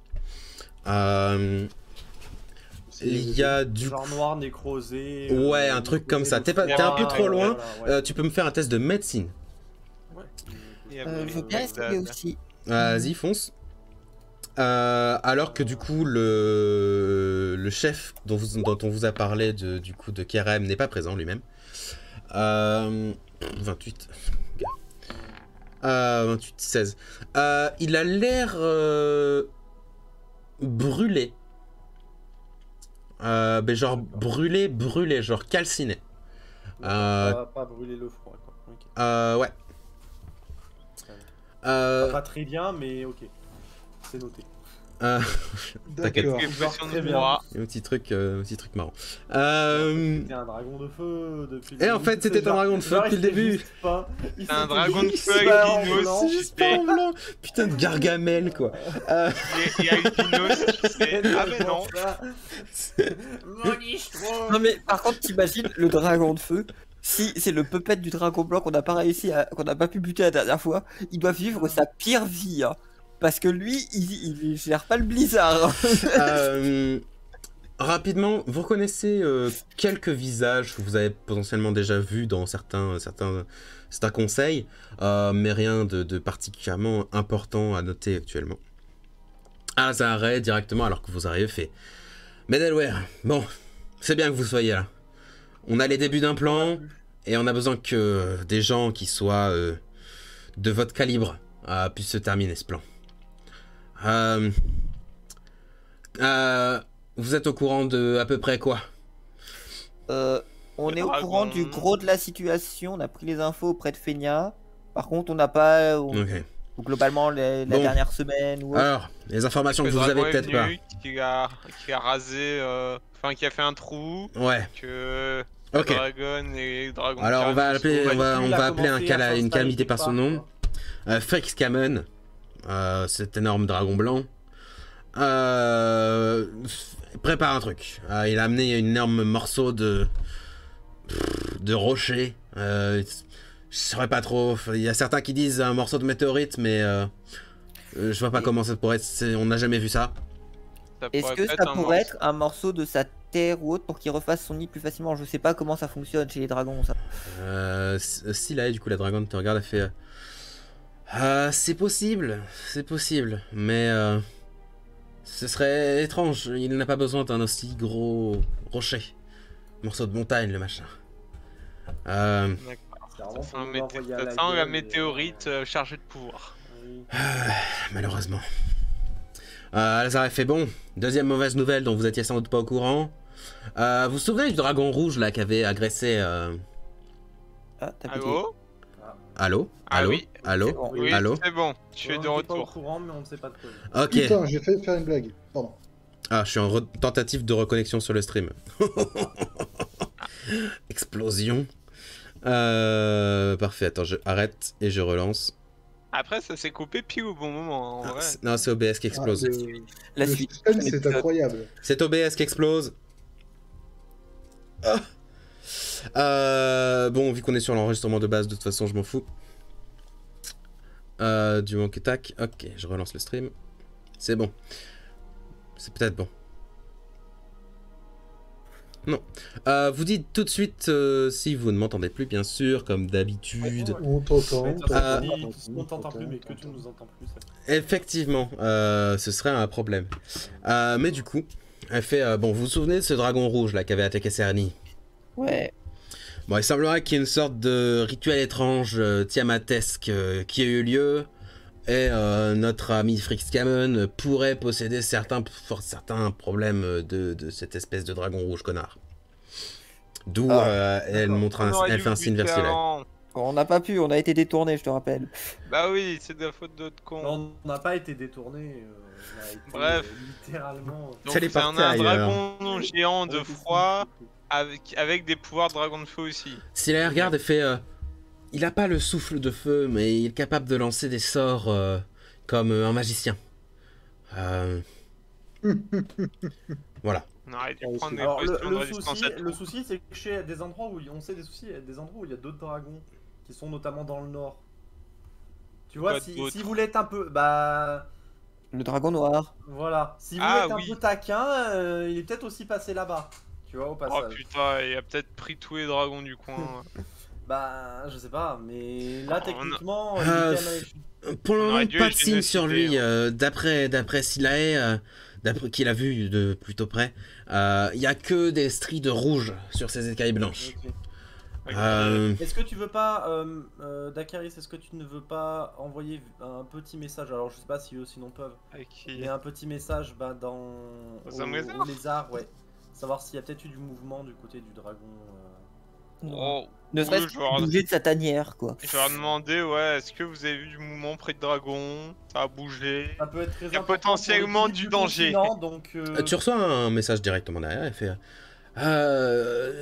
Il y a du genre noir nécrosé. Ouais, un truc comme ça. T'es un peu trop loin. Ouais. Tu peux me faire un test de médecine. Je veux bien essayer aussi. Vas-y, fonce. Alors que du coup, le chef dont on vous a parlé de Kerem n'est pas présent lui-même. 28. 28, 16. Il a l'air brûlé. Mais genre brûlé, genre calciné. Pas brûler le front. Okay. Ouais. Pas très bien, mais ok. C'est noté. T'inquiète. Très bien. Un petit truc marrant. C'était un dragon de feu depuis le début. Et en fait, c'était un dragon de feu depuis le début. C'est un dragon de feu avec Dinos. C'est juste pas en blanc. Putain de Gargamel, quoi. Et avec Dinos qui fait ah mais non. Non mais par contre, t'imagines le dragon de feu. Si c'est le puppet du dragon blanc qu'on n'a pas réussi qu'on n'a pas pu buter la dernière fois, il doit vivre sa pire vie, hein. Parce que lui, il gère pas le blizzard. rapidement, vous reconnaissez quelques visages que vous avez potentiellement déjà vus dans certains conseils, mais rien de particulièrement important à noter actuellement. Azaré, directement, alors que vous arrivez, fait « Mais Delaware, bon, c'est bien que vous soyez là. On a les débuts d'un plan, et on a besoin que des gens qui soient de votre calibre puissent se terminer ce plan. Vous êtes au courant de à peu près quoi? On Le est au dragon. courant du gros de la situation, on a pris les infos auprès de Feigna. Par contre, on n'a pas Ok. ou globalement la Bon. dernière semaine ou autre. Alors, les informations que Le vous avez dragon est peut-être pas. venu, qui a rasé, enfin qui a fait un trou, Ouais, que ok. Dragon et Dragon. Alors on va appeler, Carlos, on va appeler une calamité par son nom. Quoi. Frix Kamen, cet énorme dragon blanc, prépare un truc. Il a amené un énorme morceau de rocher. Je saurais pas trop. Il y a certains qui disent un morceau de météorite, mais je vois pas comment ça pourrait être. On n'a jamais vu ça. Est-ce que ça pourrait être un morceau de sa terre ou autre pour qu'il refasse son nid plus facilement? Je sais pas comment ça fonctionne chez les dragons, ça. Si là, du coup, la dragonne te regarde, elle fait. C'est possible, mais ce serait étrange. Il n'a pas besoin d'un aussi gros rocher, morceau de montagne, le machin. Clairement, Ça faut nous l'envoyer à la sent gueule la et, météorite chargée de pouvoir. oui. Malheureusement. Lazare fait bon. Deuxième mauvaise nouvelle dont vous étiez sans doute pas au courant. Vous vous souvenez du dragon rouge là qui avait agressé. Ah, t'as pété. Allô? Allô? Ah Allô? oui. Allô? C'est bon. Oui, Allô? c'est bon, je suis On de n'est pas au retour. courant, mais on ne sait pas de quoi. Ok. Putain, j'ai failli faire une blague. Pardon. Ah, je suis en tentative de reconnexion sur le stream. Explosion. Parfait, attends, je arrête et je relance. Après, ça s'est coupé pile au bon moment, en Ah, vrai. non, c'est OBS qui explose. La le suite. suspense, c'est incroyable. C'est OBS qui explose. Bon, vu qu'on est sur l'enregistrement de base, de toute façon, je m'en fous. Du manque tac. Ok, je relance le stream. C'est bon. C'est peut-être bon. Non. Vous dites tout de suite si vous ne m'entendez plus, bien sûr, comme d'habitude. On t'entend. Ouais, de toute façon, Euh, on dit, on t'entend plus, mais que tu nous entends plus. ça. Effectivement, ce serait un problème. Mais du coup, elle fait... bon, vous vous souvenez de ce dragon rouge là qui avait attaqué Cerny? Ouais. Bon, il semblerait qu'il y ait une sorte de rituel étrange tiamatesque qui a eu lieu. Et notre ami Frixkamen pourrait posséder certains problèmes de cette espèce de dragon rouge connard. D'où elle montre elle fait un signe vers Ciel. On n'a pas pu, on a été détourné, je te rappelle. Bah oui, c'est de la faute d'autres cons. Non, on n'a pas été détourné. On a été, Bref. littéralement. Donc Ça les c'est un partait ailleurs. dragon géant de froid avec des pouvoirs de dragon de feu aussi. Si elle regarde et fait... il a pas le souffle de feu, mais il est capable de lancer des sorts comme un magicien. Voilà. On aurait dû Alors, prendre des Alors, potions de le résistance souci, à tout. le souci, c'est que chez des endroits où on sait des soucis, il y a des endroits où il y a d'autres dragons qui sont notamment dans le nord. Tu vois, Quoi si d'autre vous voulez être un peu, bah Le dragon noir. voilà, si vous Ah, voulez être oui. un peu taquin, il est peut-être aussi passé là-bas. Tu vois, au Oh passage. putain, il a peut-être pris tous les dragons du coin. Bah, je sais pas, mais là, Oh, techniquement, on a- il est Ah, quand même avec- Pour le On moment, aurait dû pas les de signe sur génocider, lui. D'après Silae, d'après qu'il a vu de plutôt près, il y a que des stries de rouge sur ses écailles blanches. Ok. Est-ce que tu veux pas, Dakaris, est-ce que tu ne veux pas envoyer un petit message? Alors, je sais pas si eux sinon peuvent. Avec qui Il y a un petit message dans Aux hommes lézards au lézard, ouais. Savoir s'il y a peut-être eu du mouvement du côté du dragon. Oh, Ne oui, serait-ce je vais leur- que bouger de sa tanière, quoi. je vais leur demander, ouais, est-ce que vous avez vu du mouvement près de dragon? Ça a bougé. Ça peut être très Il y a important potentiellement pour l'équilibre du danger. continent, donc Tu reçois un message directement derrière, elle fait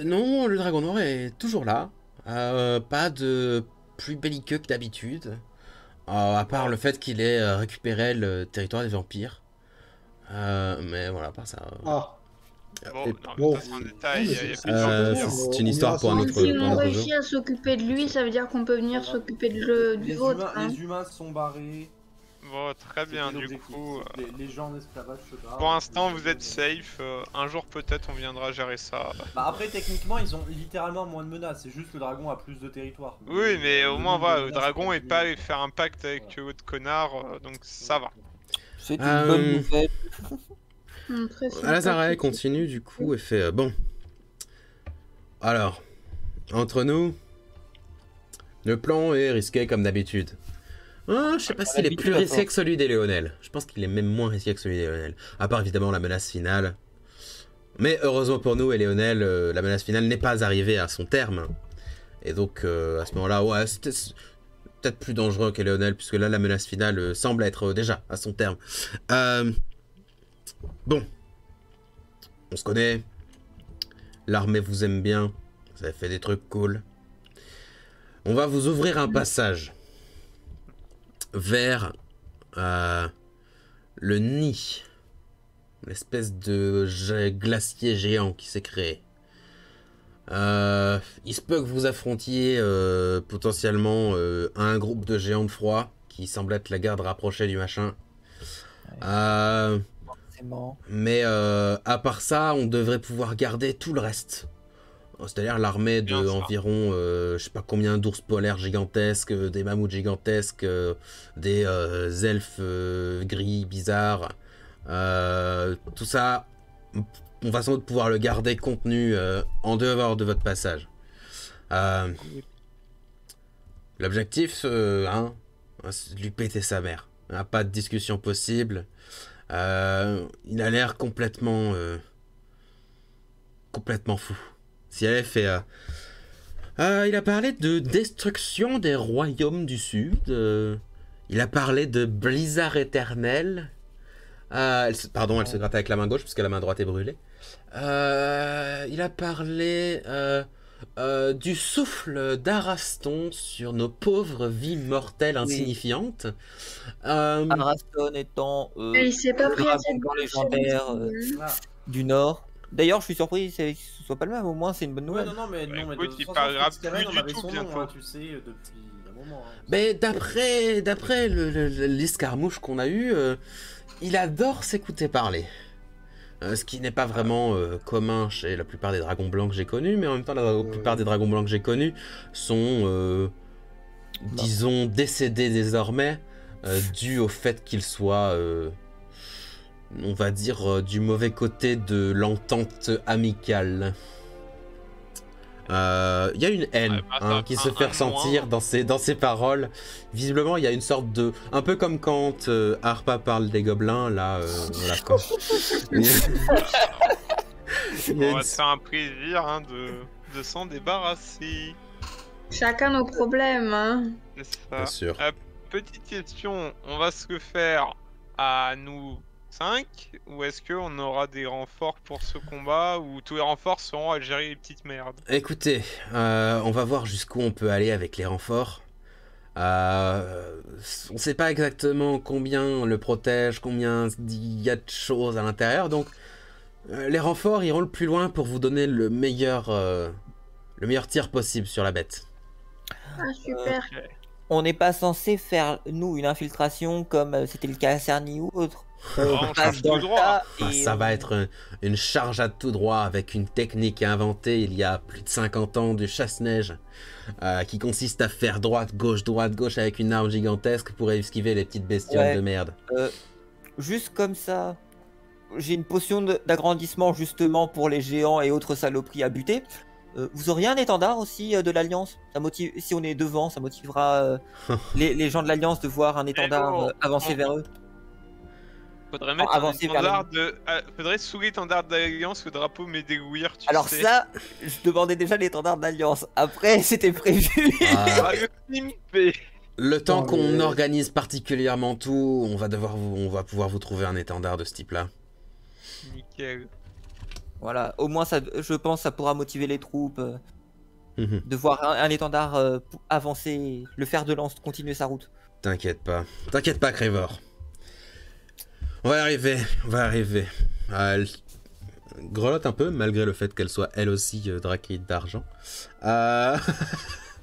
non, le dragon noir est toujours là. Pas de plus belliqueux que d'habitude. À part le fait qu'il ait récupéré le territoire des vampires. Mais voilà, pas ça. Ah, Bon, Et- non, mais bon, ça, c'est un détail. mais Il y a c'est- plus de gens Euh, qui on- disent. c'est une histoire pour un on autre, ira Si pour on un autre jeu. réussit à s'occuper de lui, ça veut dire qu'on peut venir s'occuper du les vôtre. hein. humains sont barrés. Bon, très bien, C'était du l'objectif. coup. Les gens en esclavage se gravent. Pour l'instant, vous êtes safe. Un jour, peut-être, on viendra gérer ça. Bah après, techniquement, ils ont littéralement moins de menaces. C'est juste que le dragon a plus de territoire. Oui, mais au moins, nombre de voilà, le menaces dragon est est pas allé faire un pacte avec Voilà. l'autre connard, donc ça va. C'est une bonne nouvelle. Très Lazare sympathique. continue du coup et fait bon. Alors, entre nous, le plan est risqué comme d'habitude. Je sais pas s'il est plus risqué que celui des Léonel. Je pense qu'il est même moins risqué que celui des Léonel. À part évidemment la menace finale. Mais heureusement pour nous et Léonel, la menace finale n'est pas arrivée à son terme. Et donc à ce moment-là, ouais, c'était peut-être plus dangereux que Léonel, puisque là la menace finale semble être déjà à son terme. Bon. On se connaît. L'armée vous aime bien. Vous avez fait des trucs cool. On va vous ouvrir un passage vers le nid. L'espèce de glacier géant qui s'est créé. Il se peut que vous affrontiez potentiellement un groupe de géants de froid qui semble être la garde rapprochée du machin. Mais à part ça, on devrait pouvoir garder tout le reste. C'est-à-dire l'armée de Bien ça. environ, je sais pas combien d'ours polaires gigantesques, des mammouths gigantesques, des elfes gris bizarres. Tout ça, on va sans doute pouvoir le garder contenu en dehors de votre passage. L'objectif, c'est de lui péter sa mère. Pas de discussion possible. Il a l'air complètement fou. Si elle fait, il a parlé de destruction des royaumes du sud. Il a parlé de blizzard éternel. Elle se gratte avec la main gauche parce que la main droite est brûlée. Il a parlé du souffle d'Araston sur nos pauvres vies mortelles insignifiantes. Araston étant Et il s'est pas le pris assez de dragon bouche, légendaire Ah. du Nord. D'ailleurs, je suis surpris que ce soit pas le même, au moins c'est une bonne Ouais, nouvelle. non, mais de écoute, toute il façon, parlera Skyrim, plus on du avait tout son bientôt. nom, hein, tu sais, depuis un moment. Hein. Mais d'après l'escarmouche qu'on a eu, il adore s'écouter parler. Ce qui n'est pas vraiment commun chez la plupart des dragons blancs que j'ai connus, mais en même temps, la plupart des dragons blancs que j'ai connus sont, disons, décédés désormais, dû au fait qu'ils soient, on va dire, du mauvais côté de l'entente amicale. Il y a une haine qui se fait ressentir dans ses paroles. Visiblement, il y a une sorte de... Un peu comme quand Harpa parle des gobelins, là... voilà, quoi. On va se faire un plaisir de s'en débarrasser. Chacun nos problèmes, hein. C'est ça. Bien sûr. Petite question, on va se le faire à nous 5 ou est-ce qu'on aura des renforts pour ce combat ou tous les renforts seront à gérer les petites merdes? Écoutez, on va voir jusqu'où on peut aller avec les renforts. On sait pas exactement combien le protège, combien il y a de choses à l'intérieur, donc les renforts iront le plus loin pour vous donner le meilleur tir possible sur la bête. Ah, super. Ok. On n'est pas censé faire, nous, une infiltration comme c'était le cas à Cerny ou autre. on passe charge dans tout le droit. tas Ah, et ça va on- être une charge à tout droit avec une technique inventée il y a plus de 50 ans du chasse-neige qui consiste à faire droite, gauche avec une arme gigantesque pour esquiver les petites bestioles Ouais. de merde. Juste comme ça, j'ai une potion d'agrandissement justement pour les géants et autres saloperies à buter. Vous auriez un étendard aussi de l'Alliance. Ça motive, si on est devant, ça motivera les gens de l'Alliance de voir un étendard avancer vers eux. Faudrait mettre un avancer vers étendard de... faudrait sous l'étendard d'Alliance le drapeau Médélouir, tu Alors sais. ça, je demandais déjà l'étendard d'Alliance. Après, c'était prévu. On va le pimper. Le temps Non, qu'on mais- organise particulièrement tout, on va pouvoir vous trouver un étendard de ce type-là. Nickel. Voilà, au moins ça, je pense, ça pourra motiver les troupes Mhm. de voir un étendard avancer, le fer de lance continuer sa route. T'inquiète pas, Crévor. On va y arriver. Elle grelotte un peu, malgré le fait qu'elle soit elle aussi drakeide d'argent.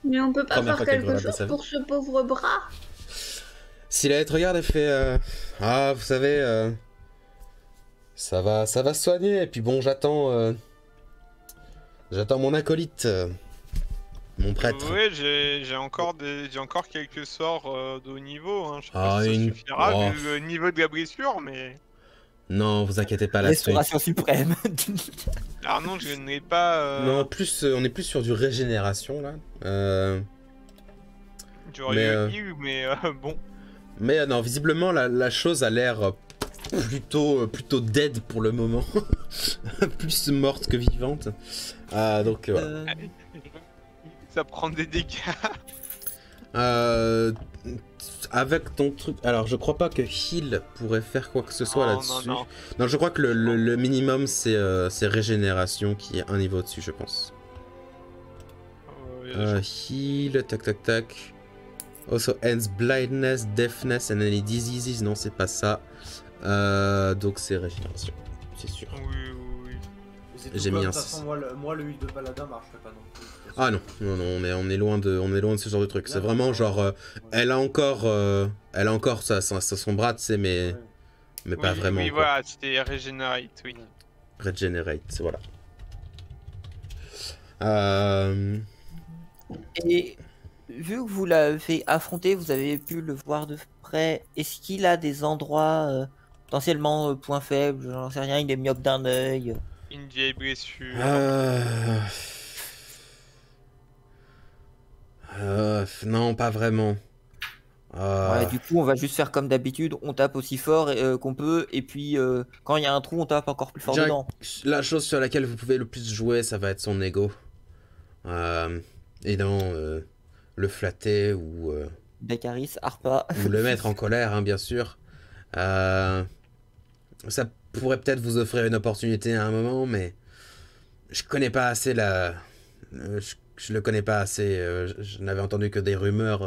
Mais on peut pas Première faire fois qu'elle quelque grelotte de sa chose vie. pour ce pauvre bras. Si la lettre regarde, elle fait ah, vous savez, ça va se soigner. Et puis bon, j'attends mon acolyte, mon prêtre. Ouais, j'ai encore quelques sorts de haut niveau. Hein. Je sais Ah, pas si ça une- suffira oh. vu le niveau de la blessure, mais. Non, vous inquiétez pas là-dessus. Restauration suprême. Alors non, je n'ai pas. Non, plus, on est plus sur du régénération là. J'aurais mais, eu heal, mais bon. Mais non, visiblement la chose a l'air plutôt dead pour le moment. Plus morte que vivante. Donc voilà. Ça prend des dégâts. Avec ton truc... Alors je crois pas que heal pourrait faire quoi que ce soit Non, là-dessus. non. Non, je crois que le minimum c'est régénération qui est un niveau au-dessus, je pense. Heal, tac tac tac. Also ends blindness, deafness and any diseases. Non, c'est pas ça. Donc c'est régénération, c'est sûr. Oui. Et c'est tout J'ai comme, mis de un toute façon, moi, le huile de paladin marcherait pas non plus. Ah non, on est loin de ce genre de truc. C'est D'accord. vraiment genre, elle a encore son bras, tu sais, mais pas vraiment. Oui, quoi. voilà, c'était Regenerate, oui. Regenerate, voilà. Et vu que vous l'avez affronté, vous avez pu le voir de près. Est-ce qu'il a des endroits potentiellement points faibles? J'en sais rien, il est myope d'un œil. Une vieille blessure. Non, pas vraiment. Ouais, du coup, on va juste faire comme d'habitude, on tape aussi fort qu'on peut, et puis quand il y a un trou, on tape encore plus fort Jack, dedans. la chose sur laquelle vous pouvez le plus jouer, ça va être son ego. Et non, le flatter ou Dakaris, Harpa. ou le mettre en colère, hein, bien sûr. Ça pourrait peut-être vous offrir une opportunité à un moment, mais je connais pas assez je le connais pas assez. Je n'avais entendu que des rumeurs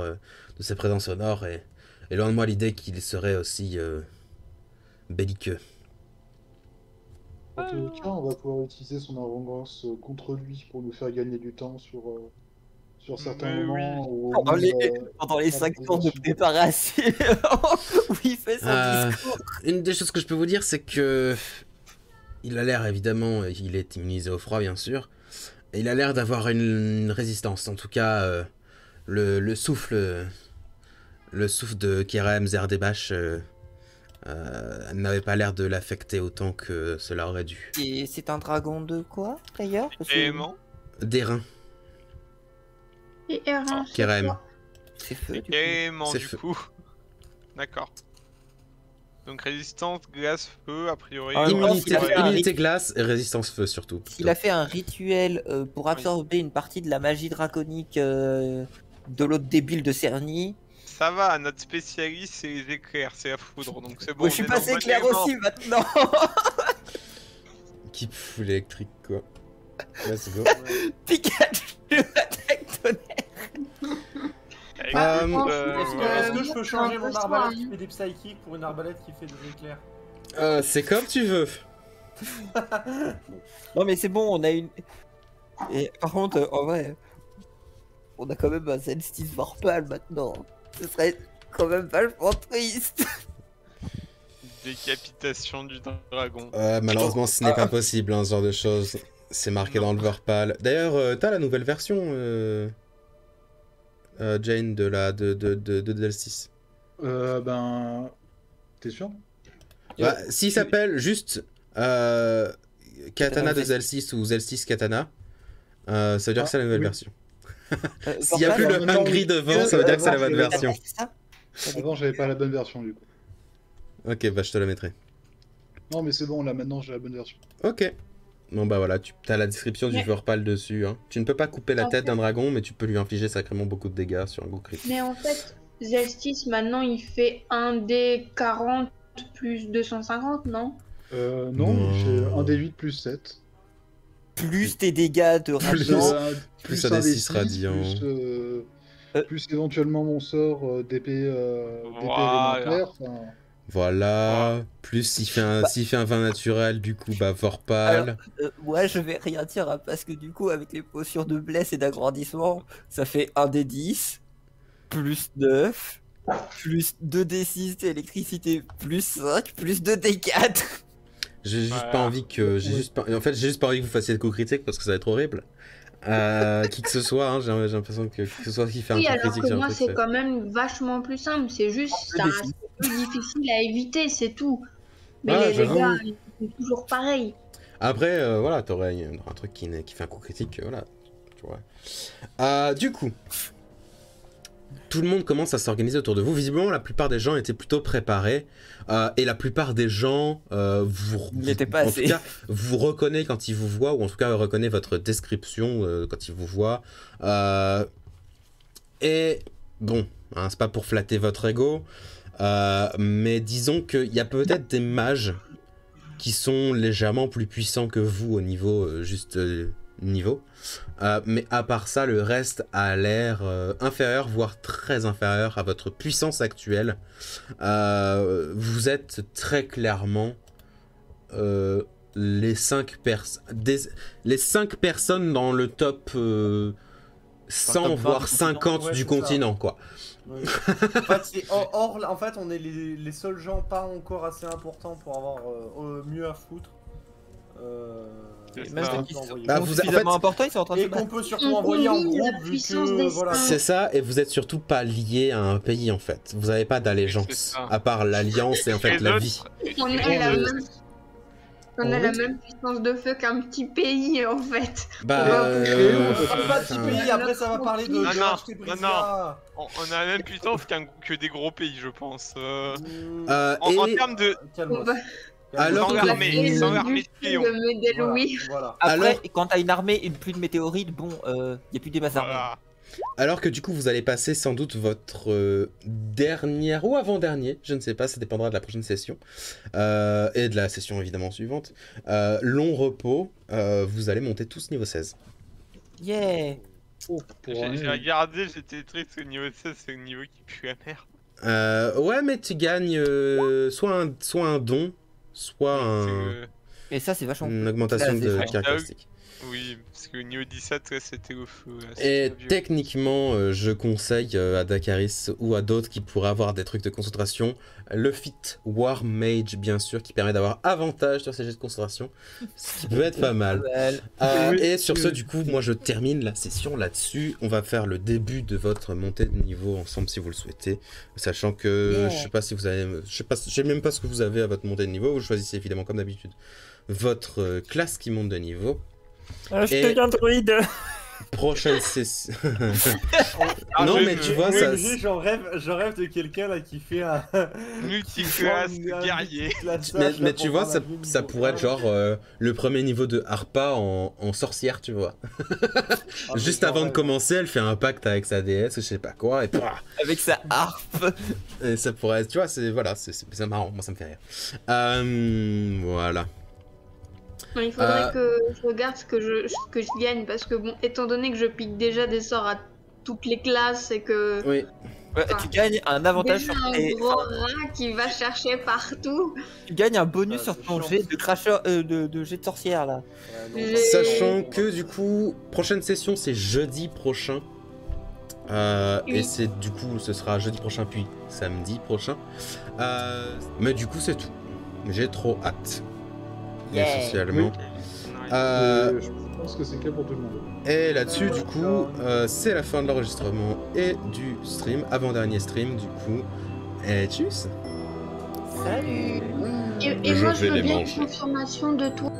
de sa présence au nord, et loin de moi l'idée qu'il serait aussi belliqueux. En tout cas, on va pouvoir utiliser son arrogance contre lui pour nous faire gagner du temps sur certains Mais moments. Où Pendant les, on a 5 des tours de options. préparation où il fait son discours. Une des choses que je peux vous dire, c'est que il a l'air, évidemment, il est immunisé au froid, bien sûr, et il a l'air d'avoir une résistance. En tout cas, le souffle de Kerem Zerdebach n'avait pas l'air de l'affecter autant que cela aurait dû. Et c'est un dragon de quoi d'ailleurs? Parce que Aimant. D'airain, Et R1, c'est Kerem. quoi? c'est feu du coup. Aimant, C'est du feu. coup. D'accord. Donc résistance, glace, feu, a priori. Ah, non, Immunité, il a fait un immunité glace et résistance feu surtout. Il a fait un rituel pour absorber une partie de la magie draconique de l'autre débile de Cerny. Ça va, notre spécialiste c'est les éclairs, c'est la foudre, donc c'est bon. Moi, je suis on est dans passé le clair bon élément. aussi maintenant. Qui fout l'électrique, quoi. Let's go. Pikachu attaque tonnerre. Écoute, Est-ce que je peux changer mon un peu arbalète soin, qui fait des psychiques pour une arbalète qui fait des éclairs? C'est comme tu veux. Non mais c'est bon, on a une... Et par contre, en vrai, on a quand même un Zelstice Vorpal maintenant. Ce serait quand même vachement triste. Décapitation du dragon. Malheureusement, ce n'est pas possible, hein, ce genre de choses. C'est marqué dans le Vorpal. D'ailleurs, t'as la nouvelle version, Jane, de Delstis. Ben. T'es sûr? Bah, s'il s'appelle juste Katana de Vest- Zelstis ou Zelstis Katana, ça veut dire que c'est la nouvelle oui. version. S'il n'y a plus Vorpal, le Hungry devant, ça veut dire que c'est la bonne Avant, version. c'est ça. Avant, j'avais pas la bonne version du coup. Ok, bah je te la mettrai. Non, mais c'est bon, là maintenant j'ai la bonne version. Ok. Bon bah voilà, tu as la description du Mais- Vorpal dessus. Hein. Tu ne peux pas couper la En tête fait- d'un dragon, mais tu peux lui infliger sacrément beaucoup de dégâts sur un coup critique. Mais en fait, Zelstice, maintenant, il fait un des 40 plus 250, non? Non, Non. il fait 1 des 8 plus 7. Plus tes dégâts de Plus- radiant. plus un des 6 radiants. Plus éventuellement mon sort d'épée Voilà. élémentaire. Enfin, Voilà. Plus s'il fait un vin naturel, du coup, bah Vorpal. Ouais, je vais rien dire hein, parce que du coup, avec les potions de blesse et d'agrandissement, ça fait 1 des 10 plus 9 Plus 2d6 électricité, plus 5, plus 2d4. J'ai juste Voilà. pas envie que. En fait, j'ai juste pas envie que vous fassiez le coup critique parce que ça va être horrible. Qui que ce soit, hein, j'ai l'impression que qui que ce soit qui fait un Oui, coup alors critique que sur un moi, truc, c'est c'est- quand même vachement plus simple. C'est juste, ça Défi. reste plus difficile à éviter, c'est tout. Mais Ouais, les j'avoue. gars, ils sont toujours pareils. Après, voilà, t'aurais un truc qui fait un coup critique, voilà. Tu vois. Du coup, tout le monde commence à s'organiser autour de vous. Visiblement, la plupart des gens étaient plutôt préparés. Et la plupart des gens, Il n'était pas en assez. tout cas, vous reconnaît quand ils vous voient, ou en tout cas reconnaît votre description quand ils vous voient. Et bon, hein, c'est pas pour flatter votre ego, mais disons qu'il y a peut-être des mages qui sont légèrement plus puissants que vous au niveau niveau. Mais à part ça, le reste a l'air inférieur, voire très inférieur à votre puissance actuelle. Vous êtes très clairement les 5 personnes dans le top 100, top 20 voire du 50 ouais, du c'est continent, quoi. Oui. En fait, on est les seuls gens pas encore assez importants pour avoir mieux à foutre. C'est Même ça. ceux qu'on qui peut sont envoyer. Bah, vous- suffisamment en fait- importants, ils sont en train de se Et qu'on battre. peut surtout On envoyer en combine la groupe vu puissance que des voilà. C'est ça, et vous êtes surtout pas lié à un pays en fait. Vous n'avez pas C'est d'allégeance, ça. à part l'alliance et en fait Et la l'autre- vie. On a et la l'autre- même... On a la même puissance de feu qu'un petit pays, en fait. Bah, Pas de petit pays, après ça va parler de Non, non, racheter non, Brizia. on a la même puissance que des gros pays, je pense. En et termes de. Calme-toi. alors Sans que l'armée, vous- sans l'armée de pion. de Medellín, Voilà, oui. voilà. Après, Alors- quand t'as une armée et une pluie de météorites, bon, y a plus des masses armées. Voilà. Alors que du coup vous allez passer sans doute votre dernière ou avant-dernier, je ne sais pas, ça dépendra de la prochaine session, et de la session évidemment suivante, long repos, vous allez monter tous niveau 16. Yeah. J'ai regardé, j'étais triste, au niveau 16, c'est le niveau qui pue la merde. Ouais, mais tu gagnes soit un don, soit Et ça, c'est vachement une augmentation Là, c'est de vrai. caractéristiques. Oui, parce que au niveau 17, ouais, c'était au feu. là, Et c'était vieux. techniquement, je conseille à Dakaris ou à d'autres qui pourraient avoir des trucs de concentration, le Fit War Mage, bien sûr, qui permet d'avoir avantage sur ces jets de concentration, ce qui peut être pas mal. mal. Et sur ce, du coup, moi je termine la session là-dessus. On va faire le début de votre montée de niveau ensemble si vous le souhaitez, sachant que Yeah. je sais pas si vous avez, je sais même pas ce que vous avez à votre montée de niveau. Vous choisissez évidemment comme d'habitude votre classe qui monte de niveau. Je Et- deviens druide. Prochaine session. Ah, non je- mais tu vois Oui, ça. mais j'en rêve de quelqu'un là qui fait un. Multiclasse qui forme un guerrier. multiclassage, Mais là, tu pour vois, voir ça, la vie ça niveau pourrait être 1. genre le premier niveau de Harpa en sorcière, tu vois. Ah, Juste mais avant de genre, commencer, elle fait un pacte avec sa déesse, je sais pas quoi, et, pouah, Avec sa harpe. et ça pourrait être, tu vois, c'est voilà, c'est marrant, moi ça me fait rire. Voilà. Il faudrait que je regarde ce que je gagne, parce que bon, étant donné que je pique déjà des sorts à toutes les classes et que Oui. Ouais, tu gagnes un avantage déjà sur un tes... gros rat qui va chercher partout. Tu gagnes un bonus Ah, sur c'est ton chiant. jet de cracheur, de jet de sorcière là. Ouais, non, J'ai- Sachant que du coup, prochaine session c'est jeudi prochain. Oui. Et c'est du coup, ce sera jeudi prochain puis samedi prochain. Mais du coup, c'est tout. J'ai trop hâte. Yeah. Essentiellement. Ouais. Euh, Je pense que c'est le cas pour tout le monde. Et là-dessus, du coup, c'est la fin de l'enregistrement et du stream, avant-dernier stream, du coup. Et tchuss! Salut. Et Je moi, vais je veux les bien manger. une confirmation de toi.